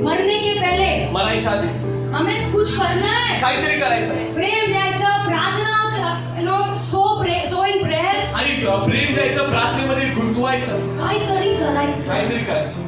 Speaker 1: मरने के पहले
Speaker 2: मरायच्या आधी
Speaker 1: हमें कुछ करना है.
Speaker 2: काहीतरी करायचं
Speaker 1: प्रेम द्यायचं प्रार्थना सो इन प्रेयर
Speaker 2: आणि प्रेम द्यायचं प्रार्थनेमध्ये गुंतवायचं
Speaker 1: काहीतरी करायचं.
Speaker 2: काहीतरी करायचं.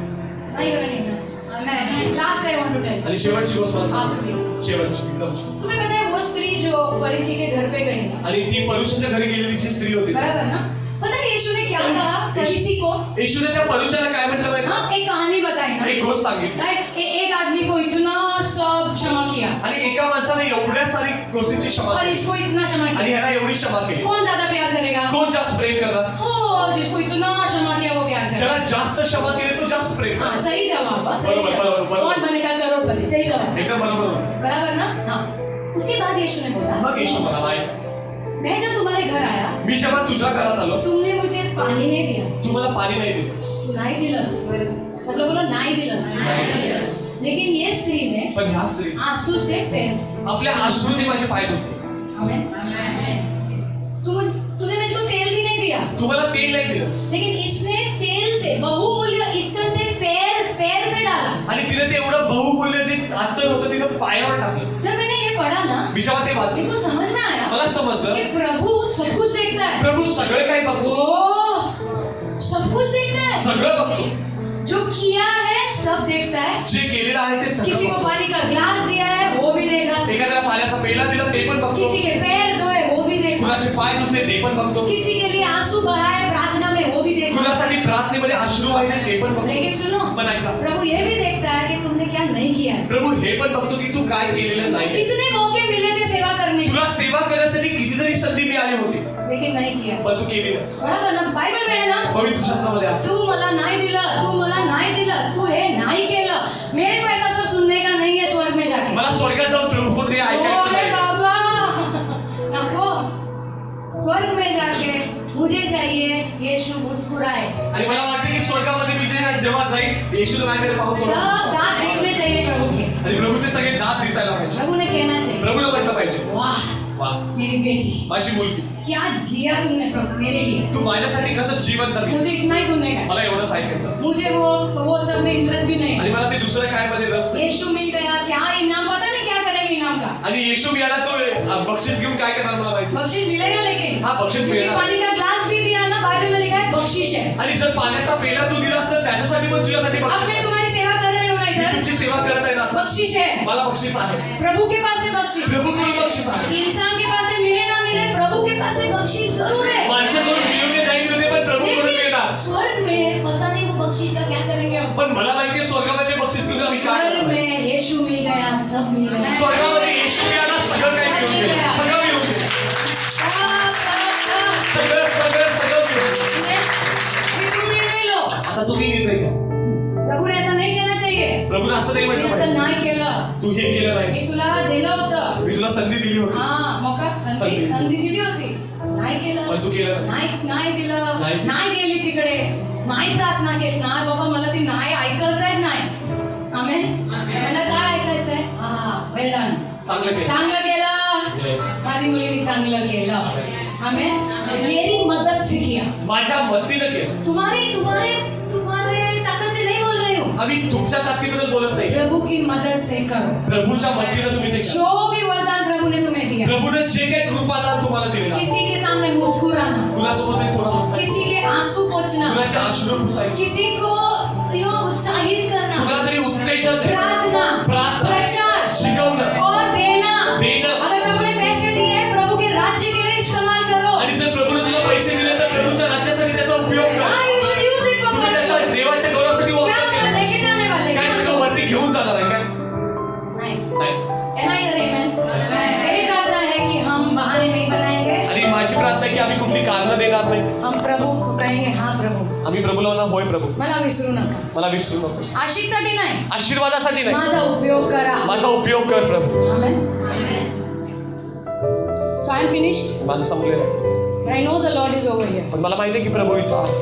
Speaker 1: नाही करायचं. Last I want to tell.
Speaker 2: आणि शेवटची गोष्ट मला सांग.
Speaker 1: आखरी.
Speaker 2: शेवटची एकदम शेवटची.
Speaker 1: तुम्हें पता है वो स्त्री जो फरीसी के घर पे गई ना
Speaker 2: आणि ती परुषाच्या घरी गेलेली जी स्त्री होती
Speaker 1: बराबर ना. पता है यीशु ने क्या कहा फरीसी को.
Speaker 2: येशूने त्या परुषाला काय म्हटलं माहिती
Speaker 1: हाँ एक कहानी बताई ना.
Speaker 2: एक गोष्ट सांगितली
Speaker 1: राइट एक आदमी को इतना सब क्षमा किया
Speaker 2: आणि एका माणसाने एवढ्या सारी गोष्टींची क्षमा
Speaker 1: और
Speaker 2: केली
Speaker 1: इसको इतना क्षमा
Speaker 2: आणि
Speaker 1: किया.
Speaker 2: ह्याला एवढी क्षमा केली.
Speaker 1: कौन ज्यादा प्यार करेगा.
Speaker 2: कोण जास्त प्रेम करणार.
Speaker 1: हो जिसको इतना क्षमा किया वो प्यार करेगा.
Speaker 2: ज्याला जास्त क्षमा केली तो जास्त प्रेम
Speaker 1: हाँ
Speaker 2: करणार.
Speaker 1: सही जवाब. हाँ, सही
Speaker 2: बरोबर,
Speaker 1: जवाब.
Speaker 2: बरोबर.
Speaker 1: कौन बनेगा करोड़पति. सही जवाब.
Speaker 2: एकदम बरोबर.
Speaker 1: बराबर ना. हाँ उसके बाद यीशु ने बोला
Speaker 2: मग येशू म्हणाला ऐक,
Speaker 1: मैं जब तुम्हारे घर आया
Speaker 2: मी जेव्हा तुझ्या घरात आलो
Speaker 1: तुमने मुझे पानी नहीं दिया.
Speaker 2: तू मला पाणी नाही दिलंस.
Speaker 1: तू नाही दिलंस. सब लोग बोलो नाही दिलंस. लेकिन ये स्त्री ने
Speaker 2: पण ह्या स्त्री
Speaker 1: आंसू से पैर
Speaker 2: आपल्या अश्रूने माझे पाय धुतले.
Speaker 1: तूने मुझको तेल भी नहीं दिया.
Speaker 2: तुम्हाला तेल नाही दिलंस.
Speaker 1: लेकिन इसने तेल से बहुमूल्य इत्र से पैर पे डाला.
Speaker 2: आणि तिने ते एवढं बहुमूल्य जे अत्तर होतं तिने पायावर टाकलं.
Speaker 1: जब मैंने ये पढ़ा ना
Speaker 2: मी जेव्हा ते वाचलं
Speaker 1: मुझको समझ में आया
Speaker 2: मला समजलं
Speaker 1: कि प्रभु सब कुछ देखता है.
Speaker 2: प्रभू सगळं काही बघतो.
Speaker 1: ओ सब कुछ देखता है.
Speaker 2: सगळं बघतो.
Speaker 1: जो किया है सब देखता है.
Speaker 2: जे केलेलं आहे ते
Speaker 1: किसी
Speaker 2: सगळं
Speaker 1: को
Speaker 2: बघतो.
Speaker 1: पानी का ग्लास दिया है वो भी देखा.
Speaker 2: एखाद्याला पाण्याचा पेला दिला ते पण बघतो.
Speaker 1: किसी के पैर धोए वो भी देखा.
Speaker 2: कुणाचे पाय धुतले ते पण बघतो.
Speaker 1: किसी के लिए आंसू बहाए प्रार्थना में वो भी देखा.
Speaker 2: कुणासाठी प्रार्थनेमध्ये अश्रू वाहिले ते पण बघतो.
Speaker 1: लेकिन सुनो
Speaker 2: पण ऐका
Speaker 1: प्रभु ये भी देखता है कि तुमने क्या नहीं किया है.
Speaker 2: प्रभू हे पण बघतो की तू काय केलेलं नाही.
Speaker 1: कितने मौके मिले थे सेवा करने के.
Speaker 2: तुला सेवा करण्यासाठी कितीतरी दुसरी संधी मिळाली होती
Speaker 1: लेकिन नहीं किया.
Speaker 2: पण तू केली नाहीस.
Speaker 1: बरोबर ना, बायबल में है ना,
Speaker 2: पवित्र शास्त्रामध्ये आहे.
Speaker 1: तू मला नाही दिलं, तू मला नाही दिलं, तू हे नाही केलं. मेरे को ऐसा सब सुनने का नहीं है स्वर्ग में जाके.
Speaker 2: मला स्वर्गात जाऊन प्रभू कोणते ऐकायचं
Speaker 1: अरे
Speaker 2: नाही.
Speaker 1: बाबा नको. स्वर्ग में जाके मुझे चाहिए यीशु मुस्कुराए.
Speaker 2: आणि मला वाटते की स्वर्गामध्ये मी जेव्हा जाईल येशूला माझ्याकडे पाहून
Speaker 1: सब
Speaker 2: सोडून
Speaker 1: दांत देखने चाहिए प्रभु के.
Speaker 2: आणि प्रभूचे सगळे दात दिसायला पाहिजे.
Speaker 1: प्रभु ने कहना चाहिए,
Speaker 2: प्रभूला बसला पाहिजे.
Speaker 1: वाह
Speaker 2: वाह
Speaker 1: मेरी बेटी,
Speaker 2: माझी मुलगी,
Speaker 1: क्या जिया तुमने प्रभु मेरे लिए.
Speaker 2: तू माझ्यासाठी कसं जीवन
Speaker 1: मुझे
Speaker 2: जगली.
Speaker 1: इतना ही सुनने का है.
Speaker 2: मला एवढंच ऐकायचं.
Speaker 1: मुझे वो सब में इंटरेस्ट भी नहीं
Speaker 2: आणि
Speaker 1: है.
Speaker 2: मला ते दुसरं काय मध्ये रस नाही.
Speaker 1: यीशु मिल गया, क्या इनाम पता नहीं क्या करेंगे इनाम का.
Speaker 2: आणि येशू मिळाला तो बक्षीस घेऊन काय करणार मला माहिती.
Speaker 1: बख्शिश मिलेगा लेकिन.
Speaker 2: हाँ, बख्शिश
Speaker 1: क्योंकि
Speaker 2: मिलेगा.
Speaker 1: पानी का ग्लास भी दिया ना, बाइबल में लिखा है बख्शिश है.
Speaker 2: आणि जर पाण्याचा पेला तू दिला असेल त्याच्यासाठी पण तुझ्यासाठी
Speaker 1: अब
Speaker 2: बक्षीस
Speaker 1: मैं
Speaker 2: आहे.
Speaker 1: तुम्हारी सेवा कर रही हूँ ना
Speaker 2: मी
Speaker 1: इधर.
Speaker 2: तुमची सेवा करत आहे ना.
Speaker 1: बख्शिश है.
Speaker 2: मला बक्षीस आहे.
Speaker 1: प्रभु के पास से बख्शिश.
Speaker 2: प्रभूकडून बक्षीस आहे.
Speaker 1: इंसान के पास से मिले ना मिले, प्रभु के पास से बख्शिश जरूर है.
Speaker 2: माणसाकडून मिळू दे नाही मिळू दे पण प्रभूकडून मिळणार.
Speaker 1: स्वर्ग में पता नहीं वो बख्शिश का क्या करेंगे हम.
Speaker 2: पण मला माहिती आहे स्वर्गामध्ये बक्षीस घेऊन आम्ही काय
Speaker 1: स्वर्ग
Speaker 2: करणार.
Speaker 1: में यीशु मिल गया, सब मिल गया.
Speaker 2: स्वर्गामध्ये येशू मिळाला, सगळं काही मिळून गेलं. सगळं मिळून गेलं. सगळं सगळं सगळं मिळून गेलं.
Speaker 1: फिर तुम निर्णय लो.
Speaker 2: आता तुम्ही निर्णय घ्या.
Speaker 1: प्रभु ने ऐसा नहीं कहना चाहिए.
Speaker 2: प्रभूने असं नाही
Speaker 1: मी
Speaker 2: म्हटलं
Speaker 1: असं
Speaker 2: पाहिजे.
Speaker 1: नाही केलं.
Speaker 2: तू हे केलं
Speaker 1: मी
Speaker 2: नाहीस.
Speaker 1: तुला दिलं होतं.
Speaker 2: मी तुला संधी दिली होती
Speaker 1: हा मौका
Speaker 2: संधी.
Speaker 1: संधी दिली होती, नाही केलं.
Speaker 2: पण तू केलं नाहीस.
Speaker 1: नाही दिलं.
Speaker 2: नाही.
Speaker 1: नाही गेली तिकडे, नाही प्रार्थना केली. नाही बाबा मला ती नाही ऐकायचंय. नाही आमेन. मला काय ऐकायचंय. हा वेल डन.
Speaker 2: चांगलं केलं.
Speaker 1: चांगलं केलं.
Speaker 2: Yes.
Speaker 1: माझी मुलीने चांगलं केलं. आमेन. मेरी मदद से किया.
Speaker 2: माझ्या मतीनं केलं.
Speaker 1: तुम्हारे तुम्हारे तुम्हारे ताकत से नहीं बोल रही हूँ.
Speaker 2: आम्ही तुमच्या ताकदीबद्दल बोलत नाही.
Speaker 1: प्रभु की मदद से करो.
Speaker 2: प्रभूच्या मतीनं तुम्ही ते करा.
Speaker 1: जो भी वरदान प्रभु ने तुम्हें दिया,
Speaker 2: प्रभूने जे काही कृपादान तुम्हाला दिलेलं आहे,
Speaker 1: किसी के सामने मुस्कुराना,
Speaker 2: कुणासमोर तरी थोडा हसायचं,
Speaker 1: किसी के आंसू पोंछना,
Speaker 2: कुणाचे अश्रू पुसायचे,
Speaker 1: किसी को उत्साहित करना,
Speaker 2: कुणाला तरी उत्तेजन द्यायचं,
Speaker 1: प्रार्थना, प्रचार
Speaker 2: शिकवणं,
Speaker 1: और देना.
Speaker 2: देणं.
Speaker 1: अगर प्रभु ने पैसे दिए हैं, प्रभु के राज्य के लिए इस्तेमाल करो.
Speaker 2: आणि जर प्रभूने तुला पैसे दिले तर प्रभूच्या राज्यासाठी त्याचा उपयोग कर.
Speaker 1: हाँ, you should use it for
Speaker 2: तुम्ही
Speaker 1: God's
Speaker 2: त्याचा
Speaker 1: good.
Speaker 2: देवाच्या गौरवासाठी
Speaker 1: क्या
Speaker 2: वापर
Speaker 1: सब
Speaker 2: करा.
Speaker 1: लेके जाने वाले?
Speaker 2: काय सगळं वरती घेऊन जाणार आहे काय?
Speaker 1: नहीं.
Speaker 2: नाही.
Speaker 1: कहना ही करे मैं. मेरी प्रार्थना है कि हम बहाने नहीं बनाएंगे.
Speaker 2: आणि माझी प्रार्थना आहे की आम्ही कुठली कारणं देणार नाही.
Speaker 1: हम प्रभु को कहेंगे हाँ प्रभु,
Speaker 2: आम्ही प्रभूला म्हणणार होय प्रभू,
Speaker 1: मला विसरू नका.
Speaker 2: मला विसरू नकोस.
Speaker 1: आशिषसाठी नाही,
Speaker 2: आशीर्वादासाठी नाही,
Speaker 1: माझा उपयोग करा.
Speaker 2: माझा उपयोग कर प्रभू.
Speaker 1: Amen. So I am finished.
Speaker 2: माझं संपलेलं आहे.
Speaker 1: But I know the Lord is over here.
Speaker 2: पण मला माहिती आहे की प्रभू इथं आहे.